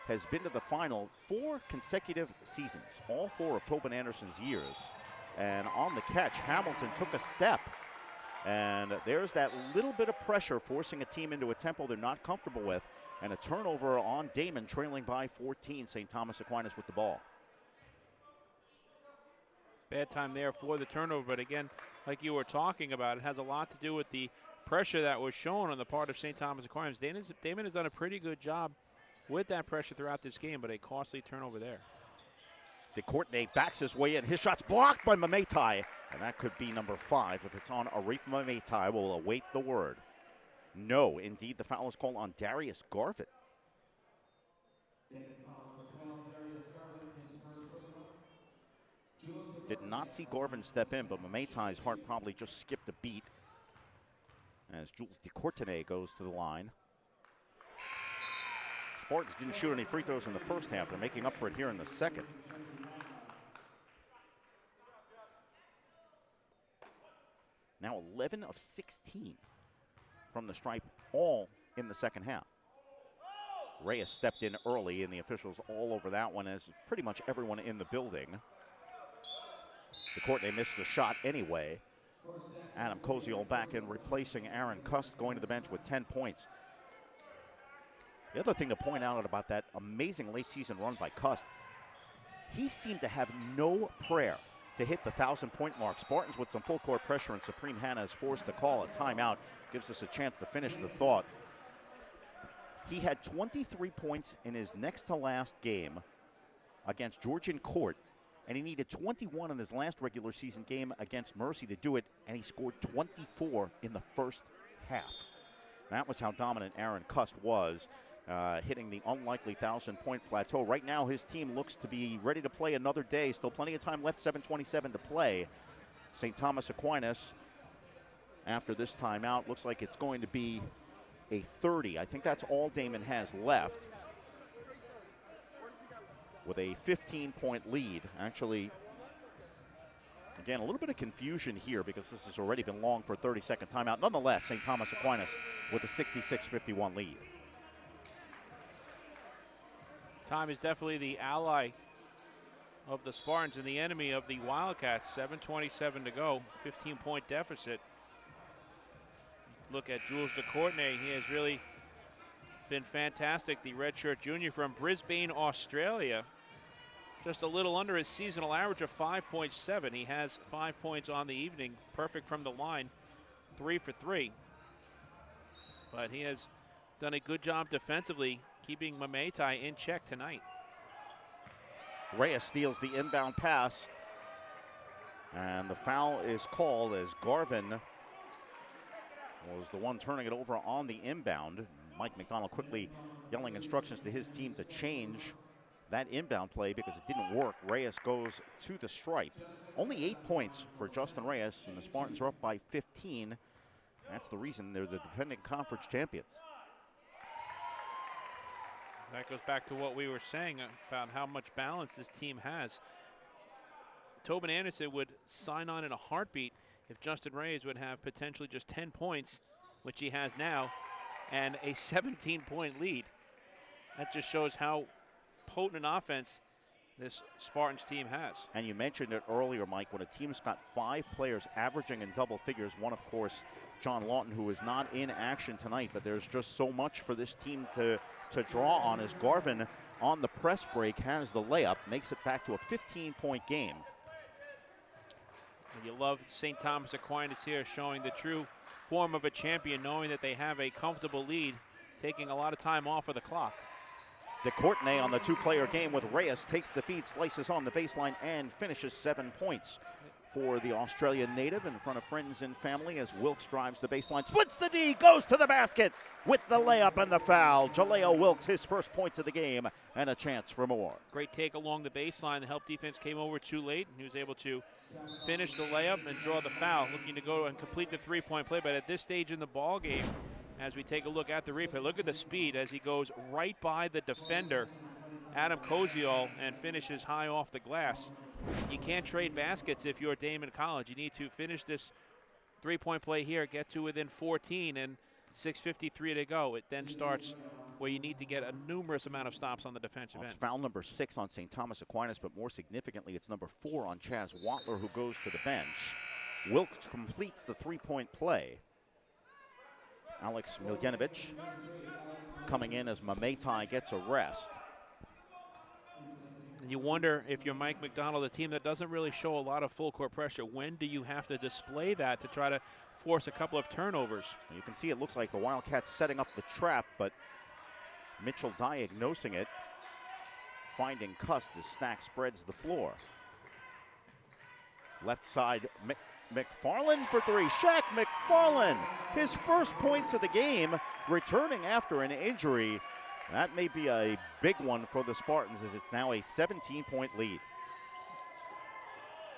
has been to the final 4 consecutive seasons, all 4 of Tobin Anderson's years. And on the catch, Hamilton took a step. And there's that little bit of pressure forcing a team into a tempo they're not comfortable with. And a turnover on Daemen, trailing by 14. St. Thomas Aquinas with the ball. Bad time there for the turnover, but again, like you were talking about, it has a lot to do with the pressure that was shown on the part of St. Thomas Aquinas. Damon has done a pretty good job with that pressure throughout this game, but a costly turnover there. DeCourtenay backs his way in. His shot's blocked by Mameitai, and that could be number 5. If it's on Arif Mameitai, we'll await the word. No, indeed, the foul is called on Darius Garvin. Did not see Garvin step in, but Mameitai's heart probably just skipped a beat as Jules DeCourtenay goes to the line. Spartans didn't shoot any free throws in the first half. They're making up for it here in the second. Now 11 of 16 from the stripe, all in the second half. Reyes stepped in early, and the officials all over that one, as pretty much everyone in the building. DeCourtenay missed the shot anyway. Adam Koziol back in, replacing Aaron Cust, going to the bench with 10 points. The other thing to point out about that amazing late season run by Cust, he seemed to have no prayer to hit the 1,000-point mark. Spartans with some full court pressure, and Supreme Hanna is forced to call a timeout. Gives us a chance to finish the thought. He had 23 points in his next to last game against Georgian Court, and he needed 21 in his last regular season game against Mercy to do it, and he scored 24 in the first half. That was how dominant Aaron Cust was, hitting the unlikely 1,000-point plateau. Right now, his team looks to be ready to play another day. Still plenty of time left, 7:27 to play. St. Thomas Aquinas, after this timeout, looks like it's going to be a 30. I think that's all Damon has left, with a 15-point lead. Actually, again, a little bit of confusion here because this has already been long for a 30-second timeout. Nonetheless, St. Thomas Aquinas with a 66-51 lead. Time is definitely the ally of the Spartans and the enemy of the Wildcats. 7:27 to go, 15-point deficit. Look at Jules DeCourtenay. He has really been fantastic. The redshirt junior from Brisbane, Australia. Just a little under his seasonal average of 5.7. He has 5 points on the evening, perfect from the line, 3 for 3. But he has done a good job defensively, keeping Mameitai in check tonight. Reyes steals the inbound pass, and the foul is called as Garvin was the one turning it over on the inbound. Mike McDonald quickly yelling instructions to his team to change that inbound play because it didn't work. Reyes goes to the stripe. Only 8 points for Justin Reyes, and the Spartans are up by 15. That's the reason they're the defending conference champions. That goes back to what we were saying about how much balance this team has. Tobin Anderson would sign on in a heartbeat if Justin Reyes would have potentially just 10 points, which he has now, and a 17-point lead. That just shows how potent an offense this Spartans team has. And you mentioned it earlier, Mike, when a team's got 5 players averaging in double figures, one, of course, John Lawton, who is not in action tonight, but there's just so much for this team to draw on as Garvin on the press break has the layup, makes it back to a 15-point game. And you love St. Thomas Aquinas here showing the true form of a champion, knowing that they have a comfortable lead, taking a lot of time off of the clock. DeCourtenay on the 2-player game with Reyes, takes the feed, slices on the baseline, and finishes 7 points for the Australian native in front of friends and family as Wilkes drives the baseline, splits the D, goes to the basket with the layup and the foul. Jaleo Wilkes, his first points of the game, and a chance for more. Great take along the baseline. The help defense came over too late, and he was able to finish the layup and draw the foul, looking to go and complete the 3-point play. But at this stage in the ball game, as we take a look at the replay, look at the speed as he goes right by the defender, Adam Koziol, and finishes high off the glass. You can't trade baskets if you're Daemen College. You need to finish this 3-point play here, get to within 14, and 6:53 to go. It then starts where you need to get a numerous amount of stops on the defensive end. It's foul number 6 on St. Thomas Aquinas, but more significantly, it's number 4 on Chaz Watler, who goes to the bench. Wilkes completes the 3-point play. Alex Miljanovic coming in as Mametai gets a rest. And you wonder if you're Mike McDonald, a team that doesn't really show a lot of full court pressure, when do you have to display that to try to force a couple of turnovers? You can see it looks like the Wildcats setting up the trap, but Mitchell diagnosing it, finding Cust as Stack spreads the floor. Left side, McFarland for 3. Shaq McFarland, his first points of the game, returning after an injury. That may be a big one for the Spartans as it's now a 17-point lead.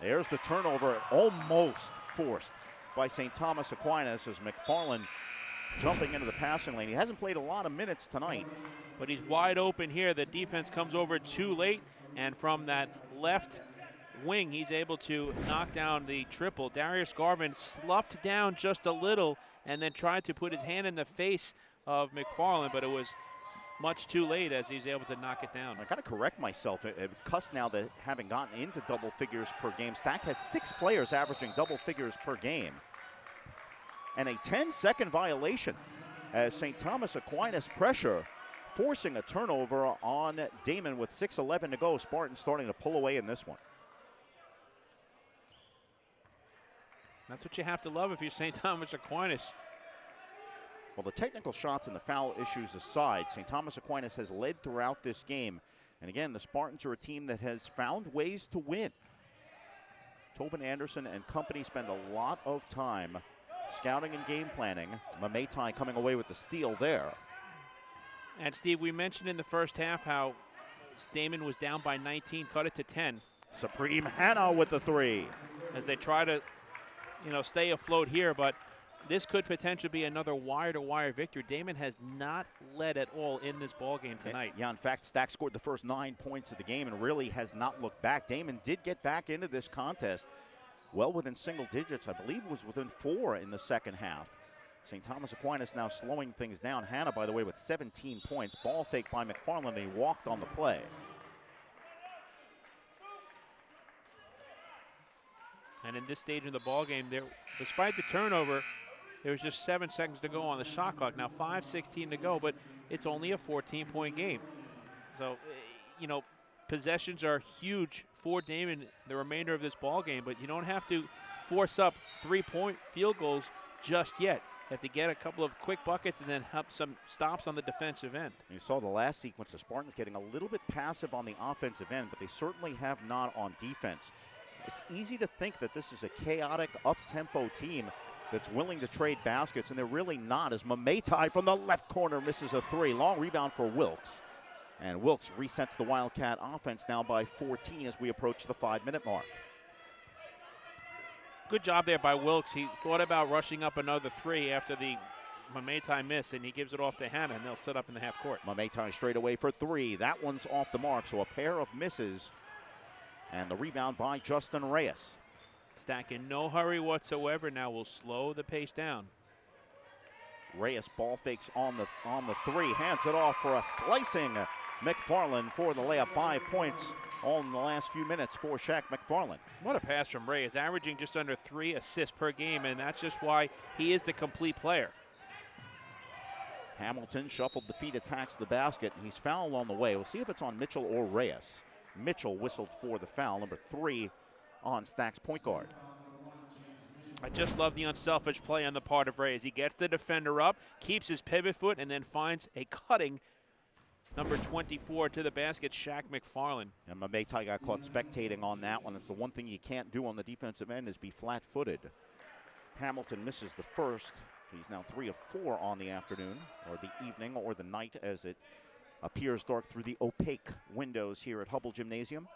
There's the turnover, almost forced by St. Thomas Aquinas as McFarland jumping into the passing lane. He hasn't played a lot of minutes tonight. But he's wide open here. The defense comes over too late, and from that left wing, he's able to knock down the triple. Darius Garvin sloughed down just a little and then tried to put his hand in the face of McFarland, but it was much too late as he's able to knock it down. I got to correct myself. Cuss now that having gotten into double figures per game, Stack has 6 players averaging double figures per game. And a 10-second violation as St. Thomas Aquinas pressure, forcing a turnover on Damon with 6:11 to go. Spartans starting to pull away in this one. That's what you have to love if you're St. Thomas Aquinas. Well, the technical shots and the foul issues aside, St. Thomas Aquinas has led throughout this game. And again, the Spartans are a team that has found ways to win. Tobin Anderson and company spend a lot of time scouting and game planning. Mametai coming away with the steal there. And Steve, we mentioned in the first half how Damon was down by 19, cut it to 10. Supreme Hanna with the 3. As they try to, stay afloat here, but this could potentially be another wire-to-wire victory. Damon has not led at all in this ball game tonight. Yeah, in fact, Stack scored the first 9 points of the game and really has not looked back. Damon did get back into this contest well within single digits. I believe it was within 4 in the second half. St. Thomas Aquinas now slowing things down. Hanna, by the way, with 17 points. Ball fake by McFarland, and he walked on the play. And in this stage of the ball game, despite the turnover, there was just 7 seconds to go on the shot clock. Now 5:16 to go, but it's only a 14-point game. So, possessions are huge for Damon the remainder of this ball game, but you don't have to force up 3-point field goals just yet. You have to get a couple of quick buckets and then have some stops on the defensive end. You saw the last sequence, the Spartans getting a little bit passive on the offensive end, but they certainly have not on defense. It's easy to think that this is a chaotic, up-tempo team, that's willing to trade baskets, and they're really not, as Mamaitai from the left corner misses a three. Long rebound for Wilkes. And Wilkes resets the Wildcat offense now by 14 as we approach the 5-minute mark. Good job there by Wilkes. He thought about rushing up another three after the Mamaitai miss, and he gives it off to Hannah, and they'll set up in the half court. Mamaitai straight away for three. That one's off the mark, so a pair of misses. And the rebound by Justin Reyes. Stack in no hurry whatsoever now will slow the pace down. Reyes ball fakes on the three, hands it off for a slicing McFarland for the layup. 5 points all in the last few minutes for Shaq McFarland. What a pass from Reyes, averaging just under 3 assists per game, and that's just why he is the complete player. Hamilton shuffled the feet, attacks the basket, and he's fouled on the way. We'll see if it's on Mitchell or Reyes. Mitchell whistled for the foul, number 3 on Stack's point guard. I just love the unselfish play on the part of Reyes. He gets the defender up, keeps his pivot foot, and then finds a cutting number 24 to the basket, Shaq McFarland. And Mamaitai got caught spectating on that one. It's the one thing you can't do on the defensive end is be flat-footed. Hamilton misses the first. He's now 3 of 4 on the afternoon, or the evening, or the night, as it appears dark through the opaque windows here at Hubbell Gymnasium.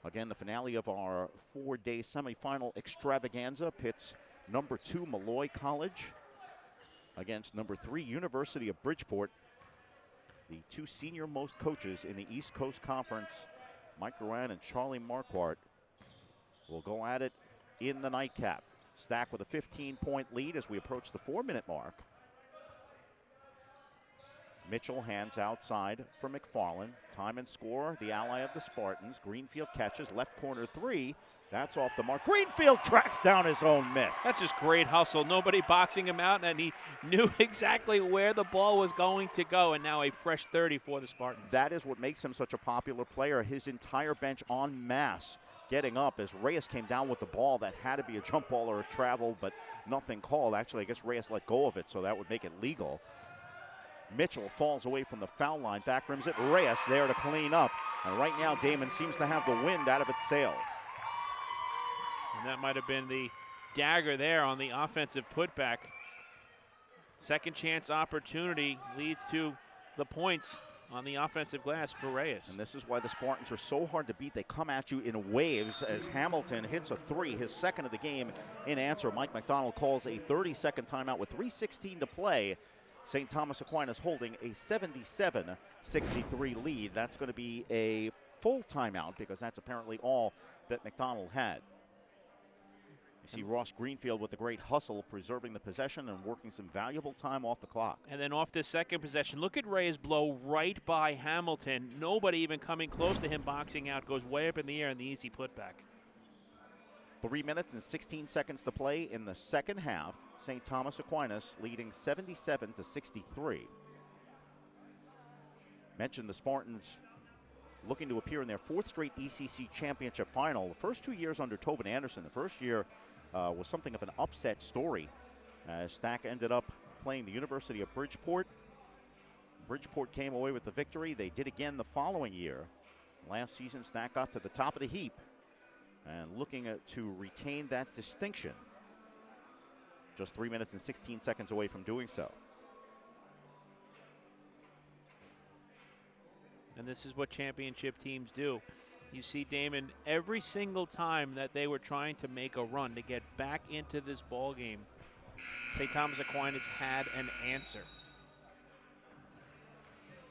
Again, the finale of our 4-day semifinal extravaganza pits number 2 Malloy College against number 3 University of Bridgeport. The 2 senior-most coaches in the East Coast Conference, Mike Duran and Charlie Marquardt, will go at it in the nightcap. Stack with a 15-point lead as we approach the 4-minute mark. Mitchell hands outside for McFarland. Time and score, the ally of the Spartans. Greenfield catches, left corner 3. That's off the mark. Greenfield tracks down his own miss. That's just great hustle. Nobody boxing him out, and he knew exactly where the ball was going to go, and now a fresh 30 for the Spartans. That is what makes him such a popular player. His entire bench en masse getting up as Reyes came down with the ball. That had to be a jump ball or a travel, but nothing called. Actually, I guess Reyes let go of it, so that would make it legal. Mitchell falls away from the foul line, back rims it. Reyes there to clean up. And right now, Daemen seems to have the wind out of its sails. And that might have been the dagger there on the offensive putback. Second chance opportunity leads to the points on the offensive glass for Reyes. And this is why the Spartans are so hard to beat. They come at you in waves as Hamilton hits a 3, his second of the game in answer. Mike McDonald calls a 30-second timeout with 3:16 to play. St. Thomas Aquinas holding a 77-63 lead. That's going to be a full timeout because that's apparently all that McDonald had. You see Ross Greenfield with the great hustle, preserving the possession and working some valuable time off the clock. And then off this second possession, look at Reyes blow right by Hamilton. Nobody even coming close to him boxing out. Goes way up in the air in the easy putback. 3 minutes and 16 seconds to play in the second half. St. Thomas Aquinas leading 77-63. Mentioned the Spartans looking to appear in their 4th straight ECC championship final. The first 2 years under Tobin Anderson. The first year was something of an upset story. Stack ended up playing the University of Bridgeport. Bridgeport came away with the victory. They did again the following year. Last season, Stack got to the top of the heap and looking to retain that distinction. Just 3 minutes and 16 seconds away from doing so. And this is what championship teams do. You see Damon every single time that they were trying to make a run to get back into this ball game. St. Thomas Aquinas had an answer.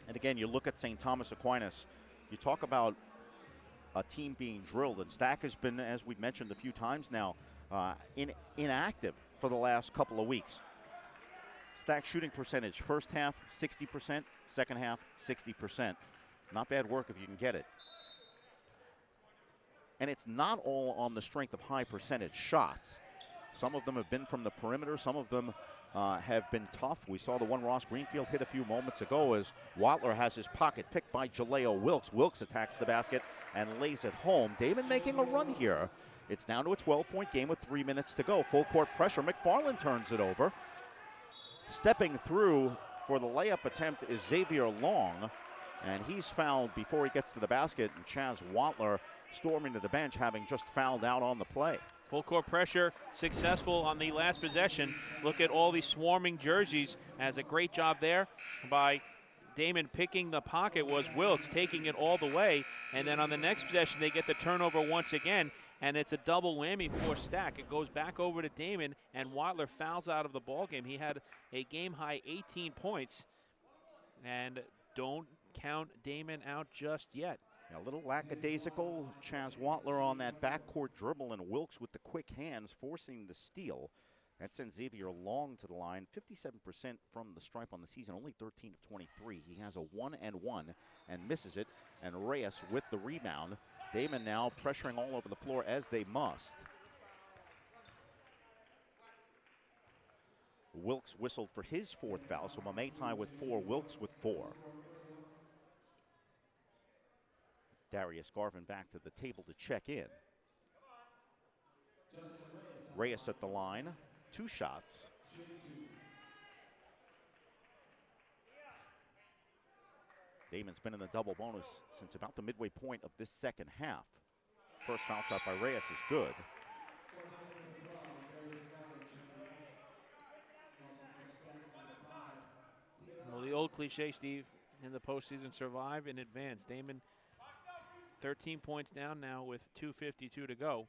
And again, you look at St. Thomas Aquinas, you talk about a team being drilled, and Stack has been, as we've mentioned a few times now, inactive for the last couple of weeks. Stack shooting percentage, first half 60%, second half 60%. Not bad work if you can get it. And it's not all on the strength of high percentage shots. Some of them have been from the perimeter, some of them have been tough. We saw the one Ross Greenfield hit a few moments ago as Watler has his pocket picked by Jaleo Wilkes. Wilkes attacks the basket and lays it home. Daemen making a run here. It's down to a 12-point game with 3 minutes to go. Full court pressure. McFarland turns it over. Stepping through for the layup attempt is Xavier Long, and he's fouled before he gets to the basket, and Chaz Watler storming to the bench, having just fouled out on the play. Full court pressure, successful on the last possession. Look at all these swarming jerseys. Has a great job there by Damon picking the pocket. Was Wilkes taking it all the way. And then on the next possession, they get the turnover once again. And it's a double whammy for Stack. It goes back over to Damon, and Watler fouls out of the ballgame. He had a game-high 18 points. And don't count Damon out just yet. A little lackadaisical. Chaz Watler on that backcourt dribble, and Wilkes with the quick hands forcing the steal. That sends Xavier Long to the line. 57% from the stripe on the season, only 13 of 23. He has a 1-and-1 and misses it. And Reyes with the rebound. Daemen now pressuring all over the floor as they must. Wilkes whistled for his 4th foul, so Mameitai with 4, Wilkes with 4. Darius Garvin back to the table to check in. Reyes at the line, 2 shots. Damon's been in the double bonus since about the midway point of this second half. First foul shot by Reyes is good. Well, the old cliche, Steve, in the postseason, survive in advance. Damon 13 points down now with 2:52 to go.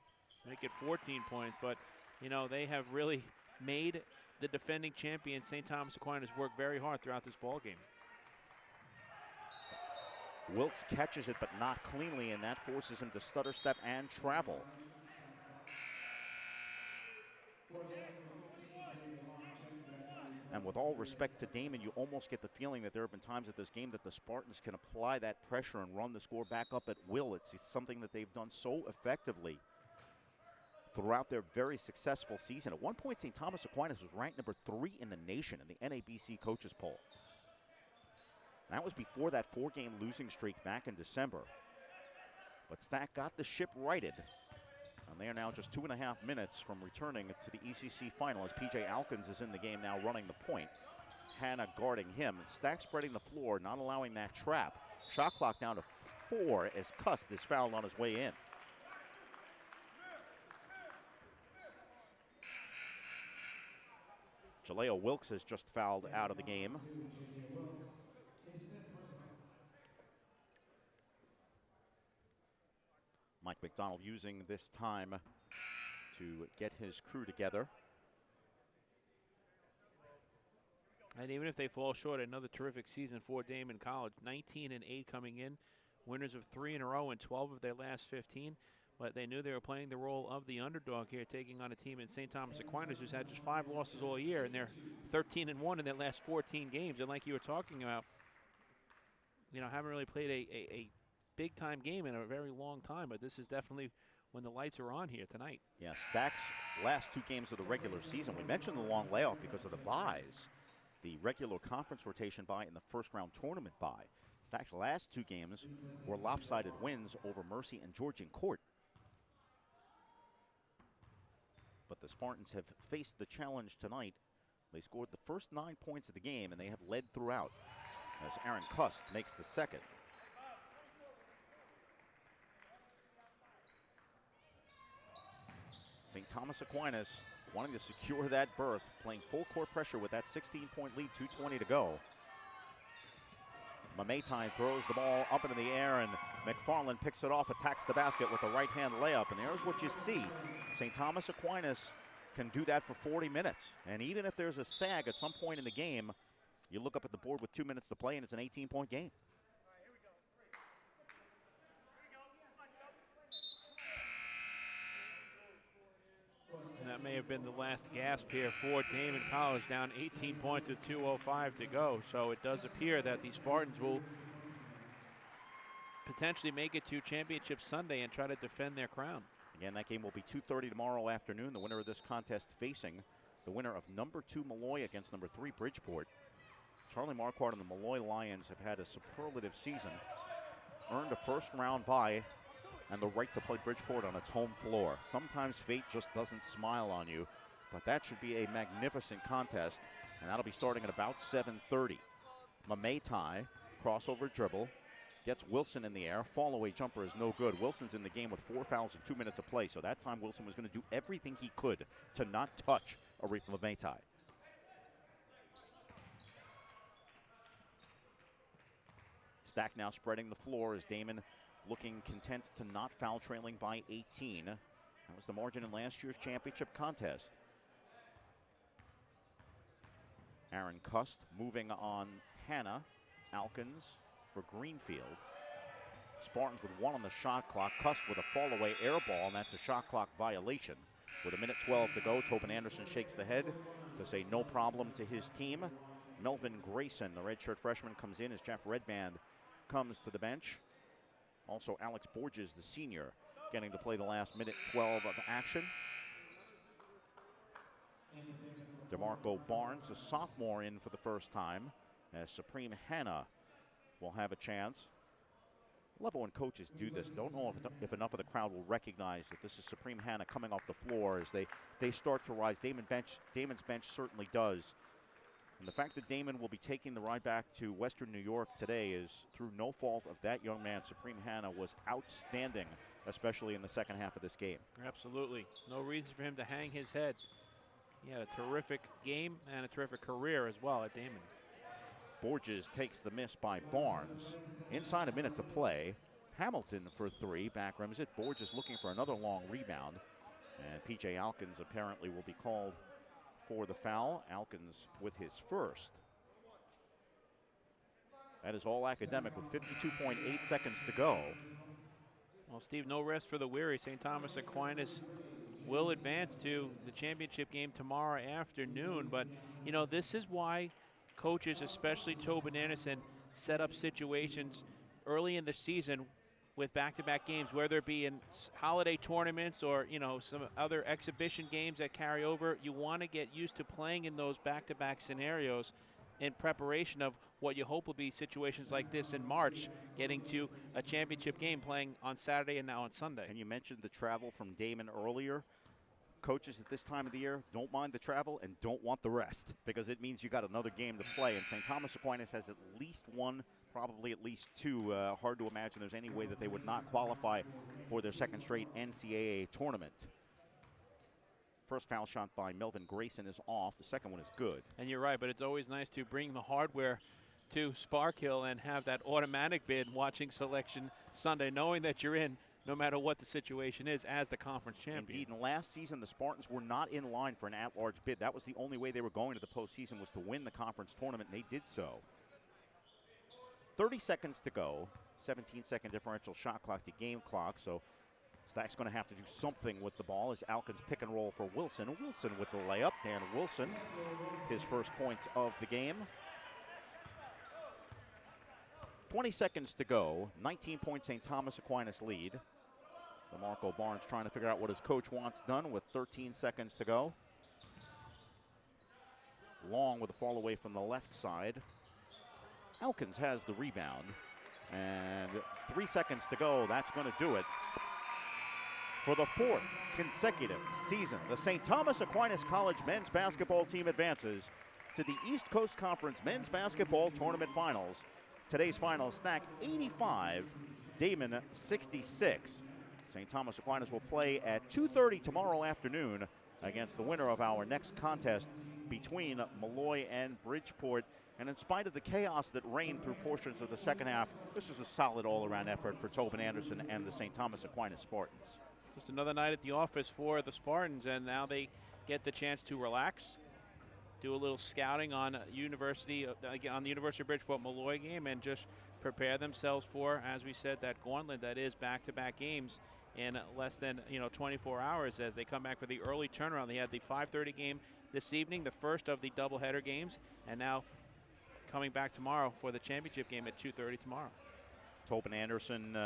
Make it 14 points, but, you know, they have really made the defending champion, St. Thomas Aquinas, work very hard throughout this ball game. Wilkes catches it, but not cleanly, and that forces him to stutter step and travel. And with all respect to Damon, you almost get the feeling that there have been times at this game that the Spartans can apply that pressure and run the score back up at will. It's something that they've done so effectively throughout their very successful season. At one point, St. Thomas Aquinas was ranked number 3 in the nation in the NABC coaches poll. That was before that 4-game losing streak back in December. But Stack got the ship righted. And they are now just 2.5 minutes from returning to the ECC final as P.J. Alkins is in the game now running the point. Hanna guarding him. Stack spreading the floor, not allowing that trap. Shot clock down to 4 as Cust is fouled on his way in. Jaleo Wilkes has just fouled out of the game. Mike McDonald using this time to get his crew together. And even if they fall short, another terrific season for Daemen College. 19-8 coming in, winners of 3 in a row and 12 of their last 15. But they knew they were playing the role of the underdog here, taking on a team in St. Thomas Aquinas who's had just 5 losses all year, and they're 13-1 in their last 14 games. And like you were talking about, you know, haven't really played a big-time game in a very long time, but this is definitely when the lights are on here tonight. Yeah, Stack's last 2 games of the regular season. We mentioned the long layoff because of the byes. The regular conference rotation bye and the first-round tournament bye. Stack's last 2 games were lopsided wins over Mercy and Georgian Court. But the Spartans have faced the challenge tonight. They scored the first 9 points of the game, and they have led throughout as Aaron Cust makes the second. St. Thomas Aquinas wanting to secure that berth, playing full court pressure with that 16-point lead, 2:20 to go. Mameitai throws the ball up into the air, and McFarland picks it off, attacks the basket with a right-hand layup, and there's what you see. St. Thomas Aquinas can do that for 40 minutes, and even if there's a sag at some point in the game, you look up at the board with 2 minutes to play, and it's an 18-point game. And that may have been the last gasp here for Daemen College, down 18 points with 2:05 to go. So it does appear that the Spartans will potentially make it to Championship Sunday and try to defend their crown. Again, that game will be 2:30 tomorrow afternoon. The winner of this contest facing the winner of number 2 Malloy against number 3 Bridgeport. Charlie Marquardt and the Malloy Lions have had a superlative season, earned a first-round bye, and the right to play Bridgeport on its home floor. Sometimes fate just doesn't smile on you, but that should be a magnificent contest, and that'll be starting at about 7:30. Mameitai, crossover dribble, Gets Wilson in the air. Fall away jumper is no good. Wilson's in the game with 4 fouls in 2 minutes of play. So that time Wilson was going to do everything he could to not touch Arif Mehtai. Stack now spreading the floor as Damon looking content to not foul, trailing by 18. That was the margin in last year's championship contest. Aaron Cust moving on Hannah. Alkins for Greenfield. Spartans with 1 on the shot clock. Cust with a fall-away air ball, and that's a shot clock violation. With 1:12 to go, Tobin Anderson shakes the head to say no problem to his team. Melvin Grayson, the redshirt freshman, comes in as Jeff Redband comes to the bench. Also Alex Borges, the senior, getting to play the last 1:12 of action. DeMarco Barnes, a sophomore, in for the first time, as Supreme Hannah will have a chance. Love it when coaches do this. Don't know if enough of the crowd will recognize that this is Supreme Hannah coming off the floor as they start to rise. Damon's bench certainly does. And the fact that Damon will be taking the ride back to Western New York today is through no fault of that young man. Supreme Hannah was outstanding, especially in the second half of this game. Absolutely. No reason for him to hang his head. He had a terrific game and a terrific career as well at Daemen. Borges takes the miss by Barnes. Inside a minute to play. Hamilton for 3, back rims it. Borges looking for another long rebound. And P.J. Alkins apparently will be called for the foul. Alkins with his first. That is all academic with 52.8 seconds to go. Well, Steve, no rest for the weary. St. Thomas Aquinas will advance to the championship game tomorrow afternoon. But, you know, this is why coaches, especially Tobin Anderson, set up situations early in the season with back-to-back games, whether it be in holiday tournaments or, you know, some other exhibition games that carry over. You want to get used to playing in those back-to-back scenarios in preparation of what you hope will be situations like this in March, getting to a championship game playing on Saturday and now on Sunday. And you mentioned the travel from Daemen earlier. Coaches at this time of the year don't mind the travel and don't want the rest because it means you got another game to play. And St. Thomas Aquinas has at least one, probably at least two. Hard to imagine there's any way that they would not qualify for their second straight NCAA tournament. First foul shot by Melvin Grayson is off. The second one is good. And you're right, but it's always nice to bring the hardware to Spark Hill and have that automatic bid watching Selection Sunday, knowing that you're in no matter what the situation is as the conference champion. Indeed, and last season the Spartans were not in line for an at-large bid. That was the only way they were going to the postseason, was to win the conference tournament, and they did so. 30 seconds to go. 17-second differential shot clock to game clock, so Stack's going to have to do something with the ball as Alkins pick and roll for Wilson. Wilson with the layup. Dan Wilson, his first points of the game. 20 seconds to go. 19-point St. Thomas Aquinas lead. DeMarco Barnes trying to figure out what his coach wants done with 13 seconds to go. Long with a fall away from the left side. Alkins has the rebound. And 3 seconds to go. That's going to do it. For the fourth consecutive season, the St. Thomas Aquinas College men's basketball team advances to the East Coast Conference men's basketball tournament finals. Today's finals, Stack 85, Daemen 66. St. Thomas Aquinas will play at 2:30 tomorrow afternoon against the winner of our next contest between Malloy and Bridgeport. And in spite of the chaos that reigned through portions of the second half, this is a solid all-around effort for Tobin Anderson and the St. Thomas Aquinas Spartans. Just another night at the office for the Spartans, and now they get the chance to relax, do a little scouting on the University of Bridgeport Malloy game, and just prepare themselves for, as we said, that gauntlet that is back-to-back games in less than 24 hours as they come back for the early turnaround. They had the 5:30 game this evening, the first of the doubleheader games, and now coming back tomorrow for the championship game at 2:30 tomorrow. Tobin Anderson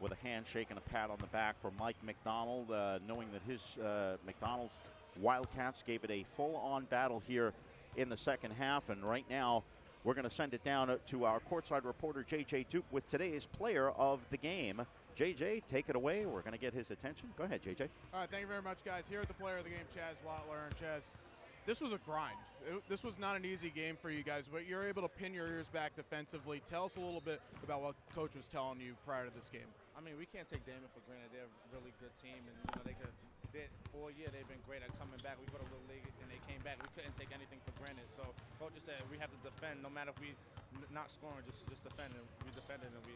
with a handshake and a pat on the back for Mike McDonald, knowing that his McDonald's Wildcats gave it a full-on battle here in the second half. And right now, we're going to send it down to our courtside reporter, J.J. Duke, with today's player of the game. J.J., take it away. We're going to get his attention. Go ahead, J.J. All right, thank you very much, guys. Here at the player of the game, Chaz Watler. And Chaz, this was a grind. This was not an easy game for you guys, but you're able to pin your ears back defensively. Tell us a little bit about what Coach was telling you prior to this game. I mean, we can't take Daemen for granted. They're a really good team, and all year they've been great at coming back. We go to Little League, and they came back. We couldn't take anything for granted. So Coach just said we have to defend, no matter if we not scoring, just defend. And we defended, and we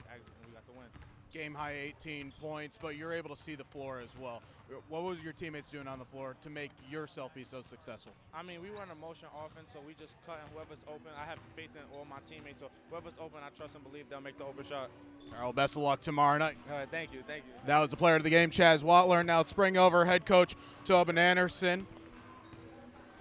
got the win. Game high 18 points, but you're able to see the floor as well. What was your teammates doing on the floor to make yourself be so successful? I mean, we run a motion offense, so we just cut, and whoever's open, I have faith in all my teammates. So whoever's open, I trust and believe they'll make the open shot. Carl, best of luck tomorrow night. All right, thank you. That was the player of the game, Chaz Watler. Now it's bring over head coach Tobin Anderson.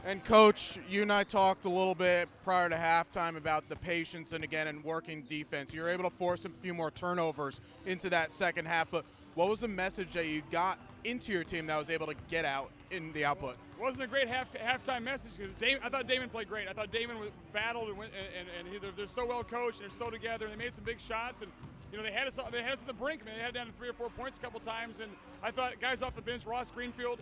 And Coach, you and I talked a little bit prior to halftime about the patience and working defense. You're able to force a few more turnovers into that second half, but what was the message that you got into your team that was able to get out in the output? It wasn't a great halftime message because I thought Damon played great. I thought Damon battled and they're so well coached and they're so together. And they made some big shots and they had us on the brink. Man, they had down to 3 or 4 points a couple times. And I thought guys off the bench, Ross Greenfield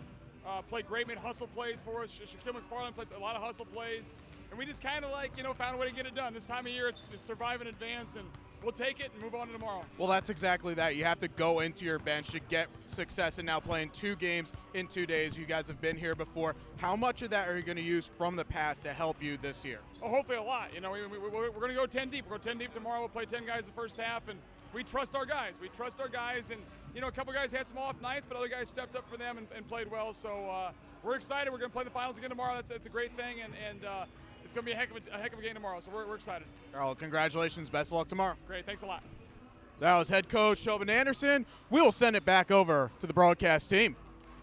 played great, made hustle plays for us. Shaquille McFarland played a lot of hustle plays. And we just kind of found a way to get it done. This time of year, it's survive and advance, and we'll take it and move on to tomorrow. Well, that's exactly that. You have to go into your bench to get success, and now playing 2 games in 2 days. You guys have been here before. How much of that are you going to use from the past to help you this year? Oh, hopefully a lot. We're going to go 10 deep. We'll go 10 deep tomorrow. We'll play 10 guys the first half, and we trust our guys. And a couple guys had some off nights, but other guys stepped up for them and played well. So we're excited. We're going to play the finals again tomorrow. That's a great thing, and it's going to be a heck of a game tomorrow. So we're excited. Carl, congratulations. Best of luck tomorrow. Great. Thanks a lot. That was head coach Tobin Anderson. We will send it back over to the broadcast team.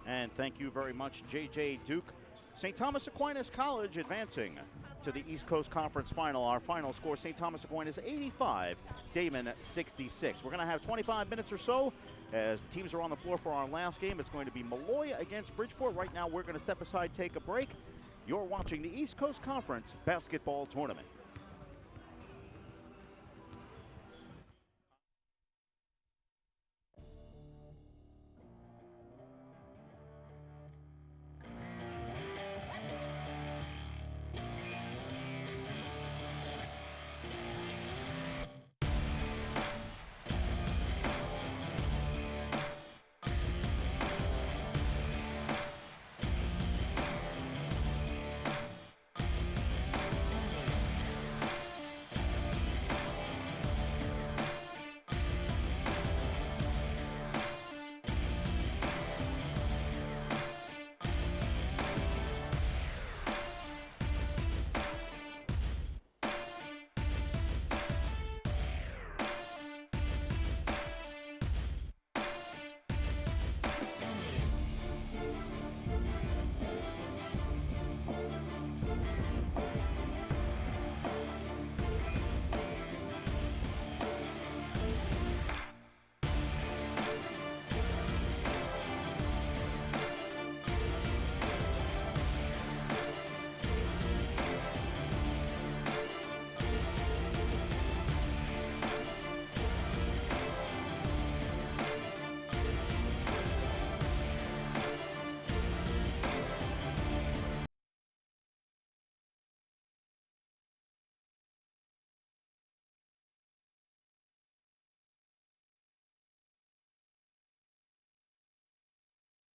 And thank you very much, J.J. Duke. St. Thomas Aquinas College advancing to the East Coast Conference Final. Our final score, St. Thomas Aquinas 85, Daemen 66. We're going to have 25 minutes or so as the teams are on the floor for our last game. It's going to be Malloy against Bridgeport. Right now, we're going to step aside, take a break. You're watching the East Coast Conference Basketball Tournament.